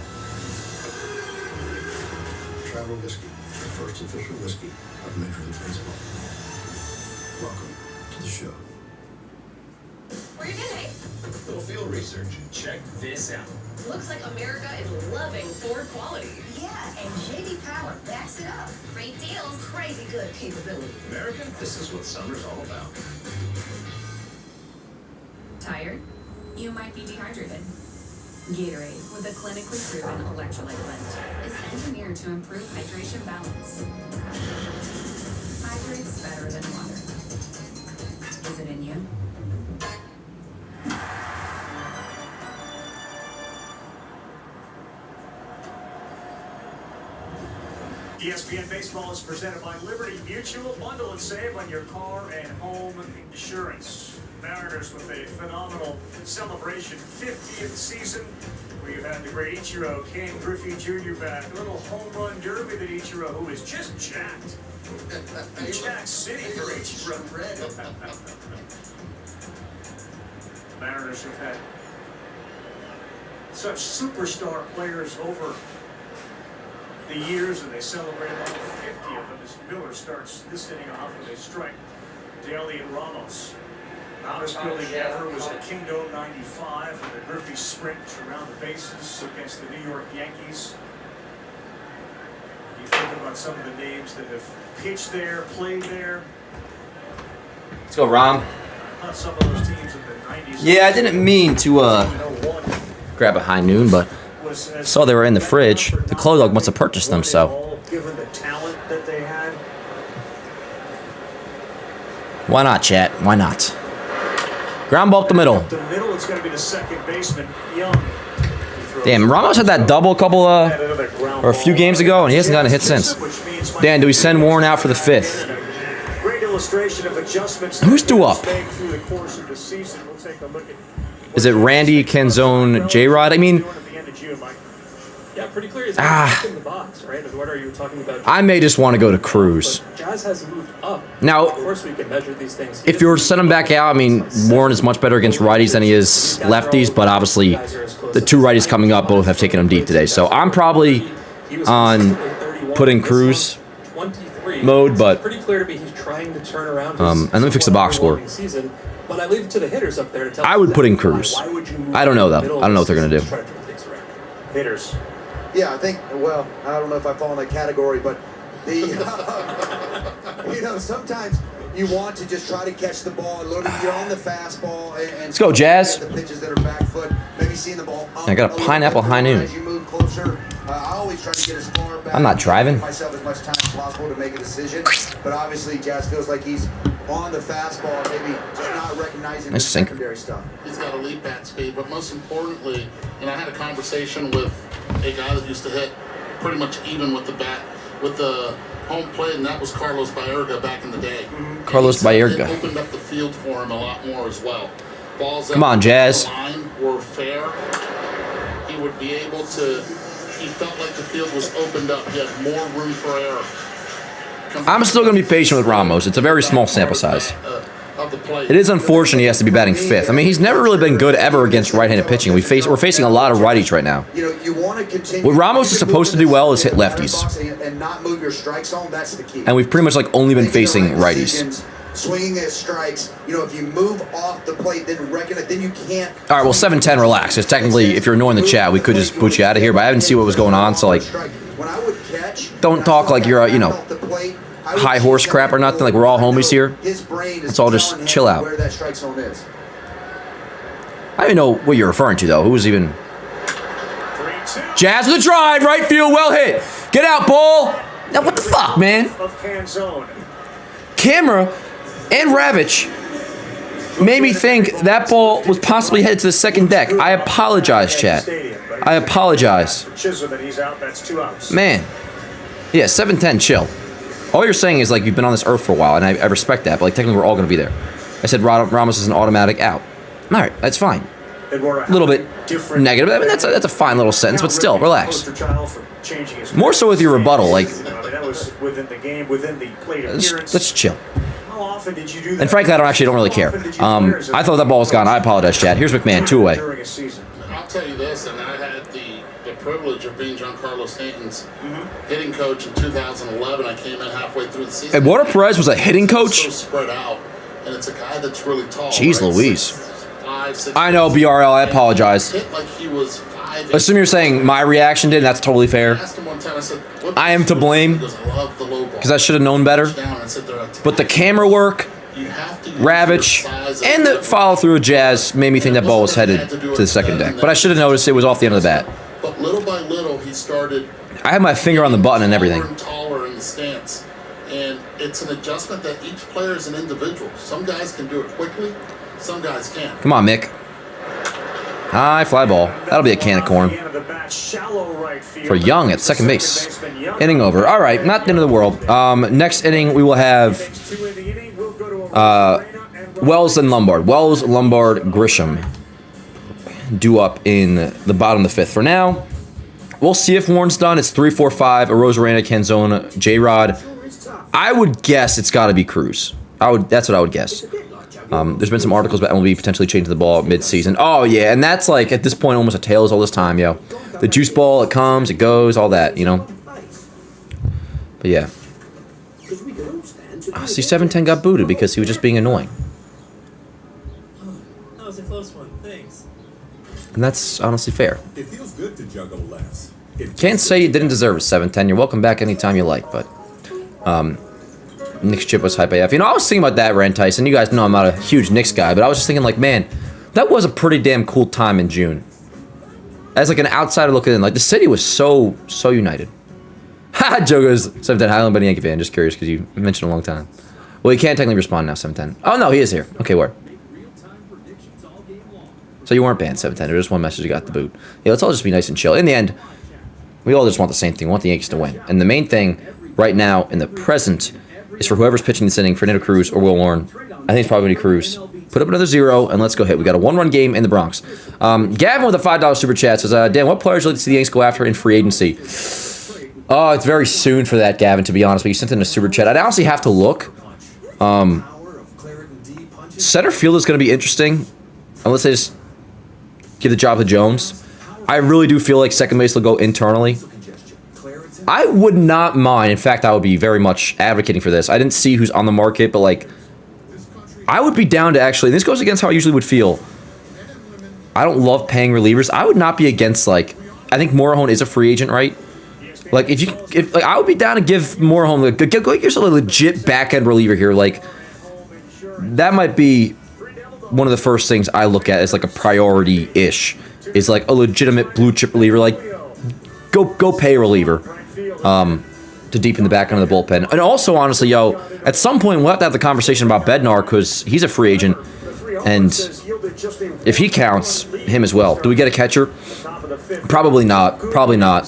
S10: Travel Whiskey, the first official whiskey of Major League Baseball. Welcome to the show.
S11: Where you been, hey?
S9: Little field research. Check this out.
S11: Looks like America is loving Ford quality.
S12: Yeah, and JD Power backs it up. Great deals, crazy good capability.
S9: American, this is what summer's all about.
S7: Tired? You might be dehydrated. Gatorade, with a clinically proven electrolyte blend, is engineered to improve hydration balance. Hydrates better than water. Is it in you?
S4: ESPN Baseball is presented by Liberty Mutual. Bundle and save on your car and home insurance. Mariners with a phenomenal celebration, 50th season. We've had the great Ichiro, Ken Griffey Jr. back. A little home run derby that Ichiro, who is just jacked. Jack City for Ichiro. Mariners have had such superstar players over the years, and they celebrate about 50 of them as Miller starts this inning off with a strike. Delian Ramos. Loudest building ever was the Kingdome 95 and the Griffey sprint around the bases against the New York Yankees. You think about some of the names that have pitched there, played there.
S1: Let's go, Rom.
S4: Some of those teams in the 90s.
S1: Yeah, I didn't mean to grab a high noon, but saw they were in the fridge. The Clo Dog must have purchased them, so.
S4: Given the talent that they had.
S1: Why not, chat? Why not? Ground ball up the middle.
S4: The middle, it's going to be the second baseman, Young.
S1: Damn, Ramos had that double or a few games ago, and he hasn't gotten a hit since. Dan, do we send Warren out for the 5th?
S4: Great illustration of adjustments.
S1: Who's due up? Is it Randy, Canzone, J-Rod? I mean,
S5: yeah, pretty clear. He's in the box, right? What are you talking about?
S1: I may just want to go to Cruz.
S5: Jazz has moved up.
S1: Now,
S5: of course, we can measure these things.
S1: if you were to send him back out, I mean, Warren is much better against righties than he is lefties, but obviously the two righties coming up both have taken him deep today. So I'm probably on putting Cruz mode, but
S5: pretty clear to me he's trying to turn around.
S1: and let me fix the box score.
S5: But I leave it to the hitters up there to tell.
S1: I would put in Cruz. I don't know though. I don't know what they're gonna do.
S4: Hitters.
S3: Yeah, I think, well, I don't know if I fall in that category, but the, you know, sometimes you want to just try to catch the ball a little bit. You're on the fastball and
S1: Let's go, Jazz.
S3: The pitches that are back foot, maybe seeing the ball up
S1: I got a pineapple high noon.
S3: as you move closer. I always try to get as far back.
S1: I'm not driving.
S3: Give myself as much time as possible to make a decision. But obviously, Jazz feels like he's on the fastball, maybe just not recognizing the secondary stuff.
S2: He's got elite bat speed, but most importantly, and I had a conversation with a guy that used to hit pretty much even with the bat, with the home plate, and that was Carlos Baerga back in the day.
S1: Carlos Baerga.
S2: It opened up the field for him a lot more as well. Balls
S1: Come on, Jazz.
S2: The line were fair. He would be able to. He felt like the field was opened up. He had more room for error.
S1: I'm still going to be patient with Ramos. It's a very small sample size. It is unfortunate he has to be batting 5th. I mean, he's never really been good ever against right-handed pitching. We're facing a lot of righties right now.
S3: You know, you want to continue.
S1: What Ramos is supposed to do well is hit lefties.
S3: And not move your strike zone. That's the key.
S1: And we've pretty much like only been facing righties.
S3: Swinging at strikes, you know, if you move off the plate, then then you can't.
S1: All right, well, 7-10, relax. Because technically, if you're annoying the chat, we could just boot you out of here. But I haven't seen what was going on, so like, don't talk like you're a, you know, high horse crap or nothing. Like we're all homies here. Let's all just chill out.
S3: Where that strike zone is.
S1: I don't even know what you're referring to though. Who was even? Jazz with a drive, right field, well hit. Get out, ball. Now what the fuck, man? Camera and Ravitch made me think that ball was possibly headed to the second deck. I apologize, chat. I apologize. Man. Yeah, 7-10, chill. All you're saying is, like, you've been on this earth for a while, and I respect that, but, like, technically we're all going to be there. I said Ramos is an automatic out. All right, that's fine. A little bit negative. I mean, that's a fine little sentence, but still, relax. More so with your rebuttal, like, let's chill. And frankly, I don't really care. I thought that ball was gone. I apologize, Chad. Here's McMahon, 2 away.
S2: I'll tell you this, and I had the privilege of being Giancarlo Stanton's hitting coach in 2011. I came in halfway through the season.
S1: And Eduardo Perez was a hitting coach?
S2: So spread out, and it's a guy that's really tall.
S1: Jeez Louise.
S2: 5, 6,
S1: I know, BRL, I apologize.
S2: hit like he was 5.
S1: Assume you're saying my reaction did, and that's totally fair.
S2: I asked him one time, I said, what
S1: I am to blame,
S2: He goes, I love the low ball.
S1: because I should have known better. But the camera work, Ravitch, and the follow-through of Jazz made me think that ball was headed to the second deck. But I should have noticed it was off the end of the bat.
S2: But little by little, he started.
S1: I had my finger on the button and everything.
S2: Taller in the stance, and it's an adjustment that each player is an individual. Some guys can do it quickly, some guys can't.
S1: Come on, Mick. High fly ball. That'll be a can of corn. For Young at second base. Inning over. All right, not the end of the world. Next inning, we will have Wells and Lombard. Wells, Lombard, Grisham due up in the bottom of the fifth. For now, we'll see if Warren's done. It's 3-4-5, Arozarena, Canzona, J-Rod. I would guess it's got to be Cruz. That's what I would guess. There's been some articles about MLB potentially changing the ball mid-season. Oh, yeah, and that's like, at this point, almost a Tails all this time, yo. The juice ball, it comes, it goes, all that, you know? But, yeah. Oh, see, 710 got booted because he was just being annoying.
S8: That was a close one. Thanks.
S1: And that's honestly fair.
S13: It feels good to juggle less.
S1: Can't say you didn't deserve a 710. You're welcome back anytime you like, but... Knicks chip was hype AF. You know, I was thinking about that, Rand Tyson. You guys know I'm not a huge Knicks guy, but I was just thinking, like, man, that was a pretty damn cool time in June. As, like, an outsider looking in, like, the city was so united. Ha! Joe goes, 710, Highland Buddy Yankee fan. Just curious, because you mentioned a long time. Well, he can't technically respond now, 710. Oh, no, he is here. Okay, where? So you weren't banned, 710. There was just one message you got the boot. Yeah, let's all just be nice and chill. In the end, we all just want the same thing. We want the Yankees to win. And the main thing right now, in the present, is for whoever's pitching this inning, Fernando Cruz or Will Warren. I think it's probably going to be Cruz. Put up another 0, and let's go hit. We got a 1-run game in the Bronx. Gavin with a $5 super chat says, Dan, what players would you like to see the Yankees go after in free agency? Oh, it's very soon for that, Gavin, to be honest, but you sent in a super chat. I'd honestly have to look. Center field is going to be interesting, unless they just give the job to Jones. I really do feel like second base will go internally. I would not mind. In fact, I would be very much advocating for this. I didn't see who's on the market, but, like, I would be down to actually... This goes against how I usually would feel. I don't love paying relievers. I would not be against, like... I think Morejon is a free agent, right? Like, if I would be down to give Morejon... Like, go get yourself a legit back-end reliever here. Like, that might be one of the first things I look at as, like, a priority-ish. Is, like, a legitimate blue-chip reliever. Like, go pay a reliever. To deepen the back end of the bullpen. And also, honestly, yo, at some point we'll have to have the conversation about Bednar because he's a free agent. And if he counts, him as well. Do we get a catcher? Probably not. Probably not.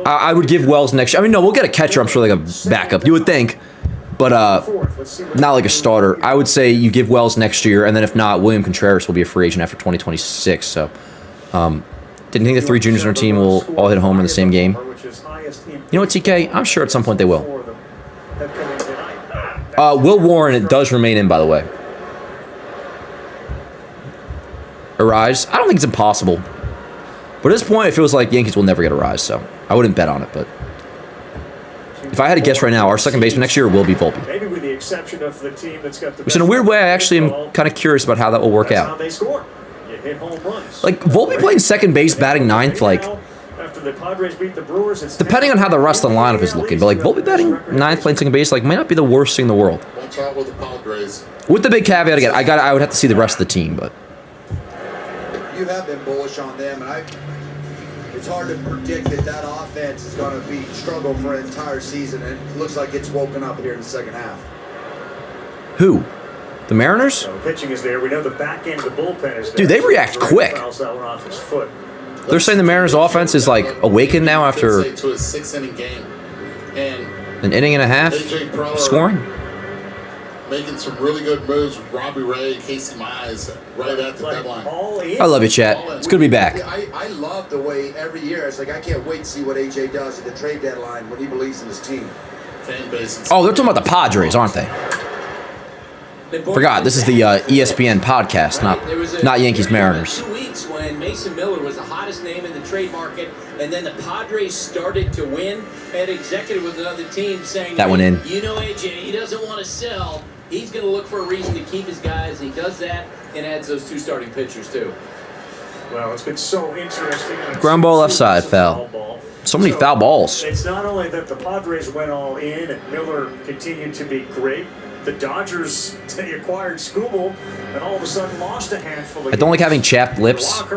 S1: I would give Wells next year. I mean, no, we'll get a catcher, I'm sure, like a backup. You would think. But not like a starter. I would say you give Wells next year, and then if not, William Contreras will be a free agent after 2026. So, didn't think the 3 juniors on our team will all hit home in the same game. You know what, TK? I'm sure at some point they will. Will Warren, it does remain in, by the way. Arise? I don't think it's impossible. But at this point, it feels like Yankees will never get a rise, so I wouldn't bet on it, but... If I had to guess right now, our second baseman next year will be Volpe.
S4: Maybe with the exception of the team that's got the
S1: which in a weird way, I actually am kind of curious about how that will work out. Like, Volpe playing second base, batting 9th, like... Depending on how the rest of the lineup is looking, but like Volpe batting 9th, playing second base, like might not be the worst thing in the world.
S2: Watch out with the Padres.
S1: With the big caveat again, I would have to see the rest of the team, but
S3: You have been bullish on them, and it's hard to predict that offense is going to be struggle for an entire season, and it looks like it's woken up here in the second half.
S1: Who? The Mariners?
S4: So pitching is there. We know the back end of the bullpen is there.
S1: Dude, they react quick. They're saying the Mariners' offense is like awakened now after
S2: to a 6-inning game, and
S1: an inning and a half scoring.
S2: Making some really good moves with Robbie Ray, Casey Mize right at the deadline.
S1: I love you, chat. It's good to be back.
S3: I love the way every year it's like I can't wait to see what AJ does at the trade deadline when he believes in his team.
S2: Fan base.
S1: Oh, they're talking about the Padres, aren't they? Forgot, this is the ESPN podcast, not Yankees Mariners.
S14: 2 weeks when Mason Miller was the hottest name in the trade market, and then the Padres started to win. Had executive with another team saying
S1: that went in.
S14: You know, AJ, he doesn't want to sell. He's going to look for a reason to keep his guys. He does that and adds those 2 starting pitchers too.
S4: Well, it's been so interesting.
S1: Ground ball left side, foul. So many foul balls.
S4: It's not only that the Padres went all in and Miller continued to be great. The Dodgers, they acquired Skubal and all of a sudden lost a handful of
S1: I don't like having chapped lips, but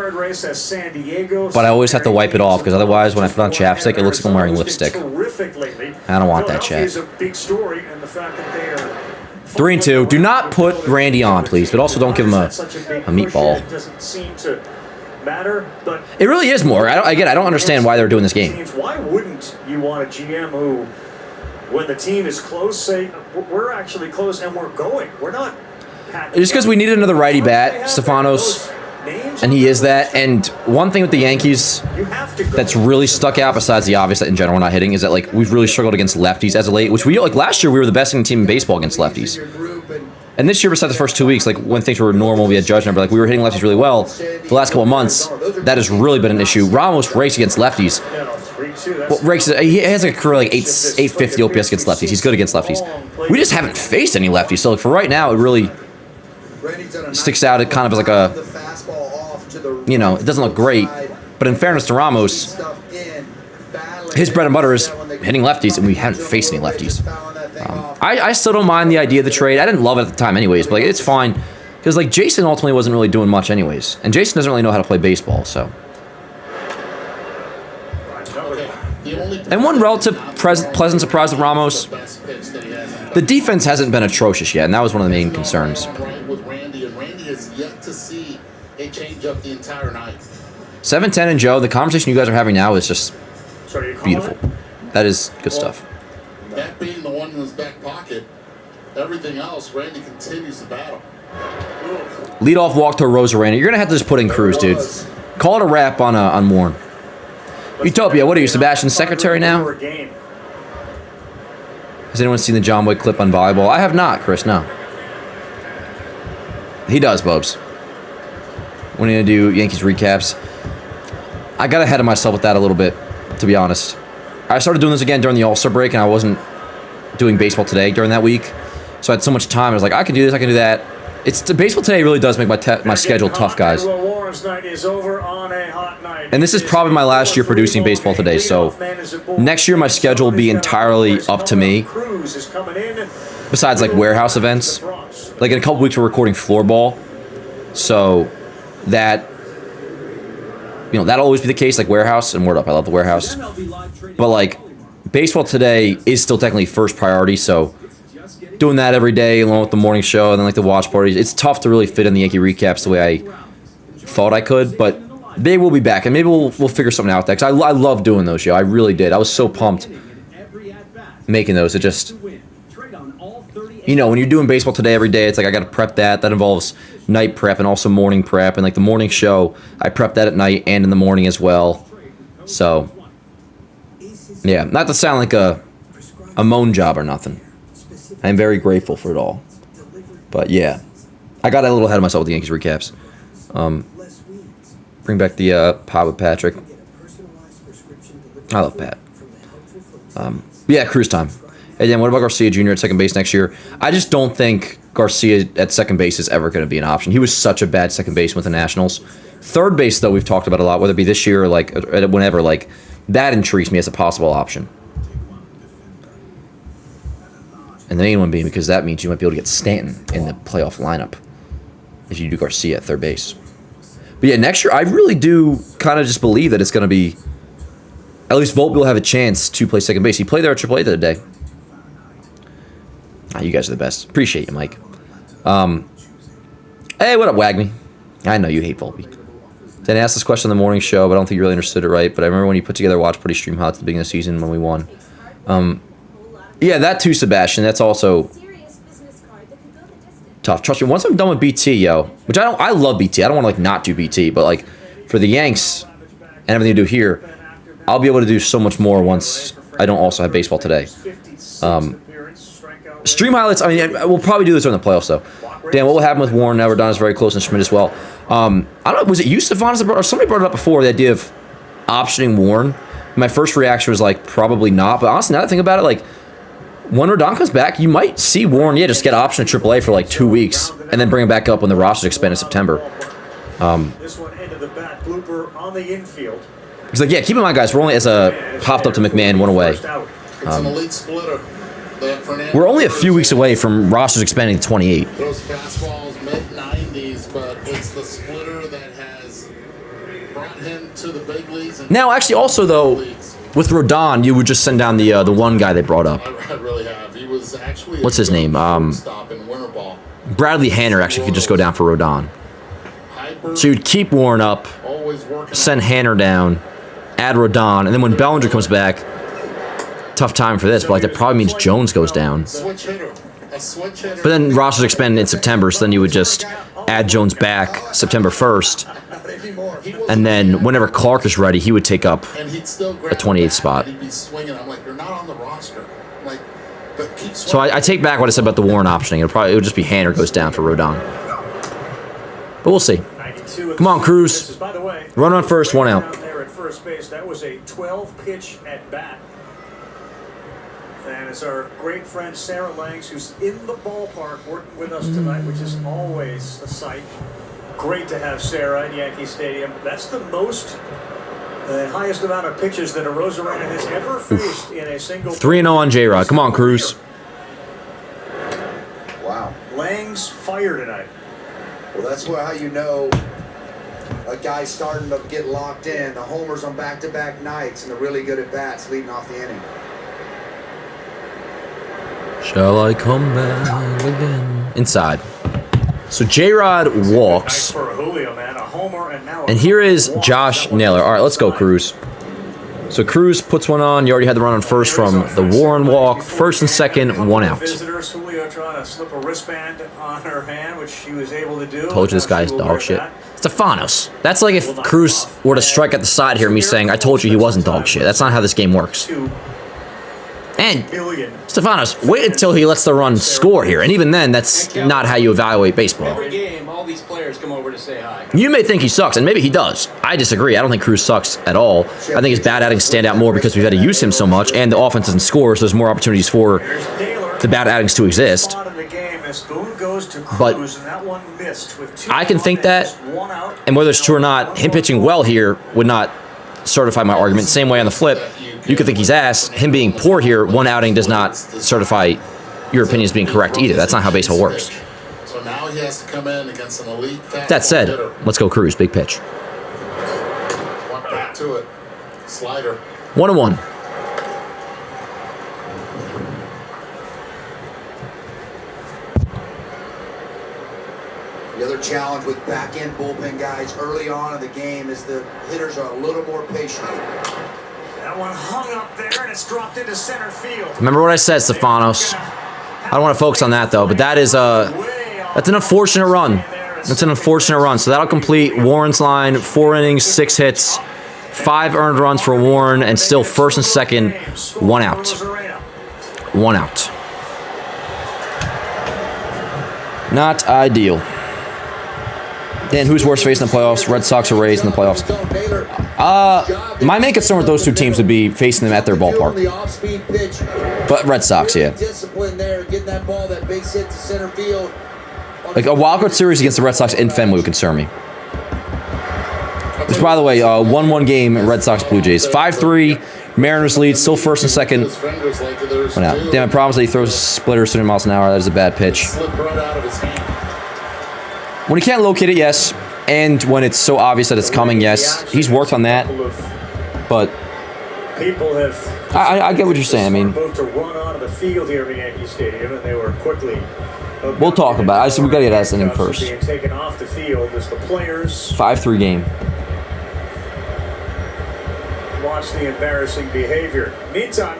S1: I always have to wipe it off because otherwise when I put on chapstick, it looks like I'm wearing lipstick. I don't want that, chat. 3-2. Do not put Randy on, please, but also don't give him a meatball.
S4: matter, but
S1: It really is more. I don't understand why they're doing this game.
S4: why wouldn't you want a GM who, when the team is close, say we're actually close and we're going. We're not.
S1: Just because we needed another righty bat, Stefanos, and he is that. And one thing with the Yankees that's really stuck out, besides the obvious that in general we're not hitting, is that like we've really struggled against lefties as of late. Which we like last year we were the best team in baseball against lefties. And this year, besides the first 2 weeks, like when things were normal, we had judge number, like we were hitting lefties really well. The last couple of months, that has really been an issue. Ramos rakes against lefties. Well, rakes, he has like a career like 850 OPS against lefties. He's good against lefties. We just haven't faced any lefties. So like for right now, it really sticks out. It kind of is like a, you know, it doesn't look great. But in fairness to Ramos, his bread and butter is hitting lefties, and we haven't faced any lefties. I still don't mind the idea of the trade. I didn't love it at the time anyways, but like, it's fine. Because like Jason ultimately wasn't really doing much anyways. And Jason doesn't really know how to play baseball, so. And one relative pleasant surprise with Ramos, the defense hasn't been atrocious yet, and that was one of the main concerns.
S2: With Randy, and Randy has yet to see a change up the entire night.
S1: 7-10 and Joe, the conversation you guys are having now is just beautiful. That is good stuff.
S2: That being the one in his back pocket, everything else, Randy continues to battle.
S1: Leadoff walk to a Rosa Randy. You're going to have to just put in Cruz, dude. Call it a wrap on Warren. Utopia, what are you, Sebastian's secretary now? Has anyone seen the John Wick clip on volleyball? I have not, Chris, no. He does, Bobs. When are you going to do Yankees recaps? I got ahead of myself with that a little bit, to be honest. I started doing this again during the All-Star break, and I wasn't doing baseball today during that week. So I had so much time. I was like, I can do this, I can do that. Baseball today really does make my schedule tough, guys. And this is probably my last year producing baseball today, so next year my schedule will be entirely up to me. Besides like warehouse events. Like in a couple weeks we're recording floorball. So that, you know, that'll always be the case, like warehouse, and word up, I love the warehouse. But like baseball today is still technically first priority, so doing that every day along with the morning show and then like the watch parties, it's tough to really fit in the Yankee recaps the way I thought I could, but maybe we'll be back and maybe we'll figure something out there, because I love doing those, yo. I really did. I was so pumped making those. It just, you know, when you're doing baseball today every day, it's like I got to prep that. That involves night prep and also morning prep, and like the morning show, I prep that at night and in the morning as well. So yeah, not to sound like a moan job or nothing. I'm very grateful for it all. But yeah, I got a little ahead of myself with the Yankees recaps. Bring back the pod with Patrick. I love Pat. Yeah, Cruz time. And then what about Garcia Jr. at second base next year? I just don't think Garcia at second base is ever going to be an option. He was such a bad second baseman with the Nationals. Third base, though, we've talked about a lot, whether it be this year or like whenever. Like that intrigues me as a possible option. And the main one being because that means you might be able to get Stanton in the playoff lineup if you do Garcia at third base. But yeah, next year I really do kind of just believe that it's going to be, at least Volpe will have a chance to play second base. He played there at AAA the other day. You guys are the best. Appreciate you, Mike. Hey, what up, Wagme? I know you hate Volpe. Then I asked this question on the morning show, but I don't think you really understood it right. But I remember when you put together Watch Party Stream Hot at the beginning of the season when we won. Yeah, that too, Sebastian. That's also tough. Trust me, once I'm done with BT, yo, which I love BT. I don't want to like not do BT, but like for the Yanks and everything to do here, I'll be able to do so much more once I don't also have baseball today. Stream highlights. I mean, we'll probably do this during the playoffs, though. Dan, what will happen with Warren? Never done is very close, and Schmidt as well. I don't know. Was it you, Stefanos, or somebody brought it up before? The idea of optioning Warren. My first reaction was like probably not, but honestly, now that I think about it, like when Rodon comes back, you might see Warren, just get option at AAA for like 2 weeks, and then bring him back up when the roster's expand in September.
S4: This one into the bat, blooper on the infield.
S1: He's like, yeah, keep in mind, guys, we're only as a popped up to McMahon, one away.
S2: It's an elite splitter.
S1: We're only a few weeks away from rosters expanding to 28.
S2: Those fastballs mid-90s, but it's the splitter that has brought him to the big leagues.
S1: Now, actually, also though, with Rodon, you would just send down the one guy they brought up.
S2: I really have. He was actually
S1: what's his name?
S2: Stop in winter ball.
S1: Bradley Hanner actually could just go down for Rodon.
S2: High
S1: So you'd keep Warren up, send Hanner down, add Rodon, and then when Bellinger comes back, tough time for this, but like that probably means Jones goes down. But then rosters expand in September, so then you would just add Jones back September 1st, and then whenever Clark is ready, he would take up a 28th spot. So I take back what I said about the Warren optioning. It would just be Hanner goes down for Rodon. But we'll see. Come on, Cruz. Run on first, one out.
S4: There at first base, that was a 12-pitch at bat. And it's our great friend Sarah Langs, who's in the ballpark working with us tonight, which is always a sight. Great to have Sarah in Yankee Stadium. That's the most, the highest amount of pitches that a Rosarena has ever faced in a single.
S1: 3-0 on J-Rod. Come on, Cruz.
S3: Wow.
S4: Langs fire tonight.
S3: Well, that's how you know a guy's starting to get locked in. The homers on back-to-back nights and the really good at-bats leading off the inning.
S1: Shall I come back again? Inside. So J-Rod walks. And here is Josh Naylor. All right, let's go, Cruz. So Cruz puts one on. You already had the run on first from the Warren walk. First and second, one out.
S4: Visitors, Julio trying to slip a wristband on her hand, which she was able to do.
S1: Told you this guy's dog shit. Stefanos. That's like if Cruz were to strike at the side here, me saying, I told you he wasn't dog shit. That's not how this game works. And Stefanos, wait until he lets the run score here. And even then, that's not how you evaluate baseball.
S14: Every game, all these players come over to say hi.
S1: You may think he sucks, and maybe he does. I disagree. I don't think Cruz sucks at all. I think his bad outings stand out more because we've had to use him so much, and the offense doesn't score, so there's more opportunities for the bad outings to exist. But I can think that, and whether it's true or not, him pitching well here would not certify my argument. Same way on the flip, you could think he's ass. Him being poor here, one outing does not certify your opinion as being correct either. That's not how baseball works.
S2: So now he has to come in against an elite.
S1: That said, let's go Cruz. Big pitch.
S2: Walk back to it. Slider.
S1: 1-1.
S3: The other challenge with back-end bullpen guys early on in the game is the hitters are a little more patient.
S4: That one hung up there and it's dropped into center field.
S1: Remember what I said, Stefanos. I don't want to focus on that though, but that is that's an unfortunate run. That's an unfortunate run. So that'll complete Warren's line, 4 innings, 6 hits, 5 earned runs for Warren, and still first and second, 1 out. 1 out. Not ideal. Dan, who's worse facing the playoffs? Red Sox or Rays in the playoffs? My main concern with those two teams would be facing them at their ballpark. But Red Sox, yeah. Like a wildcard series against the Red Sox in Fenway would concern me. Which, by the way, 1-1 game, Red Sox Blue Jays. 5-3, Mariners lead, still first and second. One out. Damn, it promised that he throws splitters 30 miles an hour. That is a bad pitch. When he can't locate it, yes. And when it's so obvious that it's coming, yes. He's worked on that. But
S4: people have
S1: I get what you're saying. I mean,
S4: moved to run onto the field here at Yankee Stadium, and they were quickly.
S1: We'll talk about it. We got to get that inning first.
S4: Being taken off the field as the players
S1: 5-3 game.
S4: watch the embarrassing behavior. Meantime,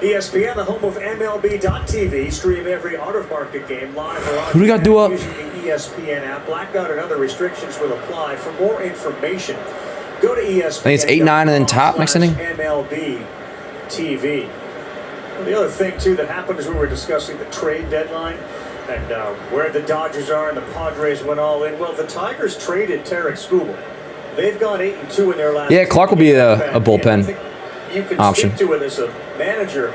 S4: ESPN, the home of MLB.TV, stream every out-of-market game live or on
S1: Who do we got to do up?
S4: using the ESPN app. Blackout and other restrictions will apply. For more information, go to ESPN.
S1: I think it's 8-9 and then top next inning.
S4: MLB TV. Well, the other thing too that happened is we were discussing the trade deadline and where the Dodgers are and the Padres went all in. Well, the Tigers traded Tarek Skubal. They've gone 8-2 in their last.
S1: Yeah, Clark will be a bullpen
S4: you can
S1: option.
S4: Speak to it as a manager.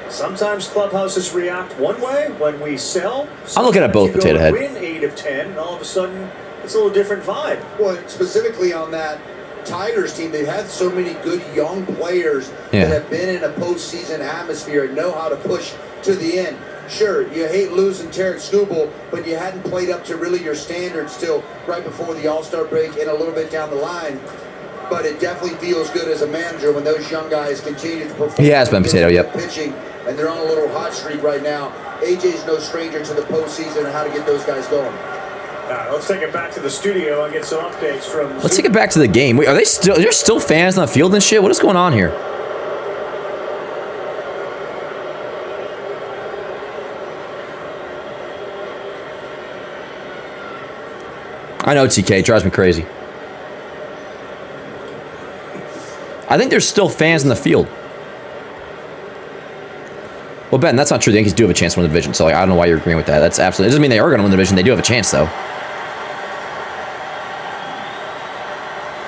S4: Sometimes clubhouses react one way when we sell.
S1: I'm looking at both Potato Head.
S4: Win 8 of 10, and all of a sudden it's a little different vibe.
S3: Well, specifically on that Tigers team, they've had so many good young players that have been in a postseason atmosphere and know how to push to the end. Sure, you hate losing Tarek Skubal, but you hadn't played up to really your standards till right before the All-Star break and a little bit down the line. But it definitely feels good as a manager when those young guys continue to perform.
S1: He has been Potato, yep.
S3: Pitching, and they're on a little hot streak right now. AJ's no stranger to the postseason and how to get those guys going.
S4: Let's take it back to the studio and get some updates from.
S1: Let's take it back to the game. Wait, are they still? There's still fans on the field and shit. What is going on here? I know, TK. It drives me crazy. I think there's still fans in the field. Well, Ben, that's not true. The Yankees do have a chance to win the division, so like, I don't know why you're agreeing with that. That's absolutely... It doesn't mean they are going to win the division. They do have a chance, though.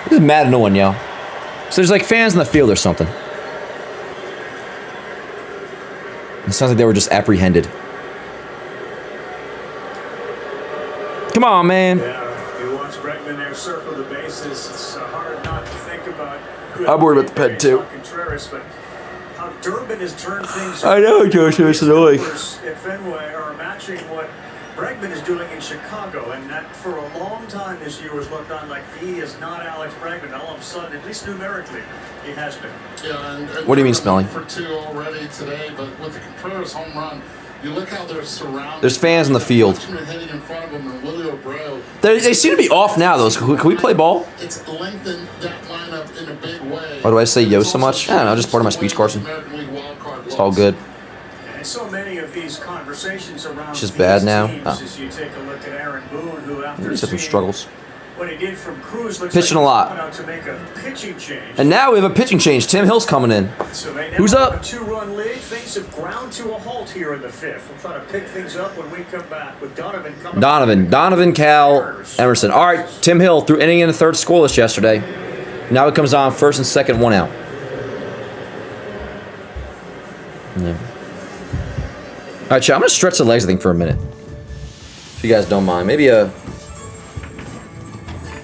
S1: This is mad at no one, yo. So there's like fans in the field or something. It sounds like they were just apprehended. Come on, man.
S4: Yeah, you watch Bregman there circle the bases. It's hard not to think about.
S1: I'm worried about the pen, too.
S4: Contreras, but how Durbin has turned things.
S1: I know, Josh. It's annoying.
S4: At Fenway are matching what Bregman is doing in Chicago, and that for a long time this year was looked on like he is not Alex Bregman. All of a sudden, at least numerically, he has been.
S2: Yeah, and
S1: what do you mean spelling?
S2: For 2 already today, but with the Contreras home run, you look how they're surrounded.
S1: There's fans in the field.
S2: Hitting in front of them, and Willie O'Brien.
S1: They seem to be off now, though. So can we play ball?
S2: It's lengthened that lineup in a big way.
S1: Why do I say yo so much? I don't know. Just part of my speech, Carson. It's all good.
S4: And so many of these conversations around.
S1: It's just bad now.
S4: As you take a look at Aaron Boone, who after
S1: He's had some struggles.
S4: What he did from Cruz looks
S1: Pitching
S4: like
S1: a lot.
S4: out to make a pitching change.
S1: And now we have a pitching change. Tim Hill's coming in.
S4: So they now
S1: Who's
S4: have
S1: up?
S4: A 2-run lead. Things have ground to a halt here in the 5th. We'll try to pick things up when we come back with Donovan coming.
S1: Donovan, Cal, Emerson. All right, Tim Hill threw inning in the 3rd scoreless yesterday. Now it comes on 1st and 2nd, 1 out. Yeah. All right, chat. I'm gonna stretch the legs, I think, for a minute. If you guys don't mind, maybe a.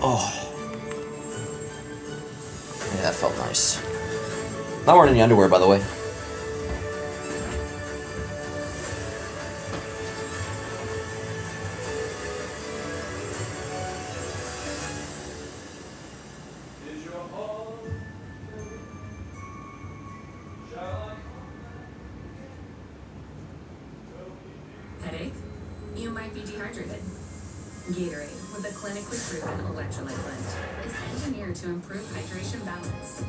S1: Oh. Yeah, that felt nice. Not wearing any underwear, by the way.
S7: Headache? You might be dehydrated. Gatorade, with a clinically proven electrolyte blend, is engineered to improve hydration balance.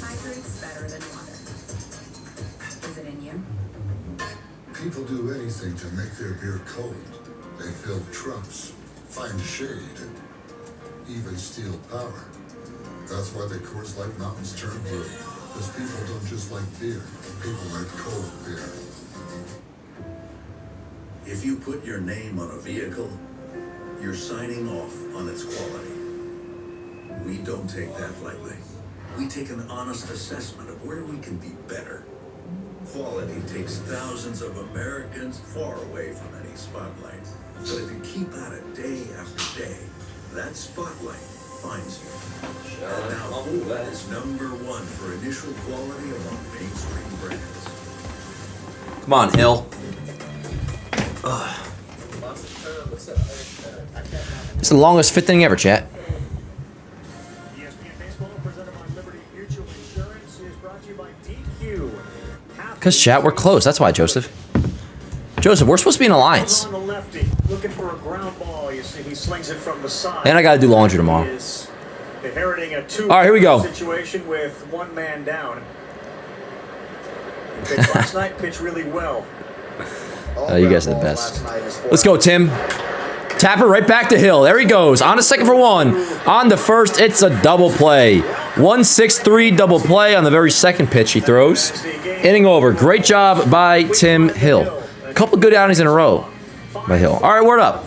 S7: Hydrates better than water. Is it in you?
S10: People do anything to make their beer cold. They fill trucks, find shade, even steal power. That's why the Coors Light Mountains turn blue. Because people don't just like beer, people like cold beer.
S15: If you put your name on a vehicle, you're signing off on its quality. We don't take that lightly. We take an honest assessment of where we can be better. Quality takes thousands of Americans far away from any spotlight. But if you keep at it day after day, that spotlight finds you. And now Ford is #1 for initial quality among mainstream brands.
S1: Come on, Hill. It's the longest 5th inning ever, chat. Because, chat, we're close. That's why, Joseph. Joseph, we're supposed to be in alliance.
S4: On the lefty, looking for a ground ball. You see, he slings it from the side.
S1: And I got to do laundry tomorrow.
S4: He is inheriting a 2
S1: All right, here we go.
S4: Situation with 1 man down. He pitched last night, pitched really well.
S1: You guys are the best. Let's go, Tim. Tap it right back to Hill. There he goes. On to 2nd for 1. On the 1st, it's a double play. 1-6-3 double play on the very 2nd pitch he throws. Inning over. Great job by Tim Hill. A couple good outings in a row by Hill. All right, word up.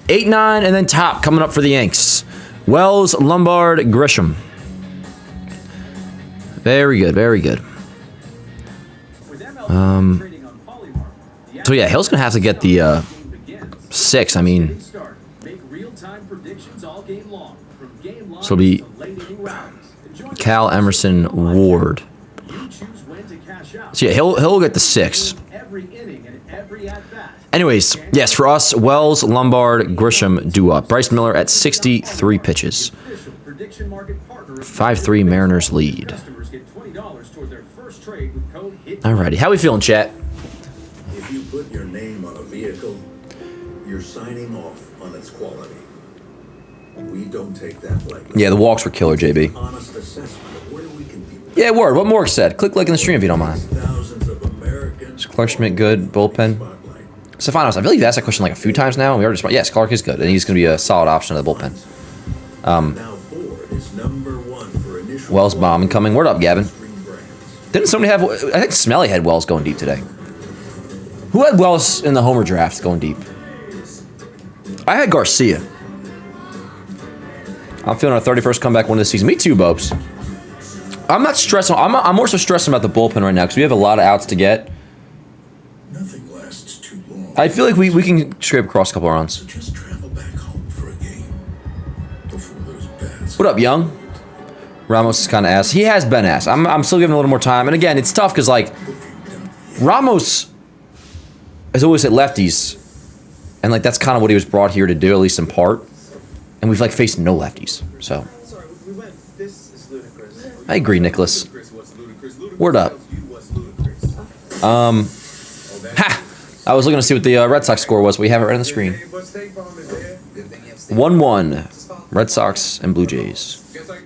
S1: 8-9, and then top coming up for the Yanks. Wells, Lombard, Grisham. Very good, very good. So yeah, Hill's gonna have to get the 6. I mean, so it'll be Cal, Emerson, Ward. So yeah, he'll get the 6. Anyways, yes, for us, Wells, Lombard, Grisham do up. Bryce Miller at 63 pitches. 5-3 Mariners lead. Alrighty, how we feeling, chat?
S15: If you put your name on a vehicle, You're signing off on its quality. We don't take that lightly.
S1: Yeah, the walks were killer, JB.
S15: Honest assessment of where we can be.
S1: Yeah, word. What Mork said. Click like in the stream if you don't mind.
S15: Thousands of Americans.
S1: Is Clark Schmidt good? Bullpen? Stefanos, I feel like you've asked that question like a few times now. And we already responded. Yes, Clark is good, and he's going to be a solid option of the bullpen.
S15: Now Ford is #1 for initial.
S1: Wells bomb incoming. Word up, Gavin. Didn't somebody have... I think Smelly had Wells going deep today. Who had Wells in the homer draft going deep? I had Garcia. I'm feeling our 31st comeback win of the season. Me too, Bopes. I'm not stressing. I'm more so stressing about the bullpen right now because we have a lot of outs to get.
S15: Nothing lasts too long.
S1: I feel like we can scrape across a couple of runs.
S15: So just travel back home for a game before those bats.
S1: What up, Young? Ramos is kind of ass. He has been ass. I'm still giving him a little more time. And again, it's tough because, like, Ramos has always hit lefties. And, like, that's kind of what he was brought here to do, at least in part. And we've, like, faced no lefties. So.
S4: Sorry, we went. This is ludicrous.
S1: I agree, Nicholas. Word up. Ha! I was looking to see what the Red Sox score was. We have it right on the screen. 1-1. Red Sox and Blue Jays.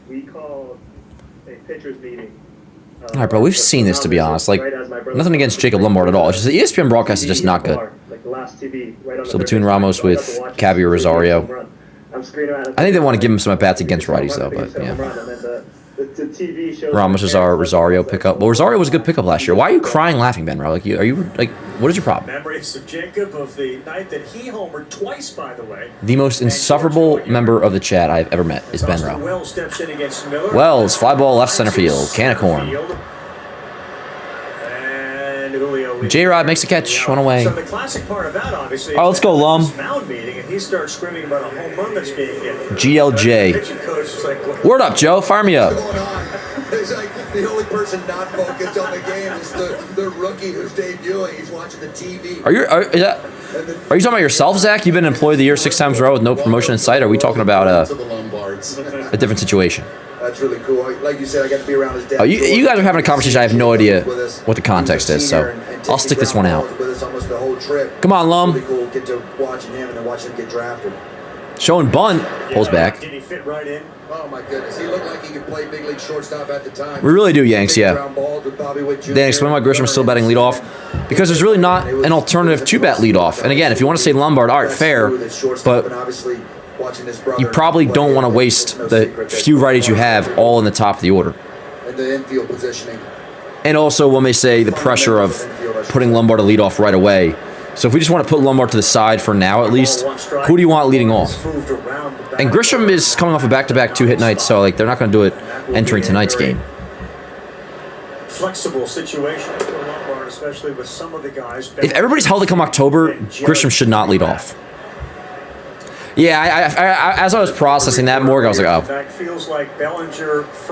S4: We called a pitcher's meeting.
S1: All right, bro. We've seen this, to be honest. Like, nothing against Jacob Lombard at all. It's just the ESPN broadcast is just not good. So between Ramos with Cabby or Rosario. I think they want to give him some at-bats against righties, though, but yeah. Ramos is our Rosario pickup. Well, Rosario was a good pickup last year. Why are you crying laughing, Ben, bro? Like, are you, like, what is your problem?
S4: Memories of Jacob of the night that he homered twice, by the way.
S1: The most insufferable member of the chat I've ever met is Ben Rowe.
S4: Wells steps in against Miller.
S1: Wells, fly ball left center field. Can of corn. J-Rod makes a catch, one away.
S4: So the classic part of that, obviously,
S1: all right, let's go, Lum.
S4: mound meeting, and he starts screaming about a home run that's being hit.
S1: GLJ. Word up, Joe. Fire me up.
S3: It's like the only person not focused on the game is the rookie who's debuting. He's watching the TV.
S1: Are you talking about yourself, Zach? You've been employee of the year 6 times in a row with no promotion in sight. Are we talking about a different situation?
S3: That's really cool. Like you said, I got to be around his dad.
S1: Oh, you guys are having a conversation. I have no idea what the context is, so I'll stick this one out. Come on, Lum.
S3: Really cool. Get to watching him and then watching him get drafted.
S1: Showing bunt. Pulls back.
S4: Did he fit right in?
S3: Oh my goodness, he looked like he could play big league shortstop at the time.
S1: We really do, Yanks, yeah. Dan, explain why Grisham's still batting leadoff. Because there's really not an alternative to bat leadoff. And again, if you want to say Lombard, all right, fair. But you probably don't want to waste the few righties you have all in the top of the order.
S3: And the infield positioning.
S1: And also, when they say the pressure of putting Lombard to lead off right away. So if we just want to put Lombard to the side for now, at least, who do you want leading off? And Grisham is coming off a back-to-back 2-hit night, so like they're not going to do it entering tonight's game.
S4: Flexible situation for Lombard, especially with some of the guys.
S1: If everybody's healthy come October, Grisham should not lead off. Yeah, I as I was processing that, Morgan, I was like, oh.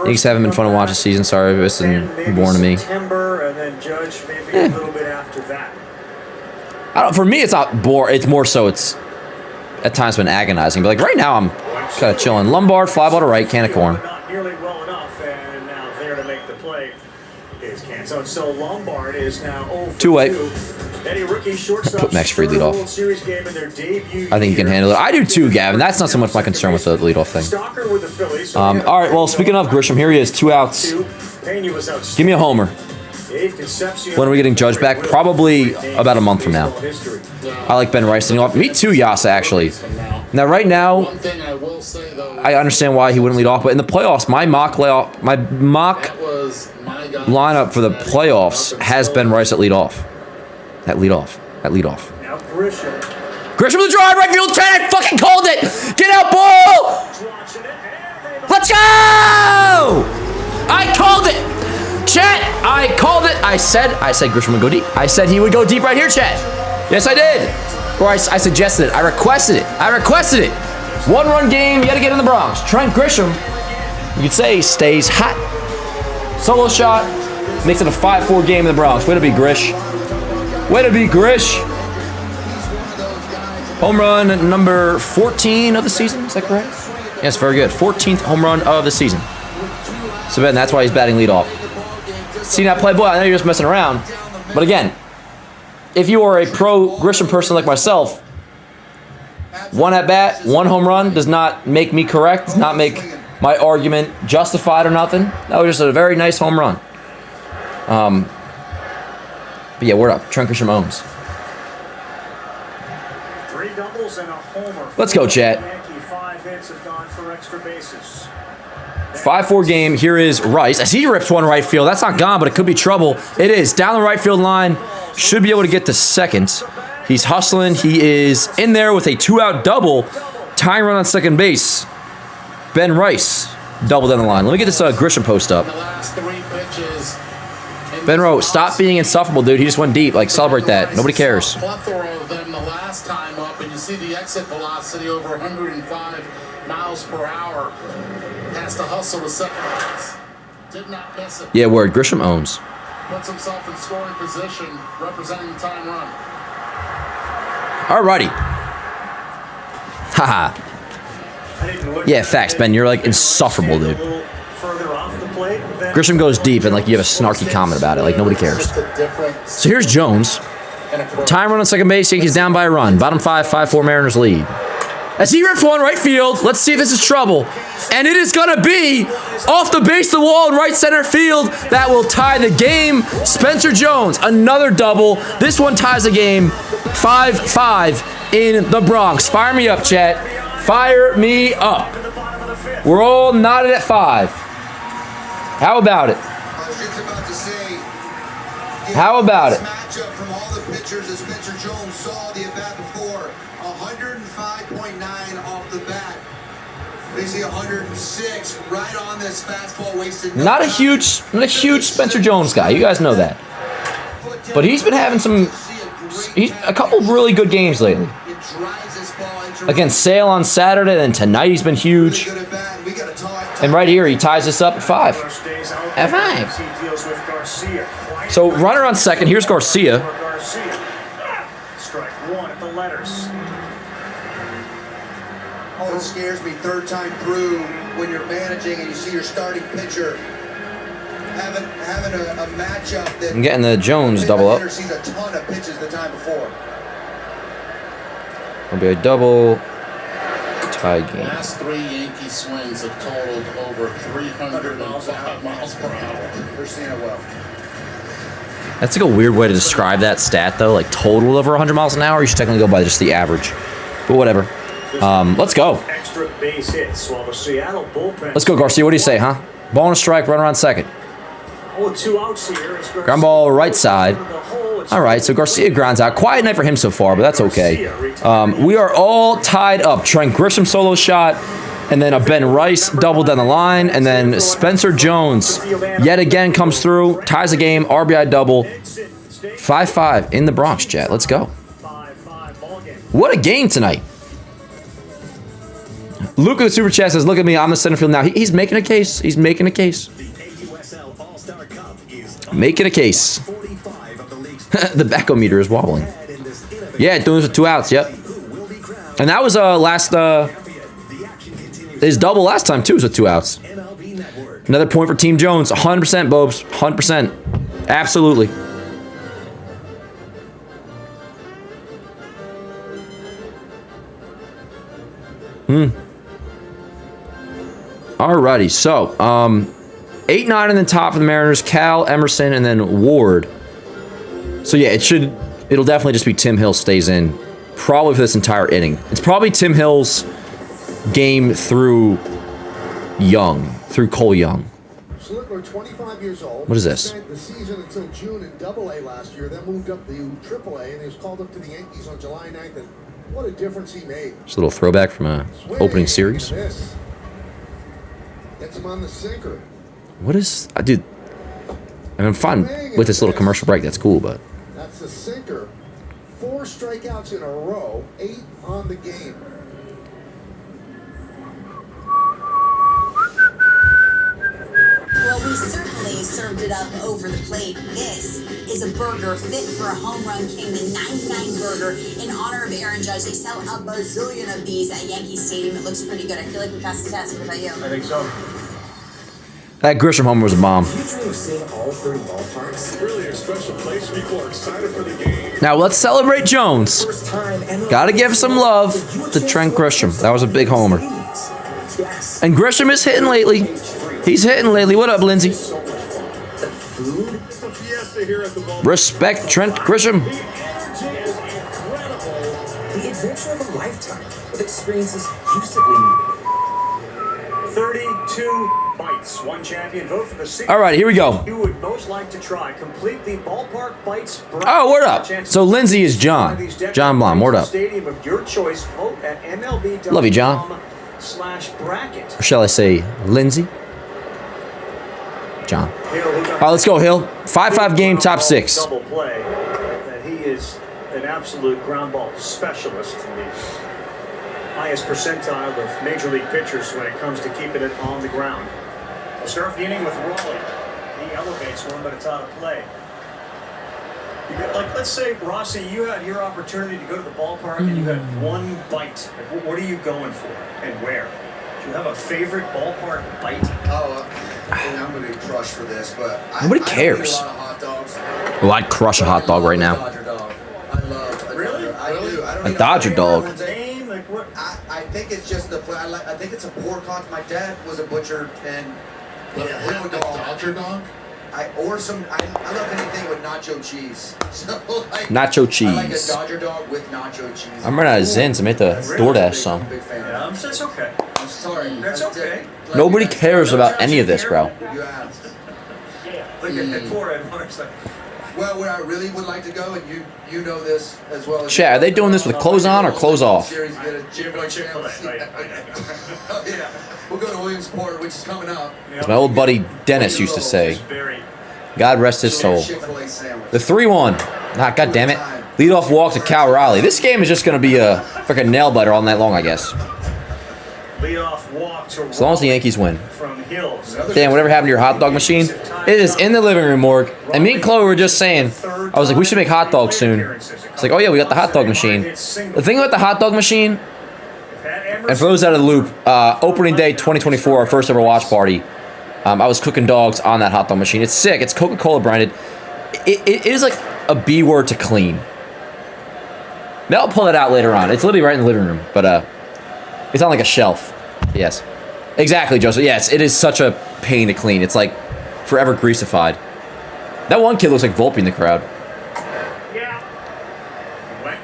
S1: Yankees haven't been fun to watch this season. Sorry, this isn't born to me.
S4: September, and then Judge maybe a little bit after that.
S1: For me, it's not bore. It's more so it's at times been agonizing. But like right now, I'm kind of chilling. Lombard, fly ball to right, can of corn.
S4: Not nearly well enough, and now there to make the play is Canson. So Lombard is now 0-for-2.
S1: 2-way.
S4: Any rookie shortstop.
S1: Put Max Fried lead off.
S4: World Series game in their debut.
S1: I think he can handle it. I do too, Gavin. That's not so much my concern with the leadoff thing.
S4: Stalker with the Phillies.
S1: All right. Well, speaking of Grisham, here he is, 2 outs. Give me a homer. When are we getting Judge back? Probably about a month from now. I like Ben Rice leading off. Me too, Yasa, actually. Now, right now, I understand why he wouldn't lead off, but in the playoffs, my mock lineup for the playoffs has Ben Rice at lead off. At lead off.
S4: Now Grisham.
S1: Grisham with the drive, right field, 10. I fucking called it. Get out, ball. Let's go. I called it. Chat, I called it. I said Grisham would go deep. I said he would go deep right here, chat. Yes, I did. Or I suggested it. I requested it. 1-run game, you got to get in the Bronx. Trent Grisham, you could say, stays hot. Solo shot, makes it a 5-4 game in the Bronx. Way to be, Grish. Way to be, Grish. Home run number 14 of the season. Is that correct? Yes, very good. 14th home run of the season. So, Ben, that's why he's batting leadoff. See that play, boy? I know you're just messing around. But again, if you are a pro Grisham person like myself, 1 at bat, 1 home run does not make me correct, does not make my argument justified or nothing. That was just a very nice home run. But yeah, word up. Trent Grisham owns.
S4: 3 doubles and a homer.
S1: Let's go, chat.
S4: Yankee 5 hits have gone for extra bases.
S1: 5-4 game. Here is Rice. As he rips one right field. That's not gone, but it could be trouble. It is. Down the right field line. Should be able to get to second. He's hustling. He is in there with a 2-out double. Tying run on second base. Ben Rice. Double down the line. Let me get this Grisham post up. Ben Rose, stop being insufferable, dude. He just went deep. Like, celebrate that. Nobody cares.
S2: Plethora of them the last time up, and you see the exit velocity over 105 miles per hour. Has to hustle to second base. Did not miss it.
S1: Yeah, word. Grisham owns.
S2: Puts himself in scoring position, representing the time run.
S1: Alrighty. Haha. Yeah, facts, Ben. You're like insufferable, dude. Grisham goes deep and like you have a snarky comment about it. Like nobody cares. So here's Jones. Time run on second base. Yankees down by a run. Bottom 5, 5-4 Mariners lead. As he rips one right field. Let's see if this is trouble. And it is going to be off the base of the wall in right center field. That will tie the game. Spencer Jones, another double. This one ties the game. 5-5 in the Bronx. Fire me up, chat. Fire me up. We're all knotted at 5. How about it?
S3: I was just about to say.
S1: How about it?
S3: Matchup from all the pitchers that Spencer Jones saw the at-bat before. 105.9 off the bat. They see 106 right on this fastball wasted.
S1: Not a huge Spencer Jones guy. You guys know that. But he's been having a couple of really good games lately. Against Sale on Saturday, then tonight he's been huge. And right here, he ties us up at 5. At 5. So runner on second. Here's Garcia.
S4: Strike 1 at the letters.
S3: Oh, it scares me. Third time through when you're managing and you see your starting pitcher having a matchup that
S1: I'm getting the Jones double up.
S3: sees a ton of pitches the time before.
S1: It'll be a double tie game.
S2: Last 3 Yankee swings have totaled over 305 miles per hour.
S3: They're seeing it well.
S1: That's like a weird way to describe that stat, though. Like total over 100 miles an hour. You should technically go by just the average. But whatever. Let's go.
S4: Extra base hits while the Seattle bullpen.
S1: Let's go, Garcia. What do you say, huh? Ball and a strike, runner on second.
S4: Oh, 2 outs here.
S1: Ground ball right side. All right, so Garcia grounds out. Quiet night for him so far, but that's okay. We are all tied up. Trent Grisham solo shot, and then a Ben Rice double down the line, and then Spencer Jones yet again comes through, ties the game, RBI double. 5-5 in the Bronx, chat. Let's go. What a game tonight. Luke of the Super Chat says, look at me, I'm the center field now. He's making a case. He's making a case. Making a case. The backometer is wobbling. Yeah, doing this with 2 outs, yep. And that was his double last time, too, was with 2 outs. Another point for Team Jones. 100%, Bobes. 100%. Absolutely. Alrighty, so 8-9 in the top for the Mariners, Cal, Emerson, and then Ward. So yeah, it'll definitely just be Tim Hill stays in probably for this entire inning. It's probably Tim Hill's game through Cole Young.
S16: Schlittler, 25 years old.
S1: What is this?
S16: Spent the season until June in Double-A last year, then moved up to Triple-A, and he was called up to the Yankees on July 9th. And what a difference he made.
S1: Just a little throwback from a opening series.
S16: Gets him on the sinker.
S1: What is, dude? I'm fine with this little commercial break. That's cool, but
S16: that's the sinker. 4 strikeouts in a row, 8 on the game.
S17: Well, we certainly served it up over the plate. This is a burger fit for a home run king, the 99 burger in honor of Aaron Judge. They sell a bazillion of these at Yankee Stadium. It looks pretty good. I feel like we passed the test. What about you?
S4: I think so.
S1: That Grisham homer was a bomb.
S9: You dream of seeing all 30 ballparks? Really a special place. People are excited for the game.
S1: Now let's celebrate Jones.
S9: First time MLB
S1: Gotta give some love to Trent Grisham. That was a big homer.
S9: Yes.
S1: And Grisham is hitting lately. He's hitting lately. What up, Lindsay?
S9: Food? It's a fiesta here at the ball.
S1: Respect Trent Grisham.
S9: The energy is incredible. The adventure of a lifetime of experiences you simply need.
S4: 32 bites. One champion. Vote for the 6.
S1: All right, here we go.
S4: You would most like to try. Complete the ballpark bites.
S1: Oh, word up. So Lindsay is John. John Blom, word up.
S4: Stadium of your choice. Vote at MLB.com.
S1: Love you, John.
S4: /bracket.
S1: Or shall I say Lindsay? John. All right, let's go, Hill. 5-5 game, top 6.
S4: Double play. That he is an absolute ground ball specialist in the highest percentile of major league pitchers when it comes to keeping it on the ground. We'll start the inning with Raleigh. He elevates one, but it's out of play. You got, like, let's say, Rossi, you had your opportunity to go to the ballpark and you had one bite. Like, what are you going for and where? Do you have a favorite ballpark bite?
S3: Oh, I'm going to be crushed for this, but
S1: Nobody
S3: I
S1: cares.
S3: don't eat a lot of hot dogs.
S1: Well, I'd crush a hot dog right now.
S3: Dodger dog. I love a
S4: Really?
S3: Dodger. I do. I don't
S1: A
S3: eat
S1: Dodger dog.
S4: Name? Like what?
S3: I think it's just the. I think it's a poor concept. My dad was a butcher, and
S2: Yeah, a Dodger dog?
S3: I love anything with nacho cheese. So like
S1: Nacho
S3: I like a
S1: cheese.
S3: Dodger dog with nacho cheese.
S1: I'm running out of Zins. I made the DoorDash some.
S3: Big fan.
S4: Yeah, that's okay.
S3: I'm sorry.
S4: That's okay.
S1: Nobody cares about any of this, bro.
S3: You asked.
S4: Look at poor Ed Marks.
S3: Well, where I really would like to go, and you know this as well as
S1: Chat, are they doing this with clothes on or clothes off?
S3: Series, get a Chick-fil-A chance. Oh, yeah. We'll go to Williamsport, which is coming up.
S1: As my old buddy Dennis used to say. God rest his soul.
S3: Chick-fil-A sandwich.
S1: The 3-1. Ah, God damn it. Leadoff walk to Cal Raleigh. This game is just going to be a freaking nail biter all night long, I guess.
S4: Leadoff walk to
S1: As long as the Yankees win.
S4: from Hills.
S1: Damn, whatever happened to your hot dog machine? It is in the living room, Morgue. And me and Chloe were just saying, I was like, we should make hot dogs soon. It's like, oh yeah, we got the hot dog machine. The thing about the hot dog machine, and for those out of the loop, opening day 2024, our first ever watch party, I was cooking dogs on that hot dog machine. It's sick. It's Coca-Cola branded. It is like a B word to clean. Maybe I'll pull that out later on. It's literally right in the living room, but it's on like a shelf. Yes. Exactly, Joseph. Yes, it is such a pain to clean. It's like forever greasified. That one kid looks like Volpe in the crowd.
S4: Yeah.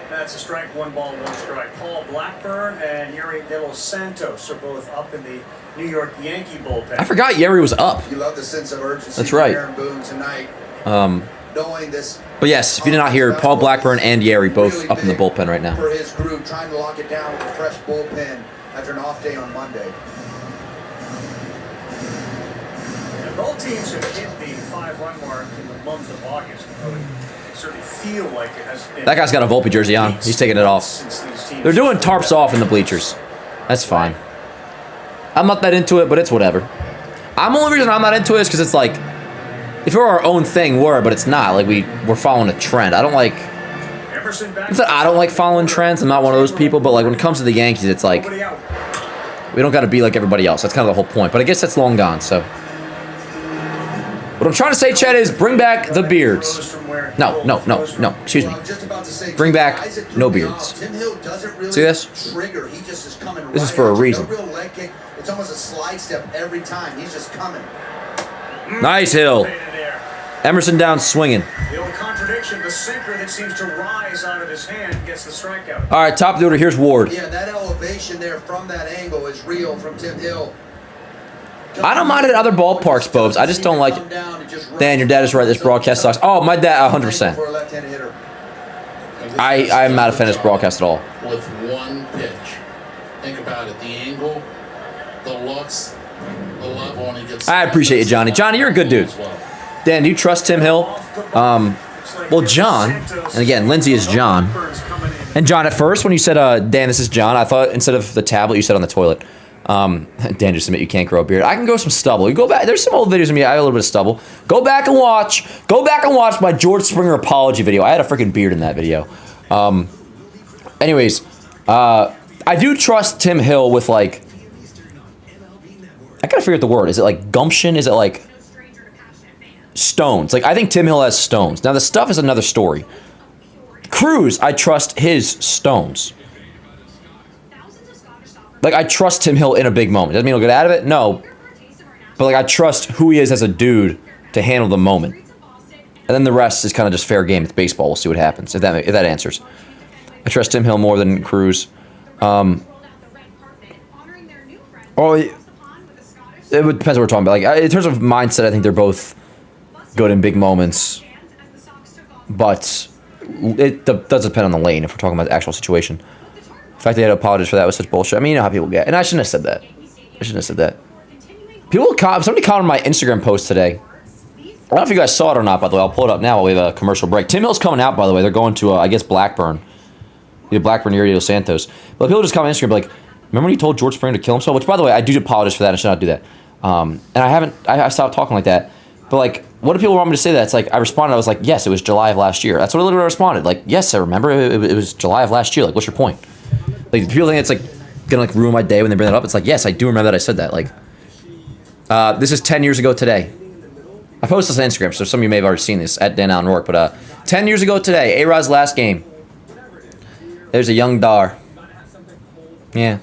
S4: That's a strike. 1 ball, 1 strike. Paul Blackburn and Yuri De Los Santos are both up in the New York Yankee bullpen.
S1: I forgot Yeri was up.
S3: You love the sense of urgency.
S1: That's right.
S3: Aaron Boone tonight. Knowing this.
S1: But yes, if you did not hear, Paul Blackburn and Yeri both
S3: really
S1: up in the bullpen right now.
S3: For his group, trying to lock it down with a fresh bullpen after an off day on Monday.
S4: And both teams have hit the 5-run mark in the month of August. It would certainly feel like it has been.
S1: That guy's got a Volpe jersey on. He's taking it off. They're doing tarps off in the bleachers. That's fine. I'm not that into it, but it's whatever. The only reason I'm not into it is because it's like, if it were our own thing, but it's not. Like, we're following a trend. I don't like... It's that I don't like following trends. I'm not one of those people, but like when it comes to the Yankees, it's like, we don't got to be like everybody else. That's kind of the whole point. But I guess that's long gone, so... What I'm trying to say, Chad, is bring back the beards. No. Excuse me. Bring back no beards. See this? This is for a reason.
S3: It's almost a slide step every time. He's just coming.
S1: Nice Hill. Emerson down swinging.
S4: The only contradiction, the sinker that seems to rise out of his hand gets the strikeout.
S1: All right, top of the order. Here's Ward.
S3: Yeah, that elevation there from that angle is real from Tim Hill.
S1: I don't mind it at other ballparks, Bobes. I just don't like it. Dan, your dad is right. This broadcast sucks. Oh, my dad, 100%. I'm not a fan of this broadcast at all.
S2: With one pitch. Think about it. The angle, the looks, the level, and he gets...
S1: I appreciate you, Johnny. Johnny, you're a good dude. Dan, do you trust Tim Hill? Well, John, and again, Lindsay is John. And John, at first, when you said, Dan, this is John, I thought instead of the tablet, you said on the toilet. Dan, just admit you can't grow a beard. I can grow some stubble. You go back. There's some old videos of me. I have a little bit of stubble. Go back and watch my George Springer apology video. I had a freaking beard in that video. Anyways, I do trust Tim Hill with like. I gotta figure out the word. Is it like gumption? Is it like stones? Like, I think Tim Hill has stones. Now, the stuff is another story. Cruz, I trust his stones. Like, I trust Tim Hill in a big moment. Doesn't mean he'll get out of it? No. But, like, I trust who he is as a dude to handle the moment. And then the rest is kind of just fair game. It's baseball. We'll see what happens, if that answers. I trust Tim Hill more than Cruz. It depends what we're talking about. Like, in terms of mindset, I think they're both good in big moments. But it does depend on the lane if we're talking about the actual situation. The fact they had to apologize for that was such bullshit. I mean, you know how people get. And I shouldn't have said that. Somebody commented on my Instagram post today. I don't know if you guys saw it or not, by the way. I'll pull it up now while we have a commercial break. Tim Hill's coming out, by the way. They're going to, I guess, Blackburn. Either Blackburn or Dos Santos. But people just comment on Instagram like, remember when you told George Springer to kill himself? Which, by the way, I do apologize for that. I should not do that. And I stopped talking like that. But, like, what do people want me to say that? It's like, I responded, I was like, yes, it was July of last year. That's what I literally responded. Like, yes, I remember. It was July of last year. Like, what's your point? Like, people think it's, like, gonna, like, ruin my day when they bring that up. It's like, yes, I do remember that I said that. Like, this is 10 years ago today. I posted this on Instagram, so some of you may have already seen this, at Dan Allen Rourke. But, 10 years ago today, A-Rod's last game. There's a young Dar. Yeah.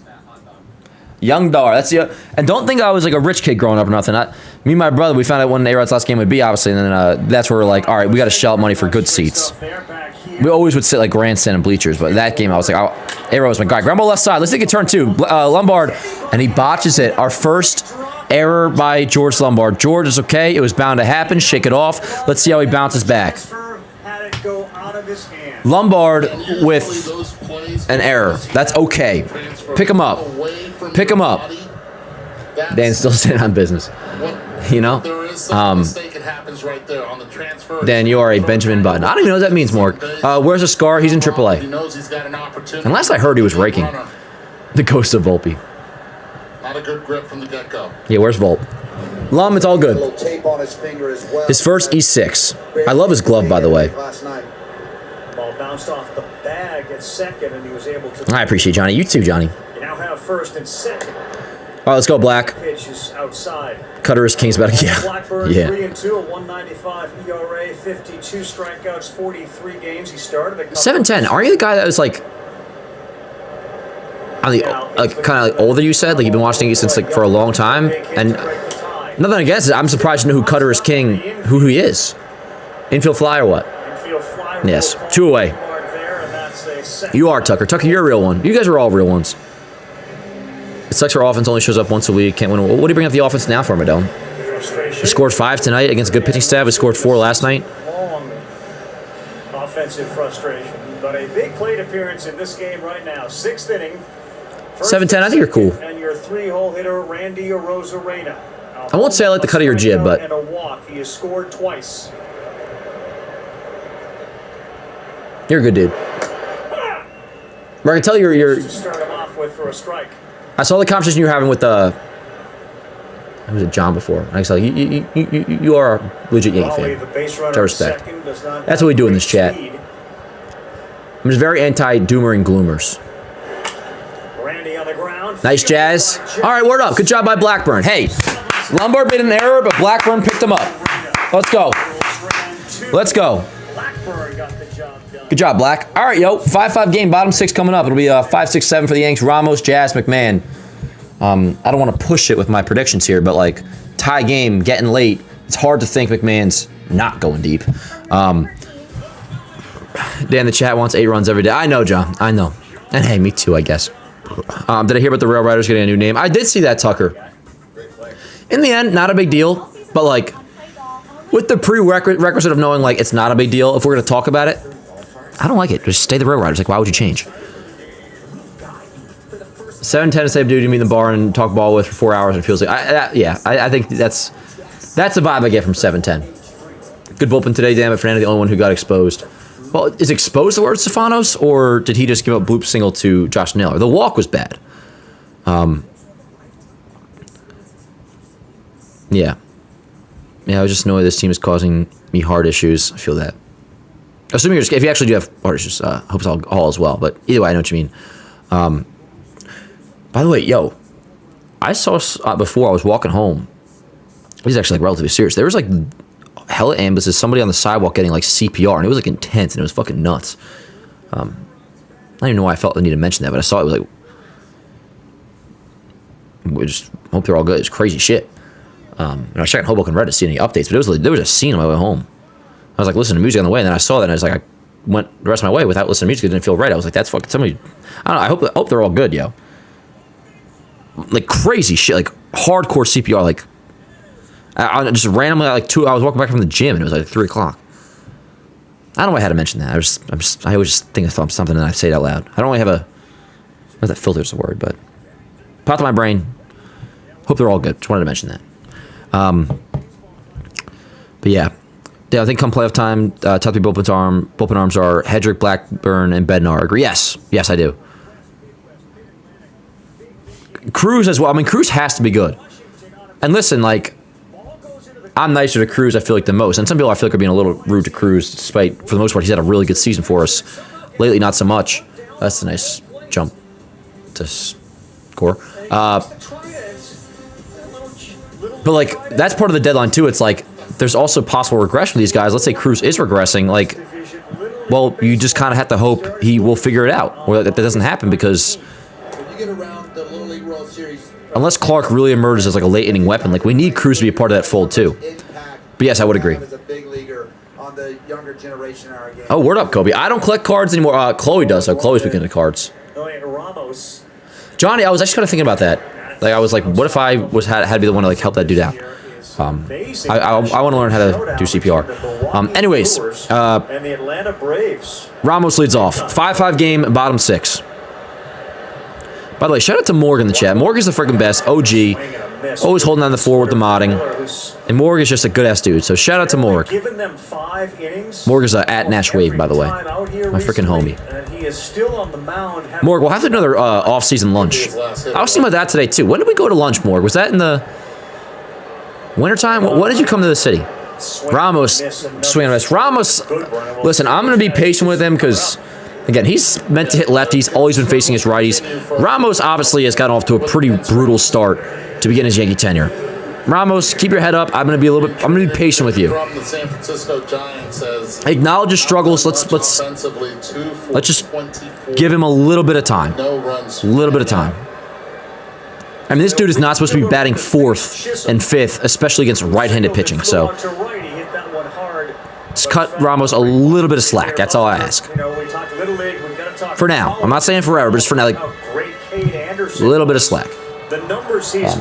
S1: Young Dar. That's the. And don't think I was like a rich kid growing up or nothing. Me and my brother, we found out when A-Rod's last game would be, obviously, and then that's where we're like, all right, we got to shell out money for good seats. We always would sit like grandstand and bleachers, but that game I was like, A-Rod was my guy. Grumble left side. Let's take a turn two. Lombard, and he botches it. Our first error by George Lombard. George is okay. It was bound to happen. Shake it off. Let's see how he bounces back. Lombard with an error. That's okay. Pick him up. Pick him up. Dan's still standing on business. You know? Dan, you are a Benjamin Button. I don't even know what that means, Morg. Where's the scar? He's in AAA. And last I heard, he was raking. The ghost of Volpe.
S2: Not a good grip from the get-go.
S1: Yeah, where's Volpe? Lum, it's all good. His first E6. I love his glove, by the way.
S4: Ball bounced off the bag at second, and he was able to.
S1: I appreciate Johnny. You too, Johnny.
S4: You now have first and second.
S1: All right, let's go, Black.
S4: Pitch is outside.
S1: Cutter is King's back. Yeah.
S4: Blackburn,
S1: yeah.
S4: 3-2, a 195 ERA, 52 strikeouts, 43 games. He started.
S1: 7-10. Are you the guy that was like, on the kind of like older? You said like you've been watching it since like for a long time, and nothing against it. I'm surprised you know who Cutter is King, who he is. Infield fly or what?
S4: Infield fly.
S1: Yes. 2 away. You are Tucker. Tucker, you're a real one. You guys are all real ones. It sucks our offense only shows up once a week. Can't win. What do you bring up the offense now for, Madone? We scored 5 tonight against a good pitching staff. We scored 4 last night.
S4: Long offensive frustration, but a big plate appearance in this game right now. 6th inning.
S1: 7-10. I think you're cool.
S4: And your 3-hole hitter, Randy Arozarena.
S1: I won't say I like the cut of your jib, but
S4: and a walk. He has scored twice.
S1: You're a good dude. I can tell you're.
S4: To start him off with for a strike.
S1: I saw the conversation you were having with who was it, John before? I saw you are a legit Yankee fan, which I respect. That's what we do in this chat. I'm just very anti-doomer and gloomers. Nice jazz. All right, word up. Good job by Blackburn. Hey, Lombard made an error, but Blackburn picked him up. Let's go. Let's go. Good job, Black. All right, yo. 5-5 game, bottom 6 coming up. It'll be 5-6-7 for the Yanks. Ramos, Jazz, McMahon. I don't want to push it with my predictions here, but like tie game, getting late. It's hard to think McMahon's not going deep. Dan, the chat wants 8 runs every day. I know, John. I know. And hey, me too, I guess. Did I hear about the Rail Riders getting a new name? I did see that, Tucker. In the end, not a big deal, but like with the prerequisite of knowing like it's not a big deal if we're going to talk about it, I don't like it. Just stay the Rail Riders. Like, why would you change? 7-10 to save dude you mean the bar and talk ball with for 4 hours and it feels like I think that's the vibe I get from 7-10. Good bullpen today, damn it. Fernando, the only one who got exposed. Well, is exposed the word Stefanos, or did he just give up bloop single to Josh Naylor? The walk was bad. Yeah, I was just annoyed this team is causing me heart issues. I feel that. Assuming if you actually do have heart issues, hope it's all as well. But either way, I know what you mean. By the way, yo, I saw before I was walking home. He's actually like relatively serious. There was like hella ambulances, somebody on the sidewalk getting like CPR, and it was like intense, and it was fucking nuts. I don't even know why I felt the need to mention that, but I saw it was like, we just hope they're all good. It's crazy shit. And I was checking Hoboken Reddit to see any updates, but there was a scene on my way home. I was like listening to music on the way, and then I saw that, and I was like, I went the rest of my way without listening to music. It didn't feel right. I was like, that's fucking somebody. I don't know. I hope they're all good, yo. Like crazy shit, like hardcore CPR, like I just randomly at like 2. I was walking back from the gym and it was like 3 o'clock. I don't know why I had to mention that. I always just think of something and I say it out loud. I don't really have a, not that filter's the word, but popped in my brain. Hope they're all good. Just wanted to mention that. But yeah, I think come playoff time, top three bullpen arms are Hedrick, Blackburn, and Bednar. Agree? Yes, I do. Cruz as well. I mean, Cruz has to be good. And listen, like, I'm nicer to Cruz, I feel like, the most. And some people I feel like are being a little rude to Cruz, despite, for the most part, he's had a really good season for us. Lately, not so much. That's a nice jump to score. But, like, that's part of the deadline, too. It's like, there's also possible regression for these guys. Let's say Cruz is regressing. Like, well, you just kind of have to hope he will figure it out. Or that doesn't happen because unless Clark really emerges as like a late inning weapon, like we need Cruz to be a part of that fold too. But yes, I would agree. Oh, word up, Kobe. I don't collect cards anymore. Chloe does, so Chloe's picking the cards. Johnny, I was actually kind of thinking about that. Like I was like, what if I had to be the one to like help that dude out? I want to learn how to do CPR. Anyways,
S4: and the Atlanta Braves.
S1: Ramos leads off. 5-5 game, bottom 6. By the way, shout out to Morgan in the chat. Morgan's the freaking best. OG. Always holding down the floor with the modding. And Morgan's just a good-ass dude. So shout out to Morg. Morgan's at Nash Wave, by the way. My freaking homie. Morg, we'll have to do another off-season lunch. I was thinking about that today, too. When did we go to lunch, Morg? Was that in the wintertime? When did you come to the city? Ramos, swing on us. Ramos, listen, I'm going to be patient with him because... Again, he's meant to hit lefties, always been facing his righties. Ramos obviously has gotten off to a pretty brutal start to begin his Yankee tenure. Ramos, keep your head up. I'm going to be patient with you.
S2: From the San Francisco Giants says,
S1: acknowledge his struggles. Let's just give him a little bit of time. A little bit of time. I mean, this dude is not supposed to be batting 4th and 5th, especially against right-handed pitching. So just cut Ramos a little bit of slack. That's all I ask. For now. I'm not saying forever, but just for now, like a little bit of slack.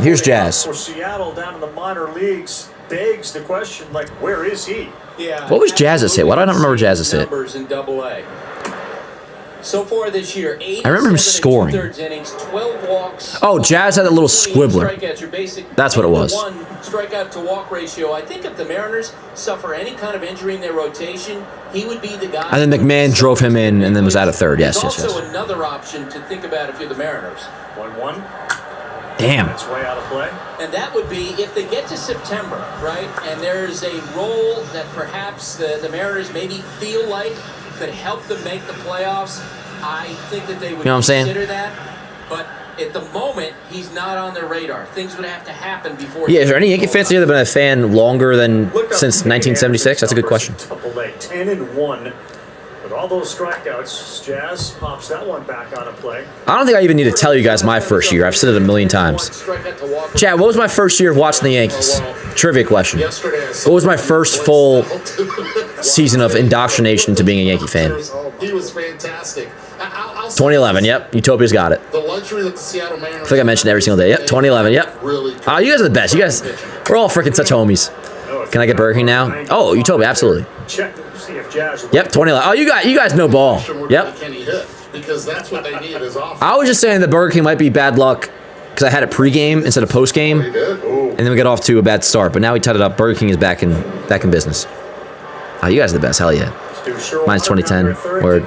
S1: Here's Jazz.
S4: For Seattle down in the minor leagues begs the question, like, where is he?
S14: Yeah.
S1: What was Jazz's hit? Why do I not remember Jazz's hit?
S14: Numbers in Double-A. So far this year,
S1: I remember him scoring.
S14: Innings, 12 walks.
S1: Oh, Jazz had that little squibbler. That's what it was.
S14: One strikeout to walk ratio. I think if the Mariners suffer any kind of injury in their rotation, he would be the guy.
S1: And then McMahon drove him in and then was out of third. Yes.
S14: Also another option to think about if you're the Mariners.
S4: 1-1.
S1: Damn.
S4: That's way out of play.
S14: And that would be if they get to September, right? And there's a role that perhaps the Mariners maybe feel like could help them make the playoffs. I think that they would consider that. But at the moment, he's not on their radar. Things would have to happen before.
S1: Yeah, is there any Yankee fans here that have been a fan longer than since 1976? That's a good question.
S4: 10-1. With all those strikeouts, Jazz pops that one back out of play.
S1: I don't think I even need to tell you guys my first year. I've said it a million times. Chad, what was my first year of watching the Yankees? Trivia question. What was my first full season of indoctrination to being a Yankee fan?
S2: He was fantastic.
S1: 2011, yep. Utopia's got it.
S2: The luxury that the Seattle Mariners.
S1: I think I mentioned every single day. Yep, 2011, yep. Oh, you guys are the best. You guys, we're all freaking such homies. Can I get Burger King now? Oh, Utopia, absolutely.
S4: Check to see if Jazz.
S1: Yep, 2011. Oh, you guys know ball. Yep.
S2: Because that's what they need is offense.
S1: I was just saying that Burger King might be bad luck because I had it pregame instead of postgame, and then we got off to a bad start. But now we tied it up. Burger King is back in business. Oh, you guys are the best. Hell yeah. Mine's 2010. Word.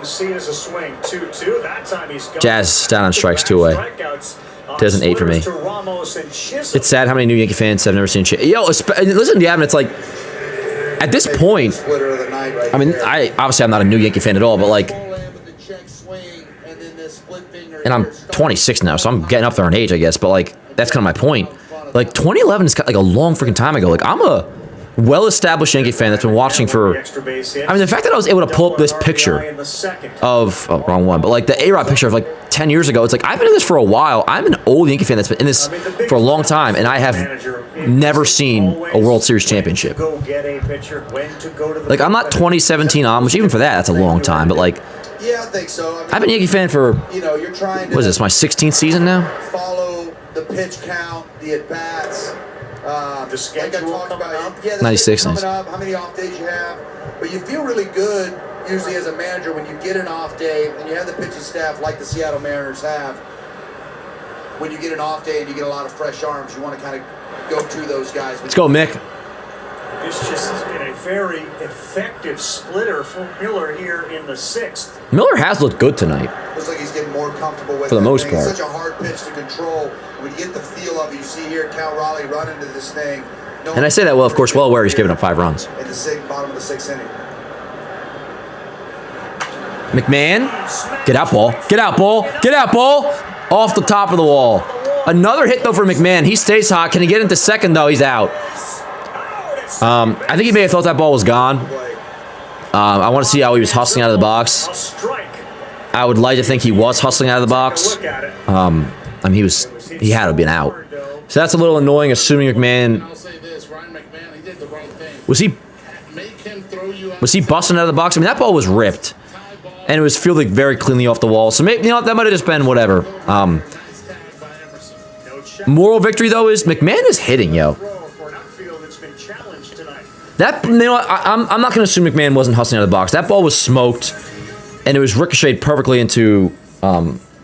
S1: Jazz down on strikes 2-away. 2008 for me. It's sad how many new Yankee fans have never seen shit. Yo, listen to Gavin. It's like at this point. I mean, I'm not a new Yankee fan at all, but like, and I'm 26 now, so I'm getting up there in age, I guess. But like, that's kind of my point. Like 2011 is like a long freaking time ago. Like I'm a well-established Yankee fan that's been watching for. I mean, the fact that I was able to pull up this picture of wrong one, but like the A-Rod picture of like 10 years ago. It's like I've been in this for a while. I'm an old Yankee fan that's been in this for a long time, and I have never seen a World Series championship. Like I'm not 2017 on, which even for that, that's a long time. But like,
S3: yeah, I think so. I mean,
S1: I've been a Yankee fan for,
S3: you're trying to
S1: what is this, my 16th season now?
S3: follow the pitch count, the at-bats,
S4: The schedule
S3: like I talked about. Yeah, the
S1: 96
S3: coming up, how many off days you have. But you feel really good, usually as a manager, when you get an off day and you have the pitching staff like the Seattle Mariners have. When you get an off day and you get a lot of fresh arms, you want to kind of go to those guys.
S1: Let's go, Mick.
S4: This just has been a very effective splitter for Miller here in the 6th.
S1: Miller has looked good tonight.
S3: Looks like he's getting more comfortable with
S1: For the
S3: that
S1: most
S3: thing.
S1: part.
S3: It's such a hard pitch to control. When you get the feel of it, you see here Cal Raleigh run into this thing.
S1: And I say that, well, of course, well aware he's giving up 5 runs.
S3: At the bottom of the 6th inning.
S1: McMahon, get out, ball. Get out, ball. Get out, ball. Off the top of the wall. Another hit, though, for McMahon. He stays hot. Can he get into second, though? He's out. I think he may have thought that ball was gone. I want to see how he was hustling out of the box. I would like to think he was hustling out of the box. I mean, he had to have been out. So that's a little annoying, assuming McMahon. Was he busting out of the box? I mean, that ball was ripped. And it was fielded very cleanly off the wall. So maybe, that might have just been whatever. Moral victory, though, is McMahon is hitting, yo. That, I'm not going to assume McMahon wasn't hustling out of the box. That ball was smoked, and it was ricocheted perfectly into,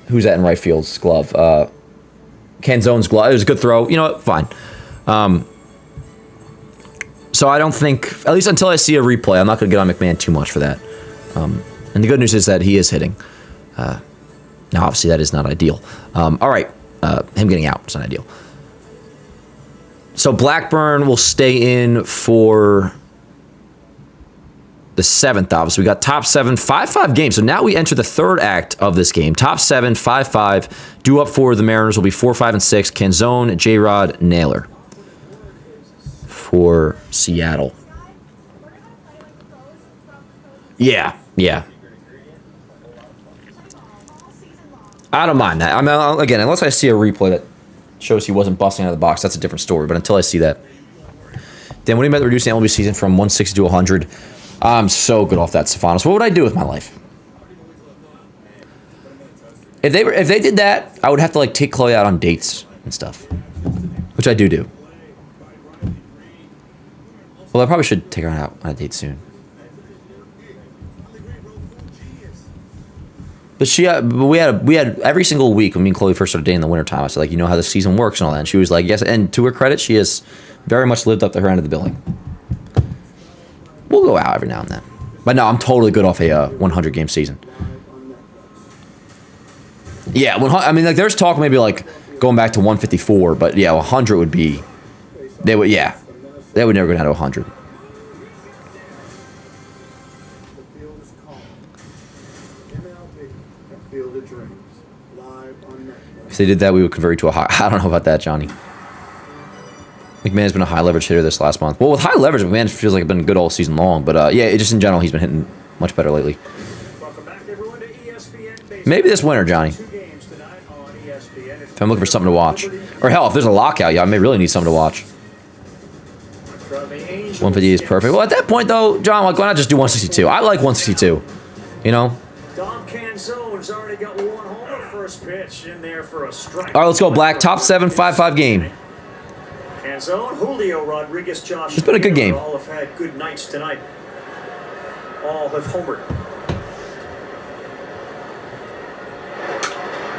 S1: who's that in right field's glove? Canzone's glove. It was a good throw. You know what? Fine. So I don't think, at least until I see a replay, I'm not going to get on McMahon too much for that. And the good news is that he is hitting. Now, obviously, that is not ideal. All right. Him getting out is not ideal. So Blackburn will stay in for the 7th, obviously. We got top 7, 5-5 games. So now we enter the 3rd act of this game. Top 7, 5-5. Due up for the Mariners will be 4, 5, and 6. Canzone, J-Rod, Naylor for Seattle. Yeah. I don't mind that. I mean, again, unless I see a replay that shows he wasn't busting out of the box, that's a different story. But until I see that. Dan, what do you mean by reducing the MLB season from 160 to 100? I'm so good off that, Stefanos. What would I do with my life? If they did that, I would have to like take Chloe out on dates and stuff, which I do. Well, I probably should take her out on a date soon. But we had every single week when me and Chloe first started dating in the wintertime, I said, like, you know how the season works and all that. And she was like, yes. And to her credit, she has very much lived up to her end of the billing. We'll go out every now and then. But no, I'm totally good off a 100-game season. Yeah, I mean, like, there's talk maybe, like, going back to 154. But, yeah, 100 would be... They would never go down to 100. If they did that, we would convert to a high. I don't know about that, Johnny. McMahon's been a high leverage hitter this last month. Well, with high leverage, McMahon feels like it's been good all season long. But yeah, just in general, he's been hitting much better lately. Maybe this winter, Johnny. If I'm looking for something to watch. Or hell, if there's a lockout, yeah, I may really need something to watch. 150 is perfect. Well, at that point, though, John, like, why not just do 162? I like 162. You know?
S4: Dom Canzone's already got one homer, first pitch in there for a strike.
S1: All right, let's go, Black. Top 7, 5-5 game.
S4: Canzone, Julio Rodriguez, Josh.
S1: It's been a good game.
S4: All have had good nights tonight. All have homered.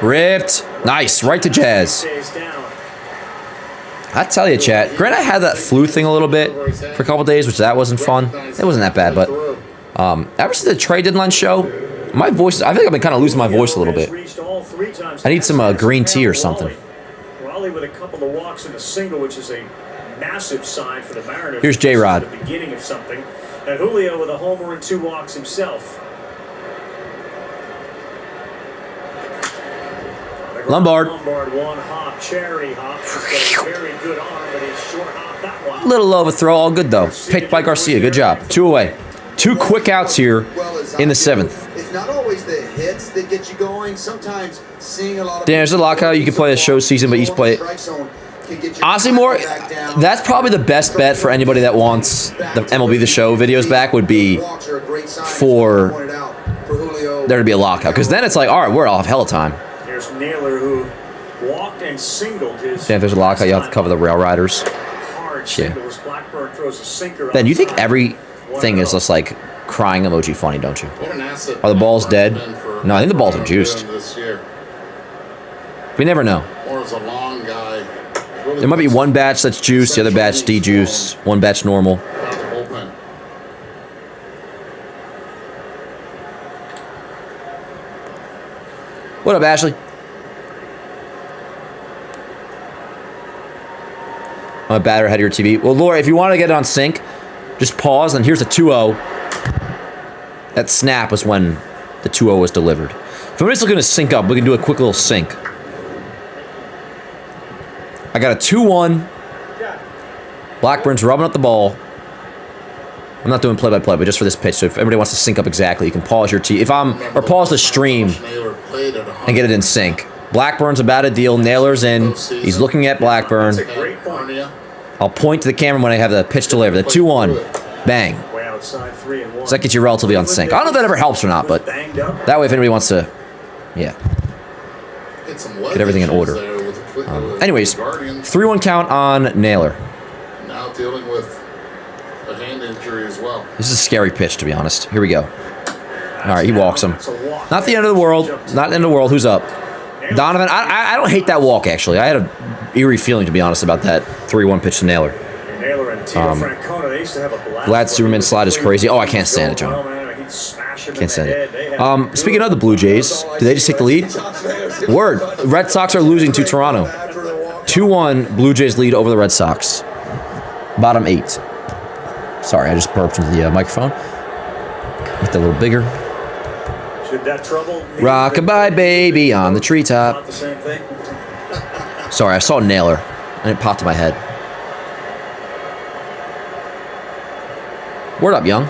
S1: Ripped. Nice. Right to Jazz. I tell you, chat. Granted, I had that flu thing a little bit for a couple days, which that wasn't fun. It wasn't that bad, but ever since the trade deadline show, my voice, I think I've been kind of losing my voice a little bit. I need some green tea or something.
S4: Raleigh with a couple of walks and a single, which is a massive sign for the Mariners.
S1: Here's J-Rod.
S4: The beginning of something. And Julio with a homer and 2 walks himself.
S1: Lombard.
S4: Lombard one hop, charity hop. He's got a very good arm, but he's short hop that one.
S1: Little overthrow, all good though. Picked by Garcia, good job. 2 away. 2 quick outs here in the 7th.
S3: It's not always the hits that get you going. Sometimes seeing a lot of...
S1: Dan, there's a lockout. You can play the show season, but you play it. Honestly, more, that's probably the best bet for anybody that wants the MLB The Show videos back would be for there to be a lockout. Because then it's like, all right, we're off hell of time.
S4: There's Naylor who walked and singled his...
S1: Dan, if there's a lockout, you have to cover the Rail Riders.
S4: Shit. Blackburn throws a sinker.
S1: Ben, you think everything is just like crying emoji funny, don't you? Are the balls dead? No, I think the balls are juiced. We never know. There might be one batch that's juiced, the other batch de-juiced, one batch normal. What up, Ashley? I'm a batter ahead of your TV. Well, Laura, if you want to get it on sync, just pause, and here's the 2-0. That snap was when the 2-0 was delivered. If anybody's looking to sync up, we can do a quick little sync. I got a 2-1. Blackburn's rubbing up the ball. I'm not doing play-by-play, but just for this pitch. So if everybody wants to sync up exactly, you can pause your TV. Or pause the stream and get it in sync. Blackburn's about to deal. Naylor's in. He's looking at Blackburn. I'll point to the camera when I have the pitch delivered. The 2-1. Bang. So that gets you relatively on sync. I don't know if that ever helps or not, but that way if anybody wants to, yeah, get everything in order. Anyways, 3-1 count on Naylor.
S2: Now dealing with a hand injury as well.
S1: This is a scary pitch, to be honest. Here we go. All right, he walks him. Not the end of the world. Not the end of the world. Who's up? Donovan. I don't hate that walk, actually. I had an eerie feeling, to be honest, about that 3-1 pitch to Naylor. Vlad Superman slide is crazy. Oh, I can't stand it, John. Can't stand it. Speaking of the Blue Jays, did they just take the lead? Word. Red Sox are losing to Toronto. 2-1 Blue Jays lead over the Red Sox. Bottom 8. Sorry, I just burped into the microphone. Make that a little bigger. Rockabye baby on the treetop. Sorry, I saw Naylor and it popped in my head. Word up, young.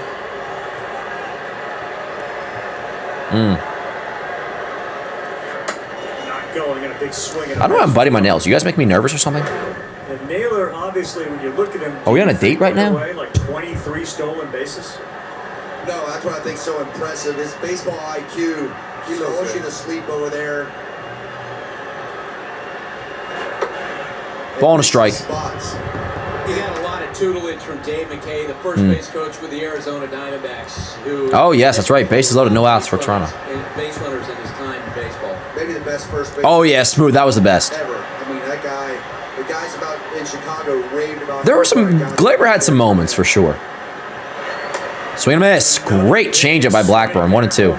S1: I don't know, I'm biting my nails. You guys make me nervous or something?
S4: And Naylor, obviously, when you look at him,
S1: are we on a date right now?
S4: Like 23 stolen bases.
S3: No, that's what I think is so impressive. His baseball IQ, he lulls you to sleep over there.
S1: Ball and a strike.
S14: He got a lot of tutelage from Dave McKay, the first base coach with the Arizona Diamondbacks. Who
S1: oh, yes, that's right. Bases loaded, no outs for Toronto.
S14: Base runners in his time in baseball.
S3: Maybe the best first base.
S1: Oh, yeah, smooth. That was the best.
S3: Ever. I mean, that guy, the guys about in Chicago raved about.
S1: There were some, Glaber had some moments for sure. Swing and miss. Great changeup by Blackburn. 1 and 2.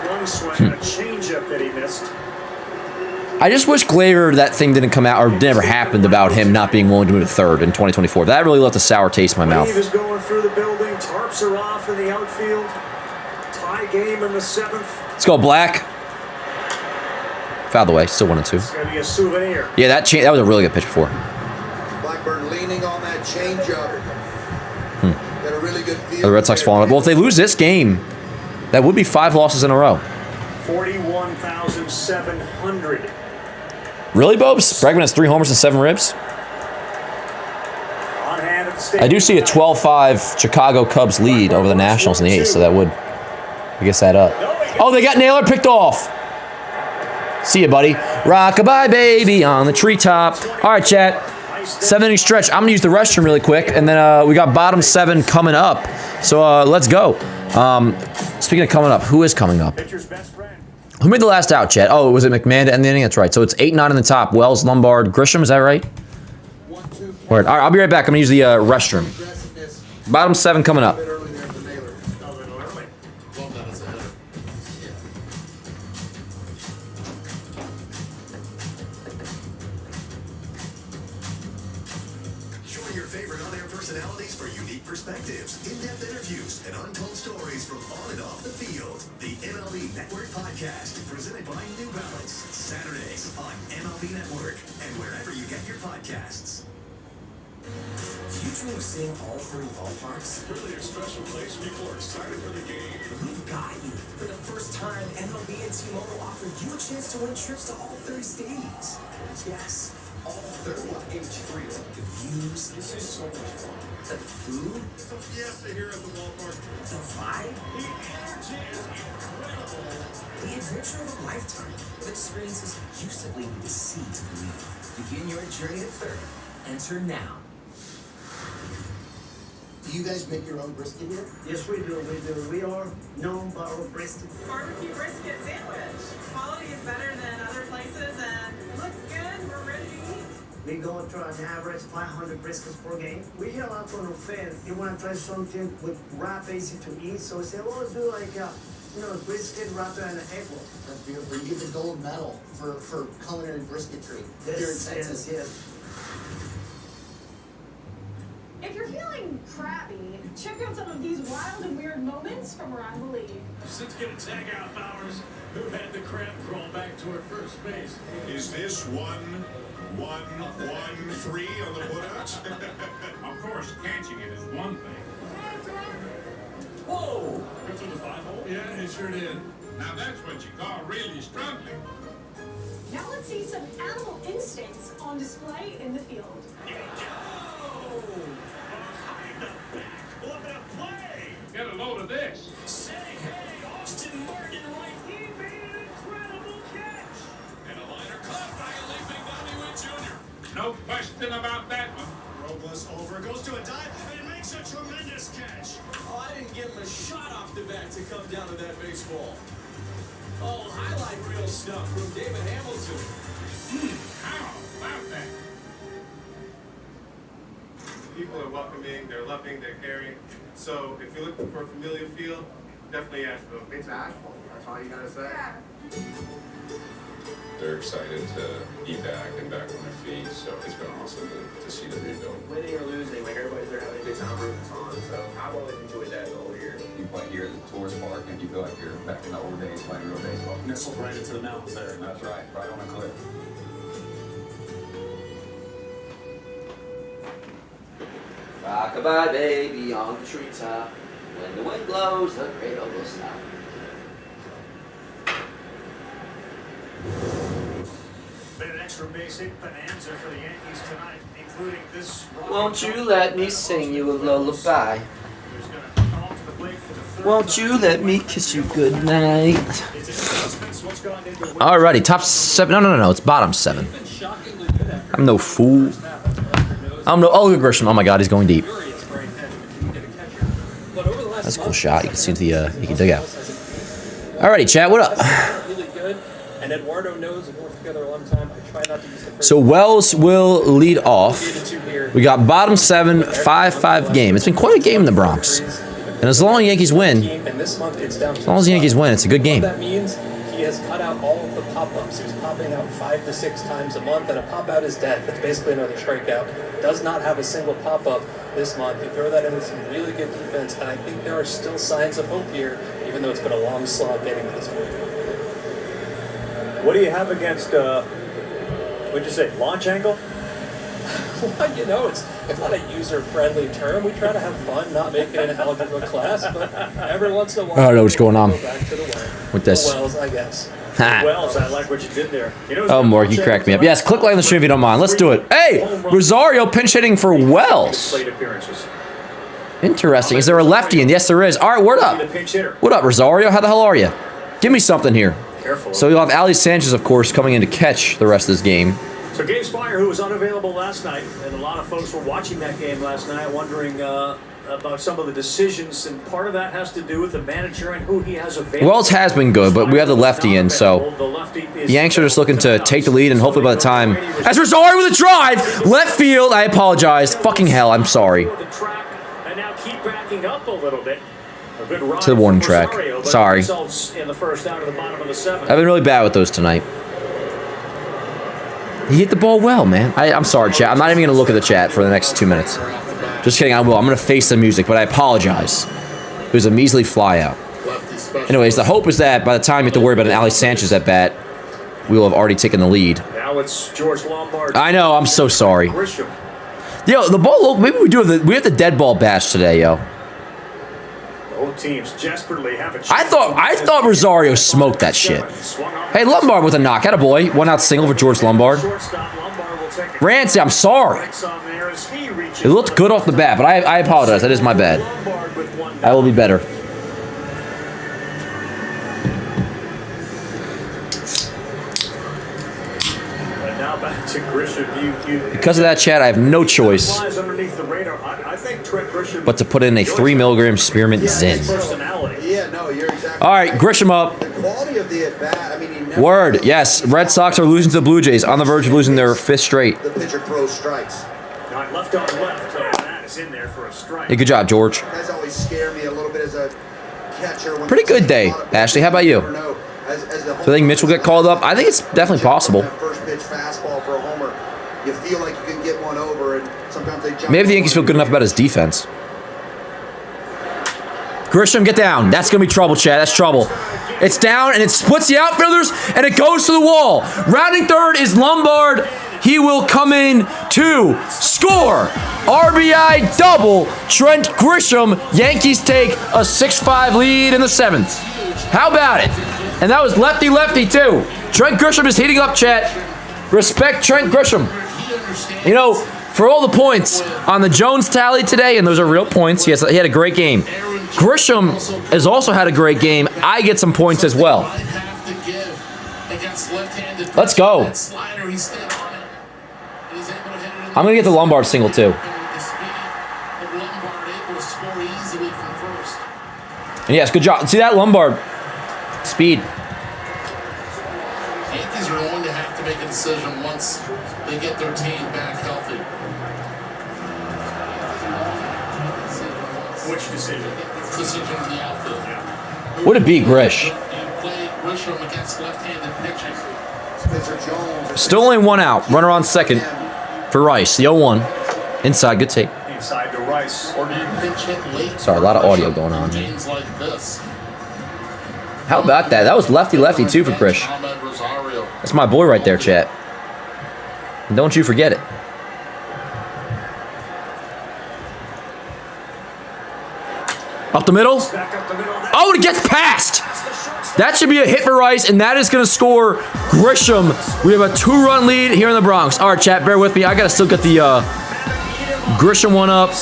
S1: I just wish Glaber, that thing didn't come out or never happened about him not being willing to move to third in 2024. That really left a sour taste in my mouth.
S4: Is going through the building. Tarps are off in the outfield. Tie game in the 7th.
S1: Let's go, Black. Fouled away. Still 1 and 2.
S4: It's gonna be a souvenir.
S1: Yeah, that was a really good pitch before.
S3: Blackburn leaning on that changeup. Got a really good feel.
S1: The Red Sox falling up. Well, if they lose this game, that would be 5 losses in a row.
S4: 41,700.
S1: Really, Bobes? Bregman has 3 homers and 7 ribs. I do see a 12-5 Chicago Cubs lead over the Nationals in the 8th, so that would, I guess, add up. Oh, they got Naylor picked off. See ya, buddy. Rockabye, baby, on the treetop. All right, chat. 7-inning stretch. I'm going to use the restroom really quick, and then we got bottom 7 coming up. So let's go. Speaking of coming up, who is coming up? Who made the last out, chat? Oh, was it McMahon to end the inning? That's right. So it's 8-9 in the top. Wells, Lombard, Grisham. Is that right? Word. All right, I'll be right back. I'm going to use the restroom. Bottom 7 coming up.
S6: Join your favorite on-air personalities for unique perspectives, in-depth interviews, and untold stories from on and off the field. The MLB Network Podcast, presented by New Balance, Saturdays on MLB Network, and wherever you get your podcasts. Do you dream of seeing all 3 ballparks?
S9: Really a special place. People are excited for the game.
S6: We've got you. For the first time, MLB and T-Mobile offered you a chance to win trips to all 30 stadiums. Yes, all 30.
S9: H3.
S6: The views.
S9: This is so much fun.
S6: The food.
S9: It's a fiesta here at the ballpark.
S6: The vibe.
S9: The energy is incredible.
S6: The adventure of a lifetime. The experiences you simply need to see to believe. Begin your journey to 30. Enter now.
S18: Do you guys make your own brisket here?
S19: Yes, we do. We are known by our brisket.
S20: Barbecue brisket sandwich. Quality is better than other places and looks good. We're ready to eat.
S19: We go to an average 500 briskets per game. We hear a lot from our fans. They want to try something with wrap easy to eat. So we say, well, let's do like brisket wrapped in an egg roll.
S18: That's beautiful. You get the gold medal for culinary brisketry here in Texas.
S19: Yes.
S21: If you're feeling crabby, check out some of these wild and weird moments from around the league.
S9: Let's get a tag out Bowers, who had the crab crawl back toward first base.
S22: Is this 1-1-1-3 on the putouts?
S9: Of course, catching it is one thing.
S22: Whoa!
S9: Go through the 5-hole? Yeah, it sure did.
S22: Now that's what you call really struggling.
S21: Now let's see some animal instincts on display in the field.
S9: What a play! Get a load of this.
S22: Say hey, Austin Martin right.
S9: He made an incredible catch.
S22: And a liner caught by a leaping Bobby Witt Jr. No question about that one.
S9: Robles over, goes to a dive, and makes a tremendous catch.
S23: Oh, I didn't give him a shot off the bat to come down to that baseball. Oh, highlight reel stuff from David Hamilton.
S22: How about that?
S24: People are welcoming, they're loving, they're caring. So if you're looking for a familiar feel, definitely Asheville.
S19: It's Asheville. That's all you gotta say.
S25: They're excited to be back and back on their feet, so it's been awesome to see the rebuild.
S19: Winning or losing, like everybody's there having a good time rooting on. So I've always enjoyed that the whole year.
S26: You play here at the tourist park and you feel like you're back in the old days playing real baseball.
S23: Nestled right into the mountains there.
S26: That's right on a cliff.
S1: Rock-a-bye baby on the treetop. When the wind blows, the cradle will stop.
S4: Been an extra basic bonanza for the Yankees tonight, including this.
S1: Won't you let me sing you a lullaby? Won't you let me kiss you goodnight? Alrighty, top 7. No. It's bottom 7. I'm no fool. I'm no. Oh, look at Grisham. Oh my God, he's going deep. That's a cool shot. You can see the. You can dig out. Alrighty, chat. What up?
S5: Really good. And Eduardo knows we've worked together a long time. I try not to use the first.
S1: So Wells will lead off. We got bottom 7, 5-5 game. It's been quite a game in the Bronx. And as long as the Yankees win, as long as the Yankees win, it's a good game.
S5: What that means, he has cut out all of the pop-ups. He was popping out 5 to 6 times a month, and a pop-out is dead. That's basically another strikeout. Does not have a single pop-up this month. You throw that in with some really good defense, and I think there are still signs of hope here, even though it's been a long slog getting to this point.
S4: What do you have against, what'd you say, launch angle?
S5: Well, you know, it's not a user-friendly term. We try to have fun, not make it an algebra class, but every once in a while,
S1: I don't know what's going on
S5: back to the well.
S1: with this.
S5: Wells, I guess.
S4: Wells, I like what you did there. You know,
S1: Oh, Mork, you cracked me up. Yes, click like on the stream if you don't mind. Let's do it. Hey, Rosario pinch hitting for Wells.
S4: Plate appearances.
S1: Interesting. Is there a lefty in? Yes, there is. All right, word up. What up, Rosario? How the hell are you? Give me something here.
S4: Careful.
S1: So you'll have Ali Sanchez, of course, coming in to catch the rest of this game.
S4: So Gabe Spire, who was unavailable last night, and a lot of folks were watching that game last night, wondering about some of the decisions, and part of that has to do with the manager and who he has available.
S1: Wells has been good, but we have the lefty in, so the Yanks are just looking to take the lead, and hopefully by the time... As Rosario with a drive! Left field, I apologize. Fucking hell, I'm sorry.
S4: And now keep backing up a little bit. A good run
S1: To the warning
S4: from
S1: track.
S4: Rosario, but
S1: Sorry.
S4: results in the first out of the bottom of the 7th.
S1: I've been really bad with those tonight. He hit the ball well, man. I'm sorry, chat. I'm not even going to look at the chat for the next 2 minutes. Just kidding, I will. I'm going to face the music, but I apologize. It was a measly fly out. Anyways, the hope is that by the time you have to worry about an Ali Sanchez at bat, we will have already taken the lead.
S4: Now it's George Lombard.
S1: I know. I'm so sorry.
S4: Grisham.
S1: Yo, the ball. Maybe we do. We have the dead ball bash today, yo.
S4: Both teams desperately have a chance.
S1: I thought Rosario smoked that shit. Hey, Lombard with a knock. Had a boy. 1-out single for George Lombard. Rancy, I'm sorry. It looked good off the bat, but I apologize. That is my bad. I will be better.
S4: To Grisham,
S1: because of that, Chad, I have no choice but to put in a 3 milligram spearmint Zin.
S3: Yeah, no, you're exactly.
S1: All right, Grisham up.
S3: The quality of the at bat. I mean, he never.
S1: Word, yes. Red Sox are losing to the Blue Jays, on the verge of losing their 5th straight.
S3: The pitcher throws strikes.
S4: Left on left. That is in there for a strike.
S1: Hey, good job, George.
S3: Guys always scare me a little bit as a catcher.
S1: Pretty good day, Ashley. How about you? Do you think Mitch will get called up? I think it's definitely possible.
S3: First pitch fastball for a homer. You feel like you can get one over, and sometimes they jump.
S1: Maybe the Yankees feel good enough about his defense. Grisham, get down. That's going to be trouble, Chad. That's trouble. It's down, and it splits the outfielders, and it goes to the wall. Rounding third is Lombard. He will come in to score. RBI double. Trent Grisham. Yankees take a 6-5 lead in the 7th. How about it? And that was lefty-lefty, too. Trent Grisham is heating up, chat. Respect Trent Grisham. You know, for all the points on the Jones tally today, and those are real points, he had a great game. Grisham has also had a great game. I get some points as well. Let's go. I'm going to get the Lombard single, too. And yes, good job. See that Lombard speed.
S2: Yankees are going to have to make a decision once they get their team back healthy.
S4: Which decision?
S2: Decision in the outfield.
S1: Would it be Grish?
S2: You play Grisham against left-handed pitching.
S1: Still only 1 out. Runner on second for Rice. The 0-1. Inside, good take.
S4: Inside to Rice.
S2: Or do you pitch it late?
S1: Sorry, a lot of audio going on here.
S2: Games like this.
S1: How about that? That was lefty-lefty, too, for Grish. That's my boy right there, chat. And don't you forget it. Up the middle. Oh, it gets past. That should be a hit for Rice, and that is going to score Grisham. We have a 2-run lead here in the Bronx. All right, chat, bear with me. I got to still get the Grisham one up.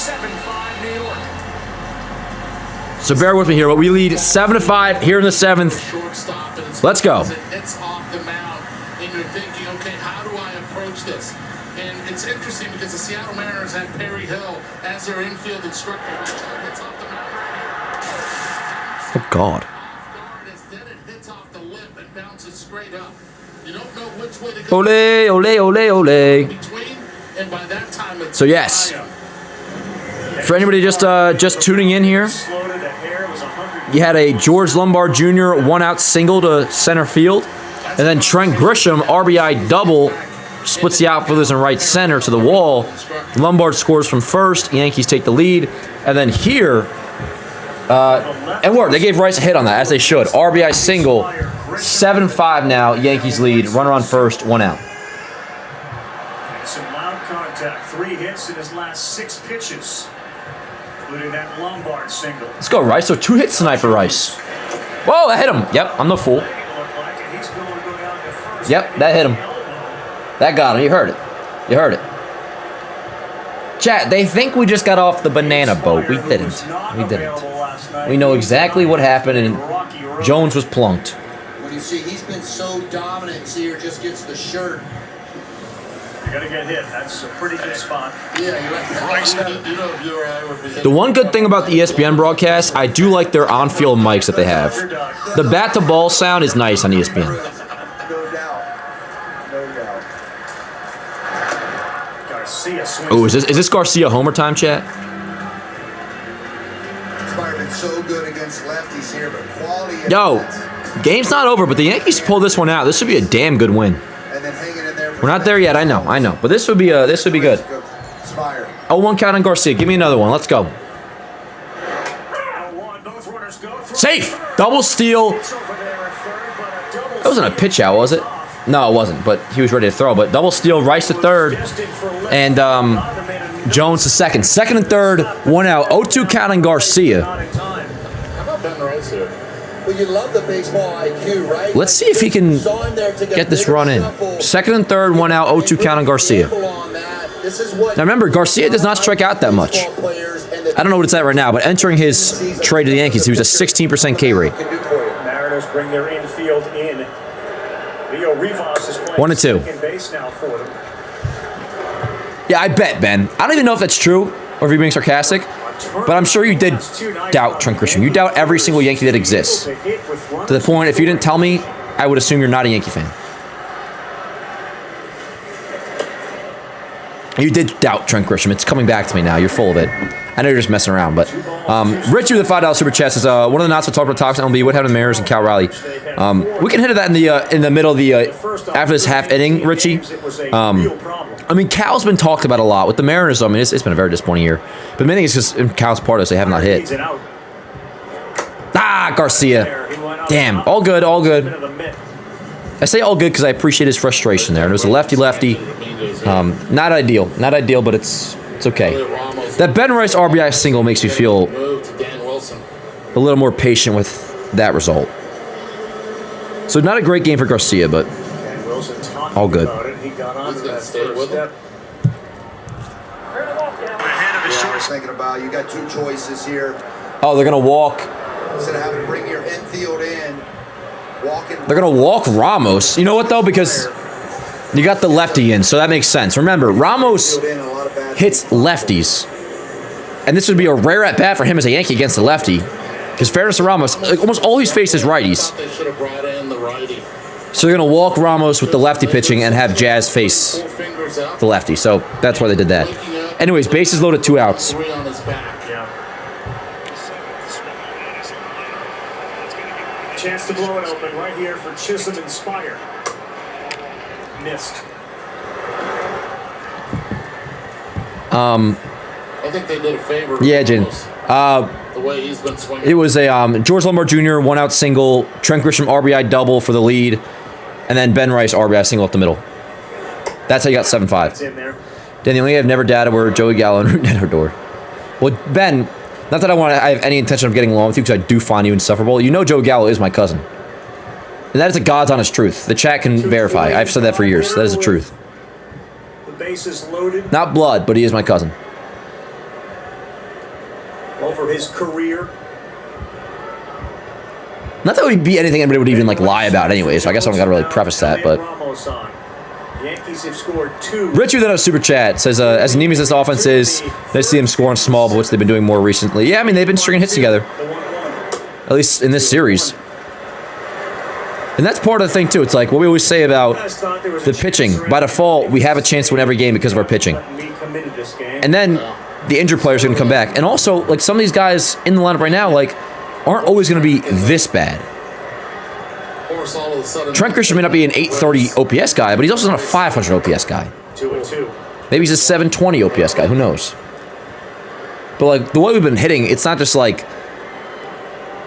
S1: So bear with me here. But we lead 7-5 here in the 7th. Let's go.
S2: It's off the mound, and you're thinking, okay, how do I approach this? And it's interesting because the Seattle Mariners had Perry Hill as their infield instructor. It's off the mound.
S1: Oh, God.
S2: Then it hits off the lip and bounces straight up. You don't know which way to go.
S1: Ole, ole, ole, ole.
S2: Between, and by that time it's
S1: So, yes. For anybody just tuning in here, you had a George Lombard Jr. 1-out single to center field. And then Trent Grisham, RBI double, splits the outfielders in right center to the wall. Lombard scores from first. Yankees take the lead. And then here, and word, they gave Rice a hit on that, as they should. RBI single, 7-5 now. Yankees lead. Runner on first, 1 out.
S4: And some loud contact. 3 hits in his last 6 pitches, including that Lombard single.
S1: Let's go, Rice. So 2 hits tonight for Rice. Whoa, that hit him. Yep, I'm the fool. Yep, that hit him. That got him. You heard it. You heard it. Chat, they think we just got off the banana boat. We didn't. We didn't. We know exactly what happened, and Jones was plunked.
S3: When you see he's been so dominant, Sear just gets the shirt.
S4: You're going to get hit. That's a pretty good spot.
S2: Yeah,
S1: The one good thing about the ESPN broadcast, I do like their on-field mics that they have. The bat-to-ball sound is nice on ESPN.
S3: No doubt. No doubt.
S4: Garcia swings.
S1: Oh, is this Garcia homer time, chat?
S3: Been so good against lefties here, but quality.
S1: Yo, game's not over, but the Yankees pull this one out. This would be a damn good win.
S3: And then hanging in there.
S1: We're not there yet. I know, but this would be good. 0-1 count on Garcia. Give me another one. Let's go. Safe. Double steal. That wasn't a pitch out, was it? No, it wasn't, but he was ready to throw. But double steal, Rice to third, and Jones to second. Second and third, 1 out. 0-2 count on Garcia.
S2: How about Ben Rice here?
S3: Well, you love the baseball IQ, right?
S1: Let's see if he can get this run in. Second and third, 1 out. 0-2 count on Garcia. Now remember, Garcia does not strike out that much. I don't know what it's at right now, but entering his trade to the Yankees, he was a 16% K rate.
S4: Mariners bring their infield in. Leo Rivas is playing
S1: 1-2.
S4: second base now for them.
S1: Yeah, I bet, Ben. I don't even know if that's true or if you're being sarcastic, but I'm sure you did doubt Trent Grisham. You doubt every single Yankee that exists. To the point, if you didn't tell me, I would assume you're not a Yankee fan. You did doubt Trent Grisham. It's coming back to me now. You're full of it. I know you're just messing around, but Richie with the $5 super chat says one of the not so talk about topics MLB. What happened to Mariners and Cal Riley? We can hit that in the middle of the after this half inning, Richie. I mean, Cal's been talked about a lot with the Mariners. I mean, it's been a very disappointing year, but many it's just Cal's part of us. They have not hit. Ah, Garcia. Damn, all good, all good. I say all good because I appreciate his frustration there. And it was a lefty-lefty. Not ideal, but it's okay. That Ben Rice RBI single makes me feel a little more patient with that result. So not a great game for Garcia, but all good.
S3: I was thinking about, you got two choices here.
S1: Oh, they're going to walk.
S3: Instead of having to bring your infield in, walking.
S1: They're going to walk Ramos. You know what, though? Because you got the lefty in, so that makes sense. Remember, Ramos hits lefties. And this would be a rare at-bat for him as a Yankee against the lefty. Because fairness to Ramos, like, almost all he's faced is righties. So they're going to walk Ramos with the lefty pitching and have Jazz face the lefty. So that's why they did that. Anyways, bases loaded, 2 outs.
S4: Chance to blow it open right here for Chisholm and Spire. Missed.
S2: I think they did a favor.
S1: Yeah, Jen.
S2: The way he's been swinging.
S1: It was a George Lombard Jr. 1 out single, Trent Grisham RBI double for the lead, and then Ben Rice RBI single up the middle. That's how you got 7-5. Then the only I've never doubted were Joey Gallo and Odor. Well, Ben, not that I have any intention of getting along with you because I do find you insufferable. You know Joey Gallo is my cousin. And that is a God's honest truth. The chat can verify. I've said that for years. That is the truth.
S4: The bases loaded.
S1: Not blood, but he is my cousin.
S4: Over his career.
S1: Not that it would be anything anybody would even like lie about anyway, so I guess I don't gotta really preface that, but
S4: Yankees have scored 2.
S1: Richard then a super chat says, as anemic as this offense is, they see them scoring small, but what they've been doing more recently. Yeah, I mean they've been stringing hits together. At least in this series. And that's part of the thing too. It's like what we always say about the pitching. By default, we have a chance to win every game because of our pitching. And then the injured players are going to come back. And also, like some of these guys in the lineup right now, like aren't always going to be this bad. Trent Grisham may not be an 830 OPS guy, but he's also not a 500 OPS guy.
S4: 2-2.
S1: Maybe he's a 720 OPS guy. Who knows? But like the way we've been hitting, it's not just like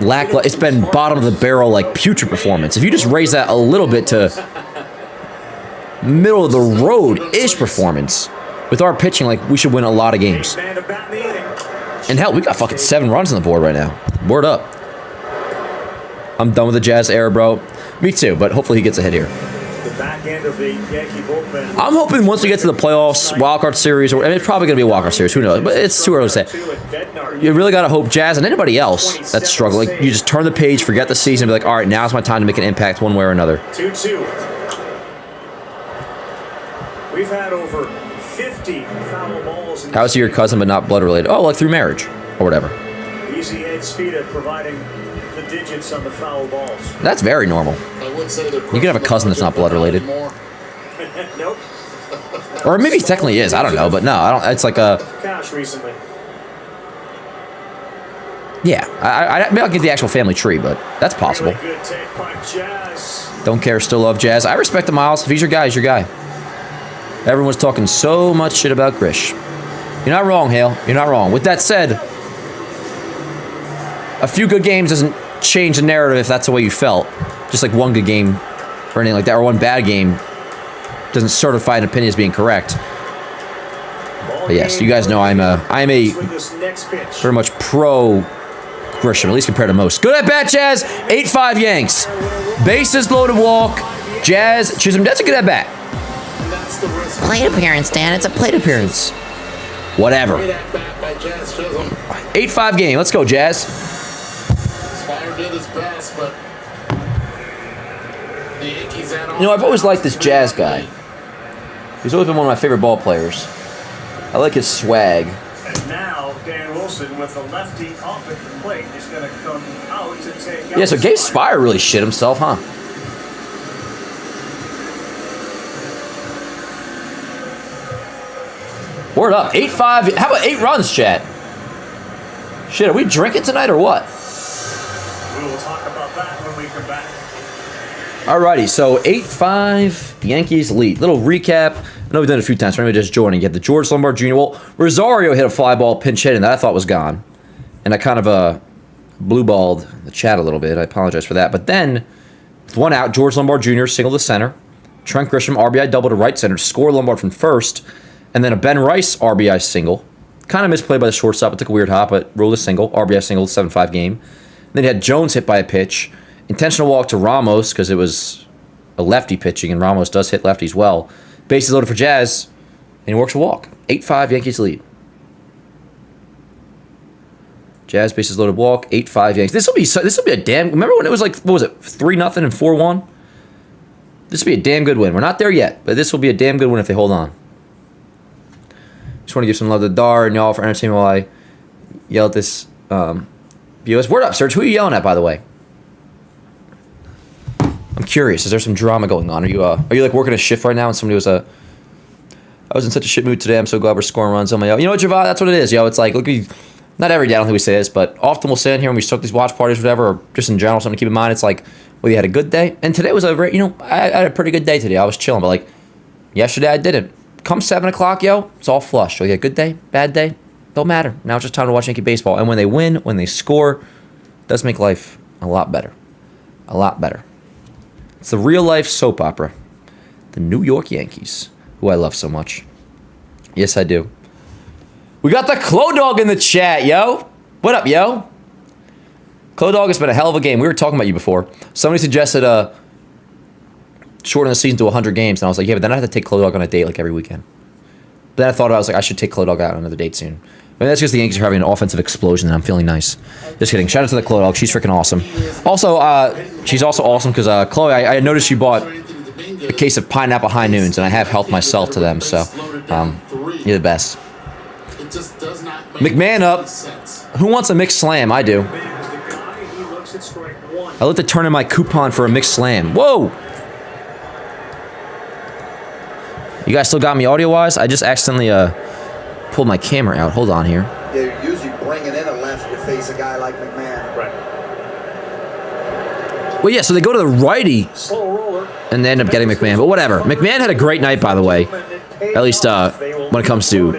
S1: it's been bottom of the barrel, like putrid performance. If you just raise that a little bit to middle of the road-ish performance, with our pitching, like we should win a lot of games. And hell, we got fucking 7 runs on the board right now. Word up. I'm done with the Jazz era, bro. Me too, but hopefully he gets a hit here.
S4: The back end of the Yankee bullpen.
S1: I'm hoping once we get to the playoffs, wildcard series, or it's probably going to be a wildcard series. Who knows? But it's too early to say. You really got to hope Jazz and anybody else that's struggling, you just turn the page, forget the season, and be like, all right, now's my time to make an impact one way or another.
S4: 2-2. We've had over 50 foul balls.
S1: How's he your cousin but not blood related? Oh, like through marriage or whatever.
S4: Easy Ed Spida providing the digits on the foul balls.
S1: That's very normal. You can have a cousin that's not blood related.
S4: Nope.
S1: Or maybe he technically is. I don't know, but no, I don't. It's like a.
S4: Cash recently.
S1: Yeah, maybe I'll get the actual family tree, but that's possible.
S4: Really good take by Jazz.
S1: Don't care, still love Jazz. I respect the Miles. If he's your guy, he's your guy. Everyone's talking so much shit about Grish. You're not wrong, Hale. You're not wrong. With that said, a few good games doesn't change the narrative if that's the way you felt. Just like one good game or anything like that, or one bad game doesn't certify an opinion as being correct. But yes, you guys know I am a very much pro Grisham, at least compared to most. Good at bat, Jazz. 8-5 Yanks. Bases loaded walk. Jazz Chisholm. That's a good at bat. Plate appearance, Dan. It's a plate appearance. Whatever. 8-5 game. Let's go, Jazz.
S2: Spire did his best, but the Yankees had
S1: You know, I've always liked this Jazz guy. He's always been one of my favorite ball players. I like his swag.
S4: And now Dan Wilson with the lefty up at the plate is going to come out to take.
S1: Yeah, so Gabe Spire really shit himself, huh? Word up. 8-5. How about 8 runs, chat? Shit, are we drinking tonight or what?
S4: We will talk about that when we come back.
S1: Alrighty, so 8-5 Yankees lead. Little recap. I know we've done it a few times, so maybe just joining. You had the George Lombard Jr. Well, Rosario hit a fly ball pinch hitting that I thought was gone. And I kind of blue balled the chat a little bit. I apologize for that. But then, with one out, George Lombard Jr. single to center. Trent Grisham RBI double to right center to score Lombard from first. And then a Ben Rice RBI single. Kind of misplayed by the shortstop. It took a weird hop, but ruled a single. RBI single, 7-5 game. Then he had Jones hit by a pitch. Intentional walk to Ramos because it was a lefty pitching, and Ramos does hit lefties well. Bases loaded for Jazz, and he works a walk. 8-5 Yankees lead. Jazz bases loaded walk. 8-5 Yankees. This will be a damn. Remember when it was like, what was it, 3-0 and 4-1? This will be a damn good win. We're not there yet, but this will be a damn good win if they hold on. Just want to give some love to Dar and y'all for entertainment while I yell at this. BOS. Word up, Serge. Who are you yelling at, by the way? I'm curious. Is there some drama going on? Are you like working a shift right now? And somebody was I was in such a shit mood today. I'm so glad we're scoring runs. I'm like, you know what, Javad? That's what it is, yo. It's like, look, not every day. I don't think we say this, but often we'll sit in here and we start these watch parties, or whatever, or just in general, something to keep in mind. It's like, well, you had a good day, and today was I had a pretty good day today. I was chilling, but like yesterday, I didn't. Come 7 o'clock, yo, it's all flush. So you had a good day, bad day, don't matter. Now it's just time to watch Yankee baseball, and when they win, when they score, it does make life a lot better, a lot better. It's the real-life soap opera. The New York Yankees, who I love so much. Yes, I do. We got the Clo Dog in the chat, yo. What up, yo? Clo Dog has been a hell of a game. We were talking about you before. Somebody suggested shorten the season to 100 games, and I was like, yeah, but then I have to take Clo Dog on a date like every weekend. But then I thought about it, I was like, I should take Clo Dog out on another date soon. I mean, that's because the Yankees are having an offensive explosion, and I'm feeling nice. Just kidding. Shout out to the Clo Dog. She's freaking awesome. Also, she's also awesome because, Chloe, I noticed you bought a case of Pineapple High Noons, and I have helped myself to them, so you're the best. McMahon up. Who wants a mixed slam? I do. I looked to turn in my coupon for a mixed slam. Whoa! You guys still got me audio-wise? I just accidentally pulled my camera out. Hold on here.
S3: Yeah, you're usually bringing in a left to face a guy like McMahon.
S4: Right.
S1: Well, yeah, so they go to the righty and they end up getting McMahon. But whatever. McMahon had a great night, by the way. At least when it comes to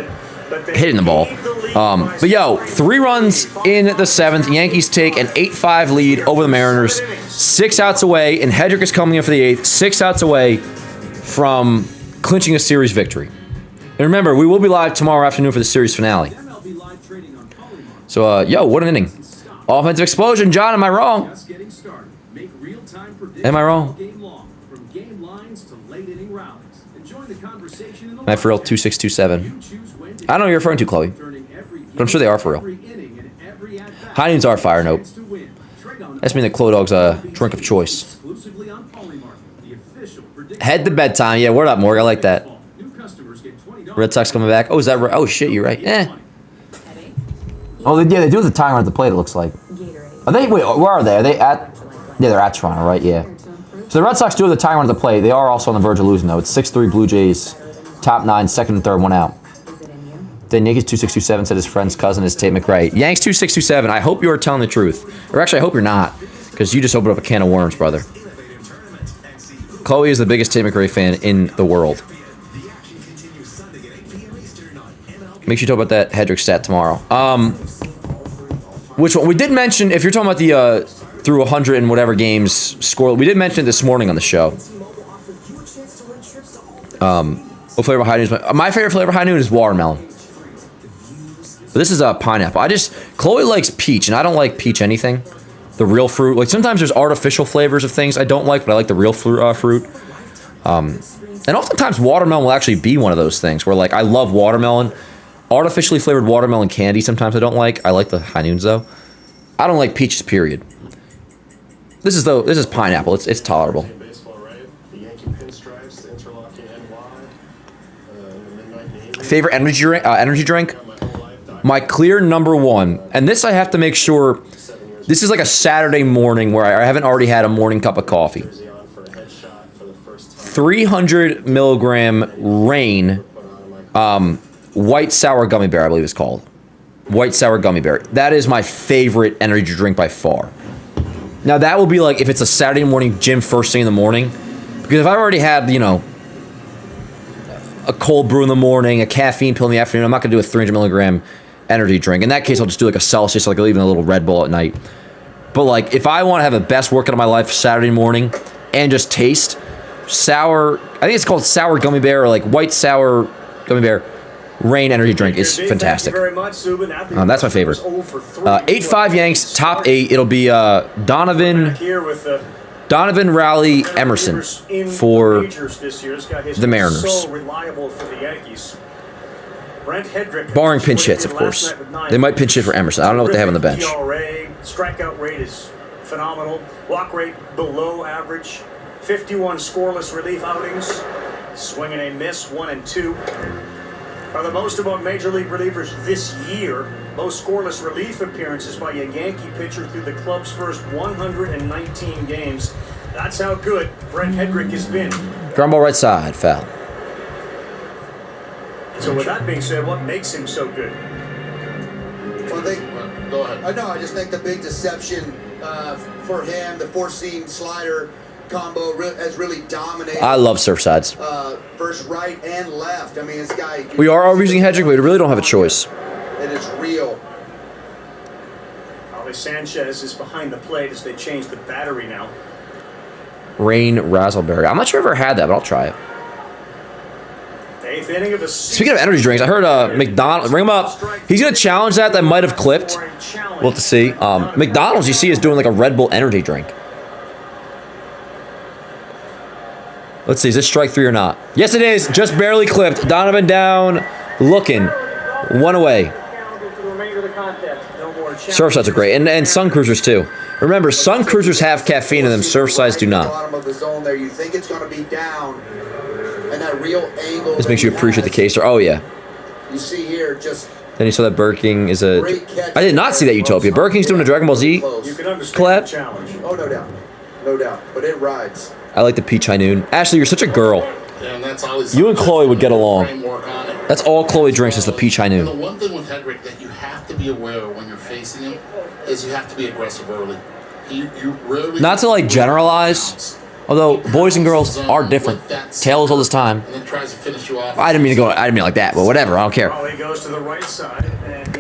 S1: hitting the ball. But yo, 3 runs in the 7th. Yankees take an 8-5 lead over the Mariners. 6 outs away, and Hedrick is coming in for the 8th. 6 outs away from clinching a series victory. And remember, we will be live tomorrow afternoon for the series finale. So, yo, what an inning. Offensive explosion. John, am I wrong? Am I wrong? Matt for real, 2627. I don't know what you're referring to, Chloe. But I'm sure they are for real. High noons are fire, nope. That's mean the Clo Dog's drink of choice. Head to bedtime. Yeah, word up, Morg. I like that. Red Sox coming back. Oh, is that right? Oh, shit, you're right. Oh, yeah, they do have the timer at the plate, it looks like. Are they? Wait, where are they? Are they at? Yeah, they're at Toronto, right? Yeah. So the Red Sox do have the timer at the plate. They are also on the verge of losing, though. It's 6-3 Blue Jays. Top 9, second and third, 1 out. Then Yankees 2627 said his friend's cousin is Tate McRae. Yanks 2627. I hope you are telling the truth. Or actually, I hope you're not. Because you just opened up a can of worms, brother. Chloe is the biggest Tate McRae fan in the world. Make sure you talk about that Hedrick stat tomorrow. Which one? We did mention, if you're talking about the through 100 and whatever games score, we did mention it this morning on the show. What flavor high noon is my favorite flavor high noon is watermelon. But this is a pineapple. Chloe likes peach, and I don't like peach anything. The real fruit. Like, sometimes there's artificial flavors of things I don't like, but I like the real fruit. And oftentimes watermelon will actually be one of those things where, like, I love watermelon. Artificially flavored watermelon candy sometimes I don't like. I like the high noons, though. I don't like peaches, period. This is pineapple. It's tolerable. Favorite energy drink? My clear number one, and this I have to make sure, this is like a Saturday morning where I haven't already had a morning cup of coffee. 300 milligram Rain, white sour gummy bear, I believe it's called. White sour gummy bear. That is my favorite energy drink by far. Now that will be like if it's a Saturday morning gym first thing in the morning, because if I've already had, you know, a cold brew in the morning, a caffeine pill in the afternoon, I'm not gonna do a 300 milligram energy drink. In that case, I'll just do like a Celsius, like even a little Red Bull at night. But like, if I want to have the best workout of my life Saturday morning and just taste sour, I think it's called sour gummy bear or like white sour gummy bear Rain energy drink is fantastic. That's my favorite. 8-5 Yanks, top 8. It'll be Donovan Raleigh Emerson for the Mariners. Barring pinch hits, of course. They might pinch hit for Emerson. I don't know what they have on the bench.
S4: Strikeout rate is phenomenal. Walk rate below average. 51 scoreless relief outings. Swing and a miss, 1 and 2. Are the most among Major League relievers this year. Most scoreless relief appearances by a Yankee pitcher through the club's first 119 games. That's how good Brent Hedrick has been.
S1: Ground ball right side, foul.
S4: So with that being said, what makes him so good?
S3: Well,
S2: go ahead.
S3: I just think the big deception for him, the four-seam slider combo has really dominated.
S1: I love Surfsides.
S3: Versus right and left. I mean, this guy.
S1: We are using Hedrick, but we really don't have a choice.
S3: It is real.
S4: Ali Sanchez is behind the plate as they change the battery now.
S1: Rain Razzleberry. I'm not sure I've ever had that, but I'll try it. Speaking of energy drinks, I heard McDonald's, ring him up. He's going to challenge that might have clipped. We'll have to see. McDonald's, you see, is doing like a Red Bull energy drink. Let's see, is this strike 3 or not? Yes, it is. Just barely clipped. Donovan down, looking. 1 away. Surfsides are great, and Sun Cruisers too. Remember, Sun Cruisers have caffeine in them. Surfsides do not.
S3: Bottom of the zone there, you think it's going to be down, and that real angle.
S1: This makes you appreciate the caser. Oh yeah.
S3: You see here, just.
S1: Then you saw that Burger King is a. I did not see that Utopia. Burger King's doing a Dragon Ball Z collab.
S3: Oh, no doubt, no doubt, but it rides.
S1: I like the peach high noon. Ashley, you're such a girl.
S2: Yeah, and that's always
S1: you and Chloe would get along. That's all Chloe drinks is the peach high noon.
S2: And the one thing with Hedrick that you have to be aware of when you're facing him is you have to be aggressive early. You rarely
S1: not to like generalize, although boys and girls are different. Tails all this time.
S2: And then tries to finish you off.
S1: I didn't mean like that, but whatever. I don't care.
S4: Goes to the right side,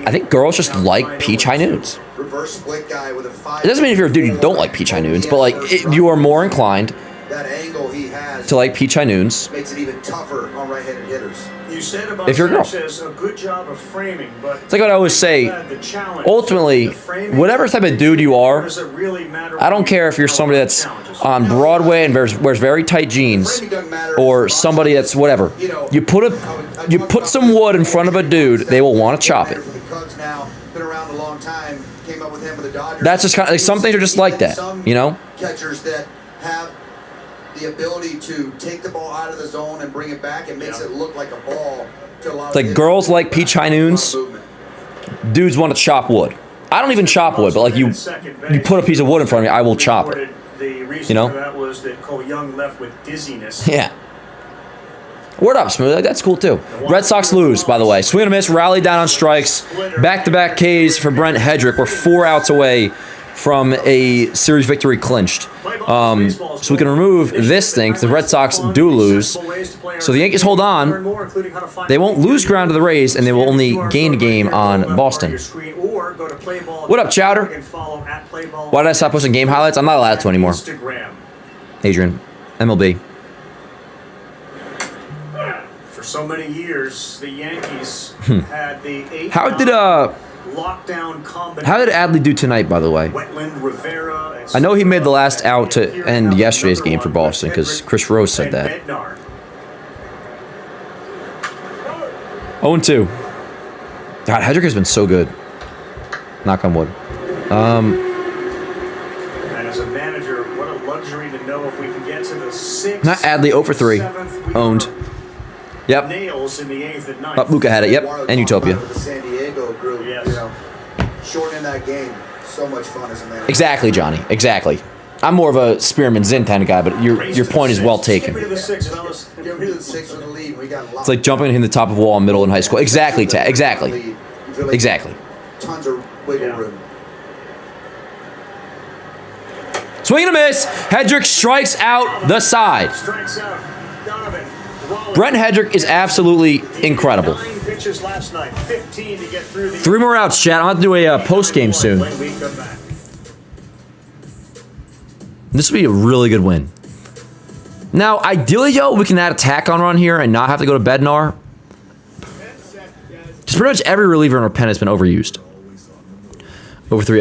S1: I think girls just like peach high noons.
S3: Reverse split guy with a 5.
S1: It doesn't mean if you're a dude you don't like peach high noons, but like you are more inclined
S3: that angle he has
S1: to like peach high noons.
S3: Makes it even tougher on right-handed hitters.
S4: You said about
S1: if you're a girl.
S4: Sanchez, a good job of framing, but
S1: it's like what I always say. Ultimately, whatever type of dude you are, I don't care if you're somebody that's on Broadway and wears very tight jeans, or somebody that's whatever. You put some wood in front of a dude, they will want to chop it. That's just kind of like, some things are just like that, you know.
S3: Catchers that have the ability to take the ball out of the zone and bring it back, it makes it look like a ball to a lot
S1: it's like girls like peach high noons, dudes want to chop wood. I don't even chop wood, but like you put a piece of wood in front of me, I will chop it. You know?
S4: That was that Cole Young left with dizziness.
S1: Yeah. Word up, Smooth. That's cool too. Red Sox lose, by the way. Swing and a miss, rally down on strikes. Back-to-back Ks for Brent Hedrick. We're 4 outs away from a series victory clinched. So we can remove this thing, because the Red Sox do lose. So the Yankees hold on. They won't lose ground to the Rays, and they will only gain a game on Boston. What up, Chowder? Why did I stop posting game highlights? I'm not allowed to anymore. Adrian, MLB.
S4: For so many years, the Yankees had the 8
S1: How did
S4: lockdown combination.
S1: How did Adley do tonight, by the way?
S4: Wetland, Rivera, and
S1: I know he made the last out to end yesterday's game for Boston because Chris Rose said that.
S4: Bednar.
S1: 0-2. God, Hedrick has been so good. Knock on wood.
S4: And as a manager, what a luxury to know if we can get to the 6th.
S1: Not Adley, 0-3. Owned. Yep.
S4: Nails in the 8th and 9th.
S1: Luka had it, yep. And Utopia.
S3: With the San Diego group,
S4: Yes.
S3: you know, shortening that game, so much fun as a manager.
S1: Exactly, Johnny. Exactly. I'm more of a Spearman Zinn kind of guy, but your point is well taken.
S4: Get me to the 6, fellas.
S3: Get me to the 6 with the lead. We got
S1: It's like jumping in the top of a wall in middle in high school. Exactly, exactly. Exactly.
S3: Tons of wiggle room.
S1: Swing and a miss. Hedrick strikes out the side.
S4: Strikes out. Donovan.
S1: Brent Hedrick is absolutely incredible.
S4: 9 pitches last night, 15 to get through the
S1: 3 more outs, chat. I'll have to do a post game soon.
S4: when we come back.
S1: This would be a really good win. Now, ideally, yo, we can add a tack-on run here and not have to go to Bednar. Just pretty much every reliever in our pen has been overused. Over 3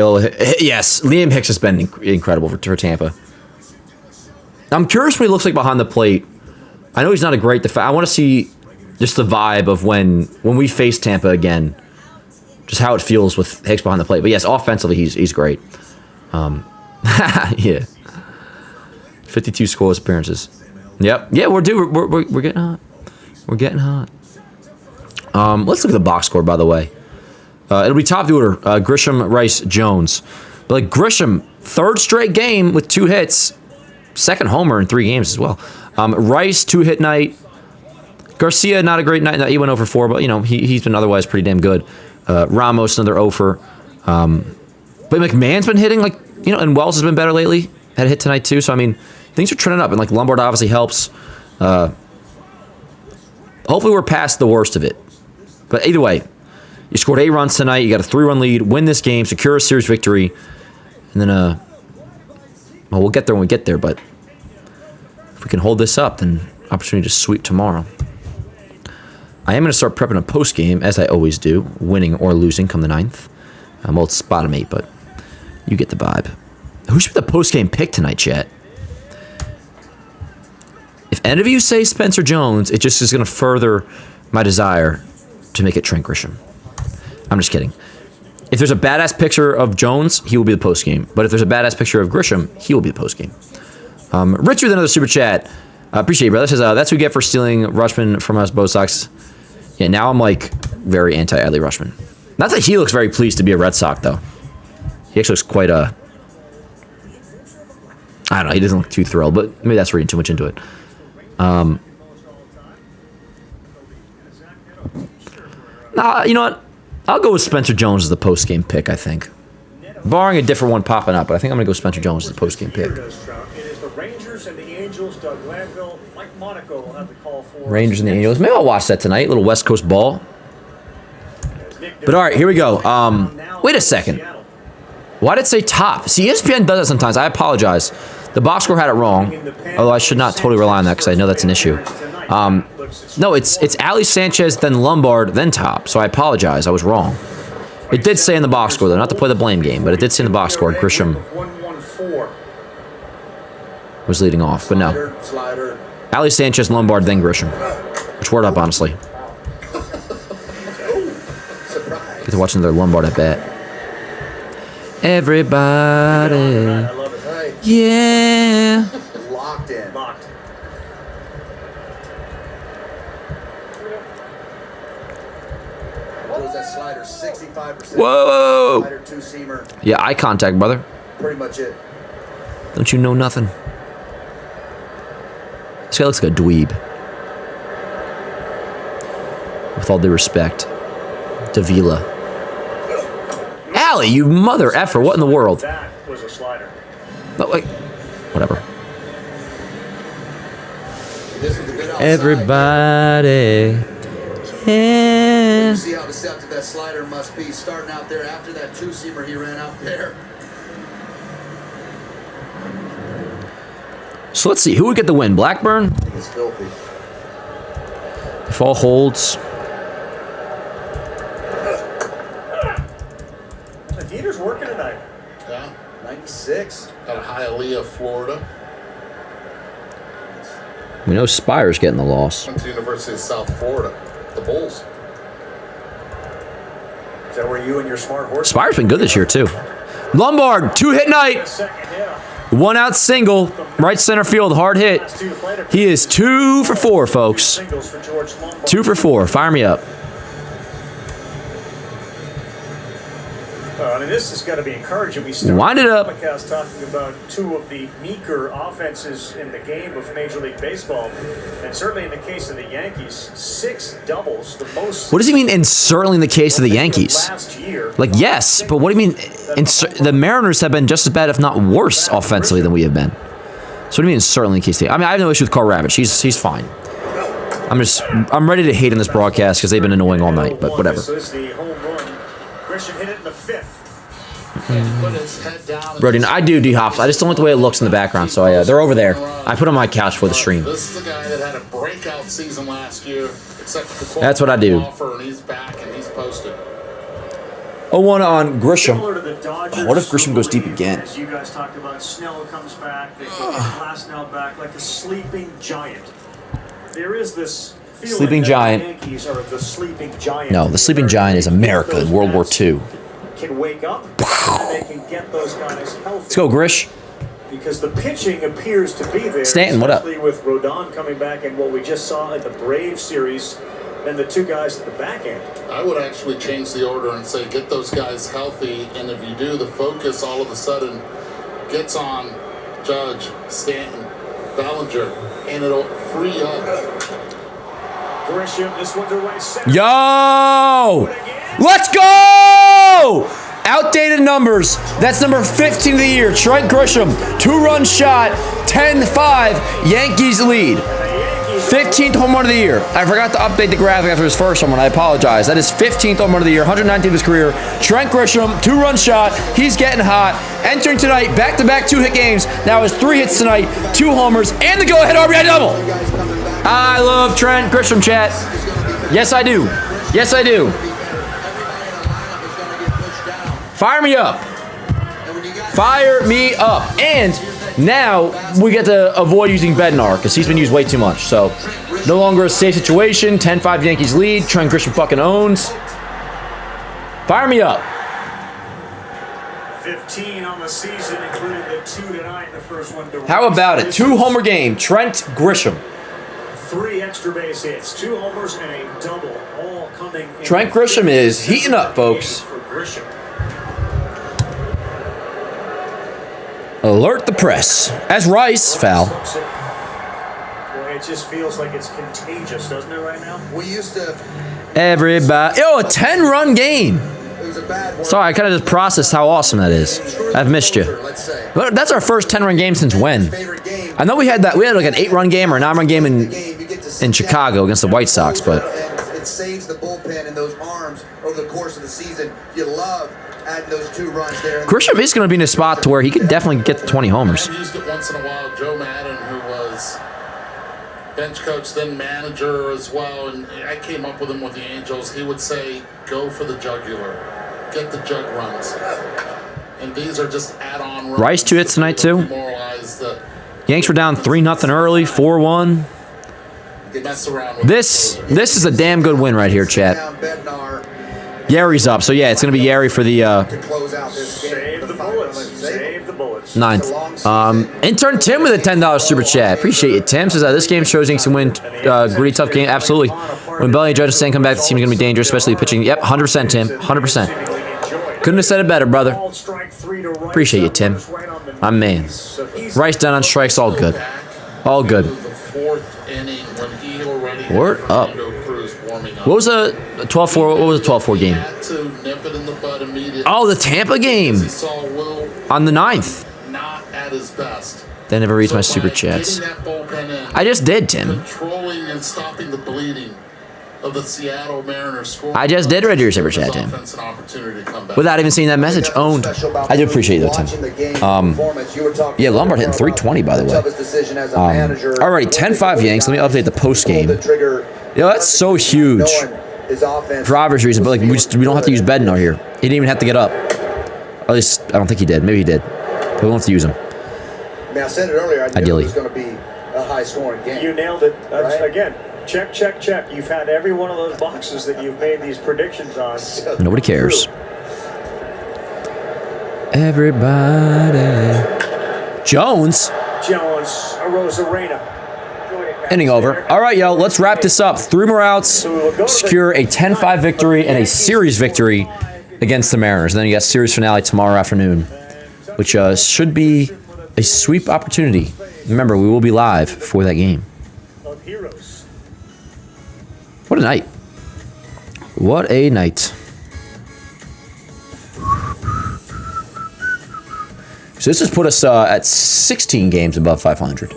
S1: yes, Liam Hicks has been incredible for Tampa. I'm curious what he looks like behind the plate. I know he's not a great defender. I want to see just the vibe of when we face Tampa again. Just how it feels with Hicks behind the plate. But yes, offensively, he's great. Yeah. 52 scoreless appearances. Yep. Yeah, we're getting hot. We're getting hot. Let's look at the box score, by the way. It'll be top order. Grisham, Rice, Jones. But like Grisham, 3rd straight game with 2 hits. 2nd homer in 3 games as well. Rice, 2-hit night. Garcia, not a great night. He went over 4, but you know he's been otherwise pretty damn good. Ramos, another 0-for. But McMahon's been hitting and Wells has been better lately. Had a hit tonight too. So I mean, things are trending up, and like Lombard obviously helps. Hopefully we're past the worst of it. But either way, you scored 8 runs tonight. You got a 3-run lead. Win this game. Secure a series victory. And then, well, we'll get there when we get there. But if we can hold this up, then opportunity to sweep tomorrow. I am going to start prepping a post game, as I always do, winning or losing come the 9th. Well, it's bottom 8, but you get the vibe. Who should be the post game pick tonight, chat? If any of you say Spencer Jones, it just is going to further my desire to make it Trent Grisham. I'm just kidding. If there's a badass picture of Jones, he will be the post game. But if there's a badass picture of Grisham, he will be the post game. Richard, another super chat. Appreciate it, brother. Says that's what we get for stealing Rushman from us, Bo Sox. Yeah, now I'm like very anti-Adley Rushman. Not that he looks very pleased to be a Red Sox, though. He actually looks quite I don't know. He doesn't look too thrilled, but maybe that's reading too much into it. Nah, you know what? I'll go with Spencer Jones as the post-game pick, I think. Barring a different one popping up, but I think I'm going to go Spencer Jones as the post-game pick.
S4: It is the Rangers and the Angels. Doug Glanville, Mike Monaco will have the call for
S1: Rangers and the Angels. Maybe I'll watch that tonight. A little West Coast ball. But all right, here we go. Wait a second. Why did it say top? See, ESPN does that sometimes. I apologize. The box score had it wrong, although I should not totally rely on that because I know that's an issue. No, it's Ali Sanchez, then Lombard, then top. So I apologize. I was wrong. It did say in the box score, though, not to play the blame game, but it did say in the box score Grisham was leading off. But no. Ali Sanchez, Lombard, then Grisham. Which word up, honestly. Get to watch another Lombard at bat. Everybody. Yeah.
S3: Locked in.
S4: Locked.
S3: Throws that slider 65%.
S1: Whoa.
S3: Slider 2-seamer.
S1: Yeah, eye contact, brother.
S3: Pretty much it.
S1: Don't you know nothing? This guy looks like a dweeb. With all due respect. Davila. Allie, you mother effer. What in the world?
S4: That was a slider.
S1: No, like, whatever.
S3: This is a good outside.
S1: Everybody. Yeah.
S3: You see how deceptive that slider must be starting out there after that 2-seamer he ran out there.
S1: So let's see. Who would get the win? Blackburn?
S3: It's filthy.
S1: 12 holds.
S4: The heater's working tonight.
S2: Yeah.
S3: 96.
S2: Out of Hialeah, Florida.
S1: We know Spire's getting the loss.
S2: Went to the University of South Florida. The Bulls.
S4: Is that where you and your smart horse?
S1: Spire's been good this year, too. Lombard, 2-hit night. 1 out single. Right center field, hard hit. He is 2 for 4, folks. 2 for 4. Fire me up.
S4: I mean, this has got to be encouraging. We started
S1: Wind it up.
S4: the podcast talking about 2 of the meeker offenses in the game of Major League Baseball. And certainly in the case of the Yankees, 6 doubles, the most.
S1: What does he mean, and certainly in the case of the Yankees?
S4: Last year.
S1: Like, yes, but what do you mean? The Mariners have been just as bad, if not worse, offensively than we have been. So what do you mean, certainly in the case of the... I mean, I have no issue with Carl Ravitch. He's fine. I'm ready to hate on this broadcast because they've been annoying all night, but whatever.
S4: So this is the home run. Grisham hit it in the 5th.
S2: Put his head down.
S1: Brody, I do D-hops. I just don't like the way it looks in the background, so they're over there. I put them on my couch for the stream.
S2: This is a guy that had a breakout season last year, except for the
S1: That's what I do.
S2: offer, and he's back and he's posted.
S1: 0-1 on Grisham.
S4: Similar to the Dodgers,
S1: What if Grisham goes deep again?
S4: As you guys talked about, Snell comes back. They get Glasnow back like a sleeping giant. There is this feeling
S1: Sleeping
S4: that
S1: giant.
S4: the Yankees are the sleeping giant.
S1: No, the sleeping giant is America in World War II.
S4: Can wake up and they can get those guys healthy.
S1: Let's go, Grish.
S4: Because the pitching appears to be there.
S1: Stanton, what up?
S4: Especially with Rodon coming back and what we just saw at the Braves series and the 2 guys at the back end.
S2: I would actually change the order and say get those guys healthy, and if you do, the focus all of a sudden gets on Judge, Stanton, Bellinger, and it'll free up.
S4: Grisham, this one's away center.
S1: Yo! Let's go! Outdated numbers. That's number 15 of the year. Trent Grisham, 2-run shot, 10-5, Yankees lead. 15th home run of the year. I forgot to update the graphic after his first home run. I apologize. That is 15th home run of the year, 119th of his career. Trent Grisham, 2-run shot. He's getting hot. Entering tonight, back-to-back 2-hit games. Now has 3 hits tonight, 2 homers, and the go-ahead RBI double. I love Trent Grisham, chat. Yes, I do. Yes, I do. Fire me up. Fire me up. And now we get to avoid using Bednar because he's been used way too much. So no longer a safe situation. 10-5 Yankees lead. Trent Grisham fucking owns. Fire me up.
S4: 15 on the season, including the 2 tonight. The first one to
S1: How about it? 2-homer game. Trent Grisham.
S4: 3 extra base hits, 2 homers, and a double, all coming in.
S1: Trent Grisham is heating up, folks.
S4: For Grisham.
S1: Alert the press. As Rice, foul.
S4: Boy, it just feels like it's contagious, doesn't it, right now?
S3: We used to.
S1: Everybody. Yo, a 10-run game.
S3: It was a bad one.
S1: Sorry, I kind of just processed how awesome that is. I've missed you. But that's our first 10-run game since when? I know we had that. We had like an 8-run game or a 9-run game in Chicago against the White Sox, but
S3: It saves the bullpen and those arms over the course of the season. You love adding those 2 runs there.
S1: Grisham is going to be in a spot to where he could definitely get to 20 homers.
S2: I used it once in a while. Joe Madden, who was bench coach, then manager as well, and I came up with him with the Angels. He would say, go for the jugular. Get the jug runs. And these are just add-on runs.
S1: Rice 2 hits tonight, too. Yanks were down 3-0 early, 4-1.
S2: Mess around with
S1: This is a damn good win right here, chat. Yari's up, so yeah, it's going to be Yari for the
S4: Save the bullets. Save the bullets.
S1: 9th. Intern Tim with a $10 super chat. Appreciate it, Tim. Says this game shows Yanks can win gritty, tough game. Absolutely. When Belly and Judge saying come back, the team's going to be dangerous, especially pitching. Yep, 100%, Tim. 100%. Couldn't have said it better, brother. Appreciate you, Tim. My man. Rice down on strikes, all good. All good. Word up. What was a 12-4? What was a 12-4 game? Oh, the Tampa game on the 9th.
S2: Not at his best.
S1: They never reads my super chats. I just did, Tim.
S2: Controlling and stopping the bleeding of the Seattle Mariners score.
S1: I just did read your super chat, Tim. Without even seeing that message. Owned. I do appreciate it, though, Tim. Yeah, Lombard hitting 320, by the way. Alrighty, 10-5 Yanks. Let me update the post game. Yo, that's so huge.
S3: His offense.
S1: For obvious reasons, but like we don't have to use Bednar here. He didn't even have to get up. At least I don't think he did. Maybe he did. But we don't have to use him.
S3: I mean, I said it earlier. I knew
S1: Ideally.
S3: it was going to be a high-scoring game.
S4: You nailed it. That's,
S3: Right?
S4: again, check, check, check. You've had every one of those boxes that you've made these predictions on.
S1: Nobody cares. Everybody. Jones.
S4: Arozarena.
S1: Inning over. All right, yo, let's wrap this up. 3 more outs, secure a 10-5 victory and a series victory against the Mariners. And then you got series finale tomorrow afternoon, which should be a sweep opportunity. Remember, we will be live for that game. What a night. What a night. So this has put us at 16 games above 500.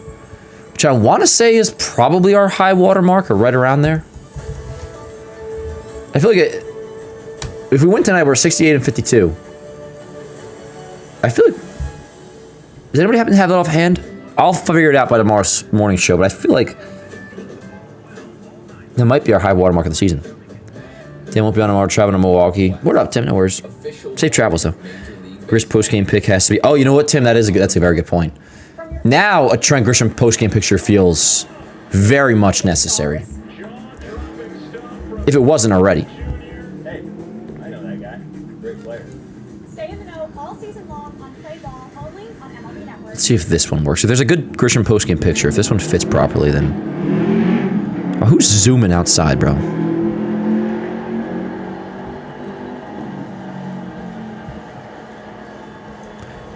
S1: Which I want to say is probably our high water mark, or right around there. I feel like if we win tonight, we're 68 and 52. I feel like... Does anybody happen to have that offhand? I'll figure it out by tomorrow's morning show, but I feel like that might be our high water mark of the season. Tim won't be on tomorrow, traveling to Milwaukee. What up, Tim? No worries. Safe travels, though. Grist post-game pick has to be... Oh, you know what, Tim? That's a very good point. Now, a Trent Grisham post-game picture feels very much necessary. If it wasn't already.
S4: Hey, I know that guy. Great player.
S21: Stay in the know all season long on Play Ball only on MLB Network.
S1: Let's see if this one works. If there's a good Grisham post-game picture, if this one fits properly, then... Oh, who's zooming outside, bro?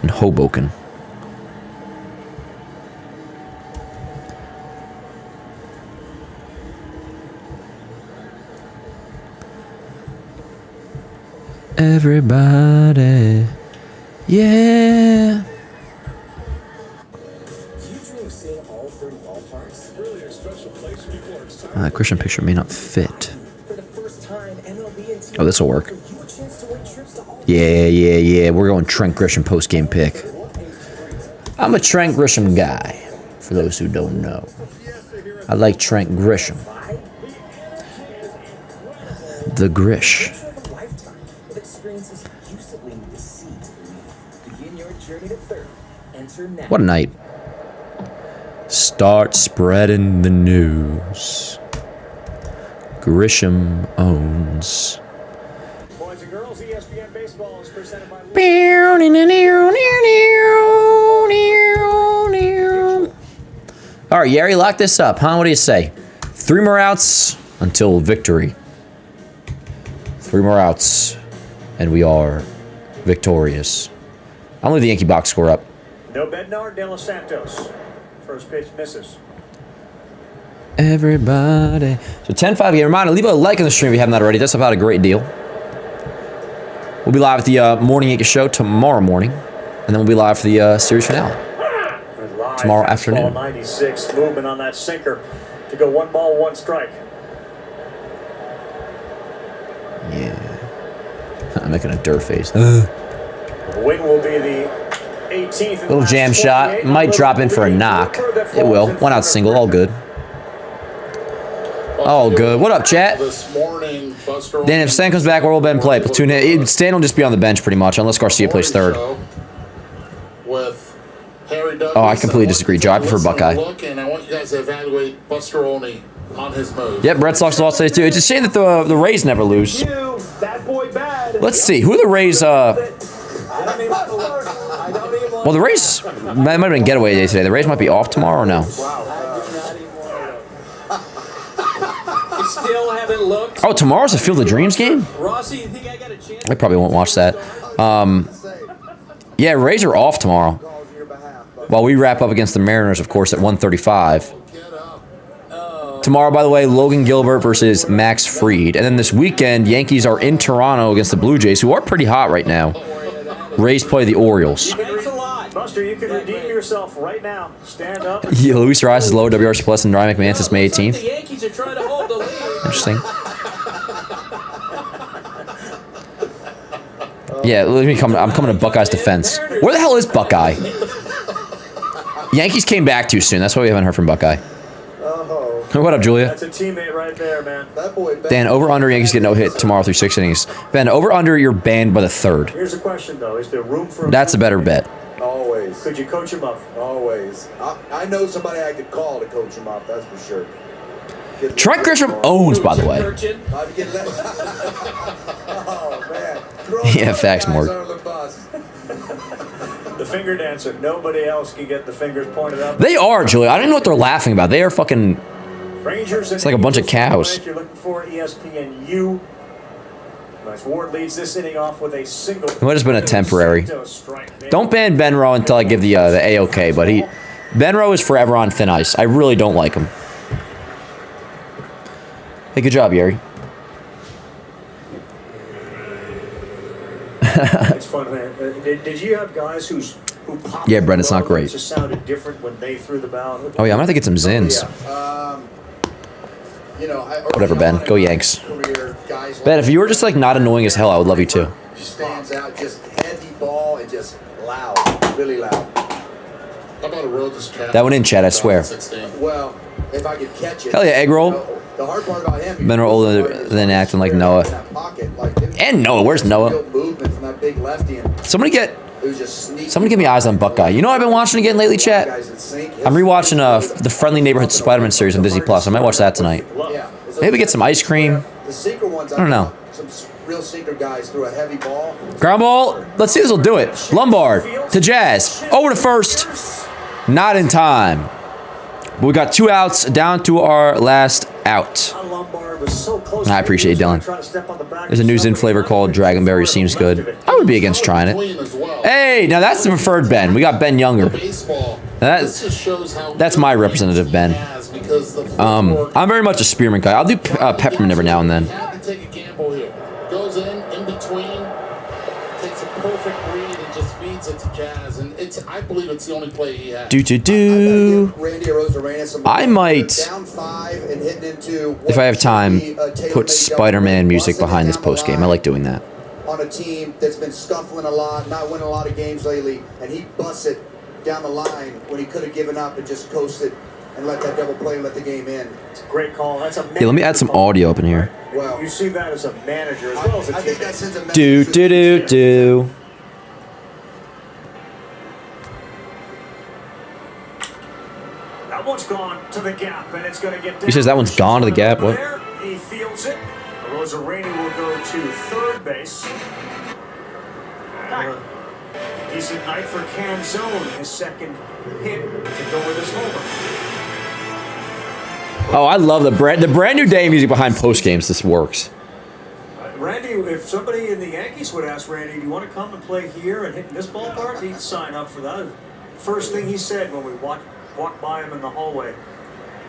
S1: In Hoboken. Everybody, yeah. Christian picture may not fit. Oh, this will work. Yeah. We're going Trent Grisham post-game pick. I'm a Trent Grisham guy, for those who don't know. I like Trent Grisham. The Grish. What a night. Start spreading the news. Grisham owns.
S4: Boys and girls, ESPN Baseball is presented by...
S1: All right, Yari, lock this up, huh? What do you say? 3 more outs until victory. 3 more outs, and we are victorious. I'm going to leave the Yankee box score up.
S4: No Bednar, De Los Santos. First pitch misses.
S1: Everybody. So 10-5 game. Reminder, leave a like on the stream if you haven't that already. That's about a great deal. We'll be live at the morning Yankee show tomorrow morning. And then we'll be live for the series finale. Tomorrow afternoon.
S4: 96, movement on that sinker to go 1 ball, 1 strike.
S1: Yeah. I'm making a dirt face.
S4: The win will be the 18th.
S1: Little jam shot. Might drop in for a knock. It will. 1 out single. All good. All good. What up, chat? Dan, if Stan comes back, where will Ben play? Platoon. Stan will just be on the bench pretty much, unless Garcia plays third. Oh, I completely disagree, Joe. I prefer Buckeye.
S2: And I want you guys to evaluate Buster Olney on his move.
S1: Yep, Red Sox lost today too. It's a shame that the Rays never lose. Let's see. Who are the Rays? Well, the Rays might have been getaway day today. The Rays might be off tomorrow or no?
S14: Still haven't looked.
S1: Oh, tomorrow's a Field of Dreams game?
S14: Rossi, you think I got a chance?
S1: I probably won't watch that. Yeah, Rays are off tomorrow. While we wrap up against the Mariners, of course, at 1:35. Tomorrow, by the way, Logan Gilbert versus Max Fried. And then this weekend, Yankees are in Toronto against the Blue Jays, who are pretty hot right now. Rays play the Orioles.
S4: Buster, you can redeem yourself right now. Stand up.
S1: Yeah, Luis Ariz is low WRC plus and Ryan McMahon since May 18th.
S14: The Yankees are trying to hold the lead.
S1: Interesting. Yeah, let me come. I'm coming to Buckeye's defense. Where the hell is Buckeye? Yankees came back too soon. That's why we haven't heard from Buckeye. What up, Julia?
S4: That's a teammate right there, man.
S3: That boy.
S1: Dan, over under Yankees get no hit tomorrow through 6 innings. Ben, over under you're banned by the 3rd.
S4: Here's the question though: is there room for?
S1: That's a better bet.
S3: Always.
S4: Could you coach him up?
S3: Always. I know somebody I could call to coach him up. That's for sure.
S1: Trent Grisham owns, by the way.
S3: Oh man.
S1: Yeah, facts, Morg.
S4: The finger dancer. Nobody else can get the fingers pointed up.
S1: They are, Julia. I don't know what they're laughing about. They are fucking.
S4: Rangers.
S1: It's like a bunch of cows.
S4: You're looking for ESPNU. Nice. Ward leads this inning off with a single.
S1: It might have been a temporary. Don't ban Benro until I give the A-OK, but Benro is forever on thin ice. I really don't like him. Hey, good job, Yeri.
S4: It's fun, man. Did you have guys who popped?
S1: Yeah, Brent, it's not great.
S4: Just sounded different when they threw the ball.
S1: Oh yeah, I'm gonna have to get some Zins. Whatever, Ben. Go Yanks. Ben, if you were just like not annoying as hell, I would love you too.
S3: Stands out, just heavy ball and just loud, really loud.
S2: How about a real distraction?
S1: That went in, Chad, I swear.
S3: Well, if I could catch it.
S1: Hell yeah, egg roll.
S3: The hard part about him.
S1: Men are older than acting like Noah. And Noah, where's Noah?
S3: Movement from that big lefty and
S1: Somebody get
S3: it was just sneaky.
S1: Somebody give me eyes on Buckeye. You know what I've been watching again lately, chat? I'm rewatching the Friendly Neighborhood Spider-Man series on Disney Plus. I might watch that tonight. Maybe get some ice cream.
S3: The sinker ones,
S1: I don't know.
S3: Some real sinker guys threw a heavy ball.
S1: Ground ball. Let's see if this will do it. Lombard to Jazz. Over to first. Not in time. We got 2 outs down to our last out. I appreciate it, Dylan. There's a new Zin flavor called Dragonberry. Seems good. I would be against trying it. Hey, now that's the preferred Ben. We got Ben Younger. That's my representative Ben. I'm very much a spearmint guy. I'll do peppermint every now and then.
S2: Take a gamble here. Goes in between, takes a perfect read and just feeds it to Jazz. And I believe it's the only play he has.
S1: I might, if I have time, put Spider-Man music behind this post game. I like doing that.
S3: On a team that's been scuffling a lot, not winning a lot of games lately, and he busts it down the line when he could have given up and just coasted and let that double play and let the game in.
S4: It's a great call. That's a
S1: Yeah, let me add some audio up in here.
S3: Well,
S4: you see that as a manager as well as a team.
S3: I think that sends a message.
S1: Do.
S4: That one's gone to the gap, and it's going to get down.
S1: He says that one's gone to the gap. What?
S4: He fields it. Rosarani will go to third base. Decent night for Canzone, his second hit to go with his homer.
S1: Oh, I love the brand new day music behind post games. This works.
S4: Randy, if somebody in the Yankees would ask Randy, do you want to come and play here and hit in this ballpark? He'd sign up for that. First thing he said when we walked by him in the hallway,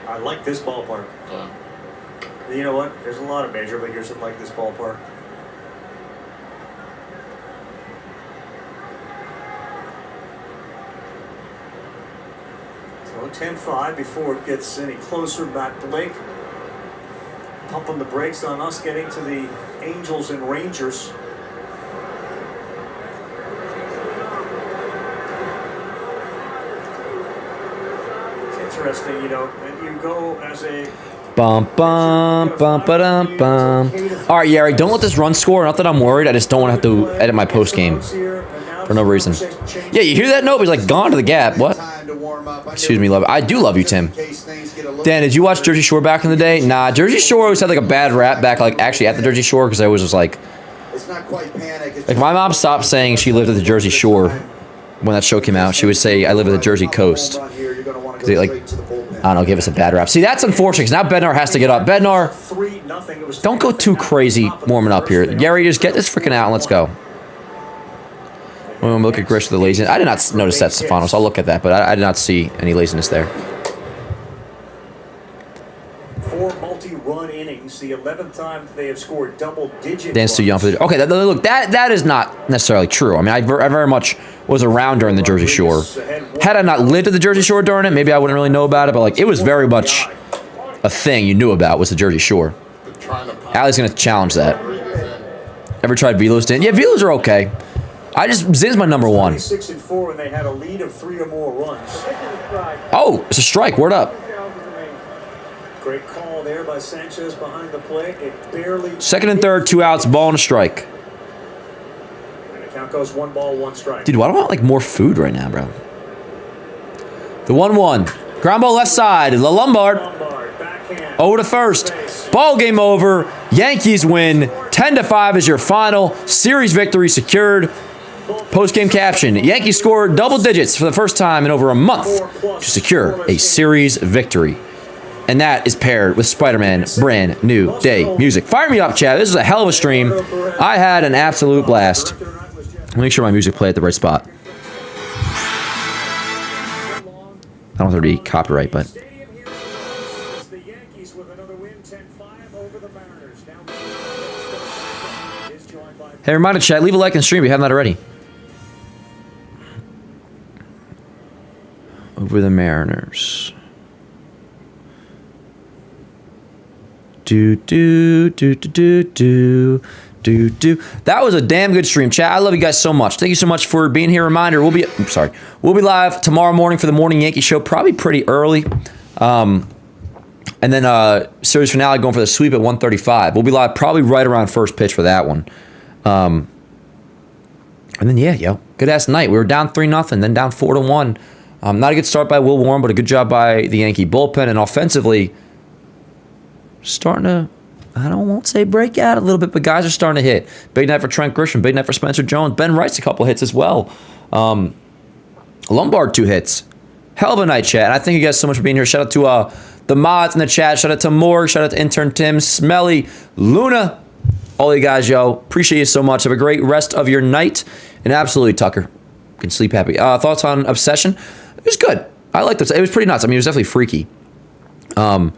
S4: I like this ballpark. You know what? There's a lot of major leaguers that like this ballpark. So 10-5 before it gets any closer. Matt Blake pumping the brakes on us getting to the Angels and Rangers. It's interesting, you know, and you go as a
S1: Bum, bum, bum, ba-dum, bum. All right, Yari, don't let this run score. Not that I'm worried. I just don't want to have to edit my post game for no reason. Yeah, you hear that note? He's like, gone to the gap. What? Excuse me, love. I do love you, Tim. Dan, did you watch Jersey Shore back in the day? Nah, Jersey Shore always had like a bad rap back, like actually at the Jersey Shore, because I was just like, my mom stopped saying she lived at the Jersey Shore when that show came out. She would say, I live at the Jersey Coast. Because they like, I don't know, give us a bad rap. See, that's unfortunate, because now Bednar has to get up. Bednar, don't go too crazy warming up here. Gary, just get this freaking out and let's go. When we look at Grish with the laziness, I did not notice that, Stefanos. I'll look at that, but I did not see any laziness there.
S4: 4 multi-run innings, the 11th time they have scored double-digit.
S1: Dan's too young for the. Okay, look, that is not necessarily true. I mean, I very much was around during the Jersey Shore. Had I not lived at the Jersey Shore during it, maybe I wouldn't really know about it. But like, it was very much a thing you knew about was the Jersey Shore. Allie's gonna challenge that. Ever tried Velos, Dan? Yeah, Velos are okay. Zin's my number one.
S4: 26-4, and they had a lead of 3 or more runs.
S1: Oh, it's a strike. Word up.
S4: Great call there by Sanchez behind the plate. It barely.
S1: Second and third, 2 outs, ball and a strike.
S4: And the count goes 1 ball, 1 strike.
S1: Dude, why do I want like more food right now, bro? The 1-1. Ground ball left side. Lombard. Over to first. Ball game over. Yankees win. 10-5 is your final. Series victory secured. Post-game caption. Yankees scored double digits for the first time in over a month to secure a series victory. And that is paired with Spider-Man Brand New Day music. Fire me up, chat. This is a hell of a stream. I had an absolute blast. I'll make sure my music play at the right spot. I don't want there to be copyright, but... Hey, reminder, chat, leave a like and stream if you haven't that already. Over the Mariners. Do. That was a damn good stream, chat. I love you guys so much. Thank you so much for being here. Reminder, we'll be live tomorrow morning for the Morning Yankee Show, probably pretty early. And then series finale going for the sweep at 1:35. We'll be live probably right around first pitch for that one. And then good ass night. We were down 3-0, then down 4-1. Not a good start by Will Warren, but a good job by the Yankee bullpen, and offensively starting to, I won't say break out a little bit, but guys are starting to hit. Big night for Trent Grisham, big night for Spencer Jones. Ben Wright's a couple hits as well. Lombard 2 hits. Hell of a night, chat. And I thank you guys so much for being here. Shout out to the mods in the chat. Shout out to Morg. Shout out to intern Tim, Smelly, Luna. All you guys, yo. Appreciate you so much. Have a great rest of your night. And absolutely, Tucker. You can sleep happy. Thoughts on Obsession? It was good. I liked it. It was pretty nuts. I mean, it was definitely freaky. But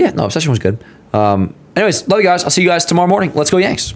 S1: yeah, no, Obsession was good. Anyways, love you guys. I'll see you guys tomorrow morning. Let's go, Yanks.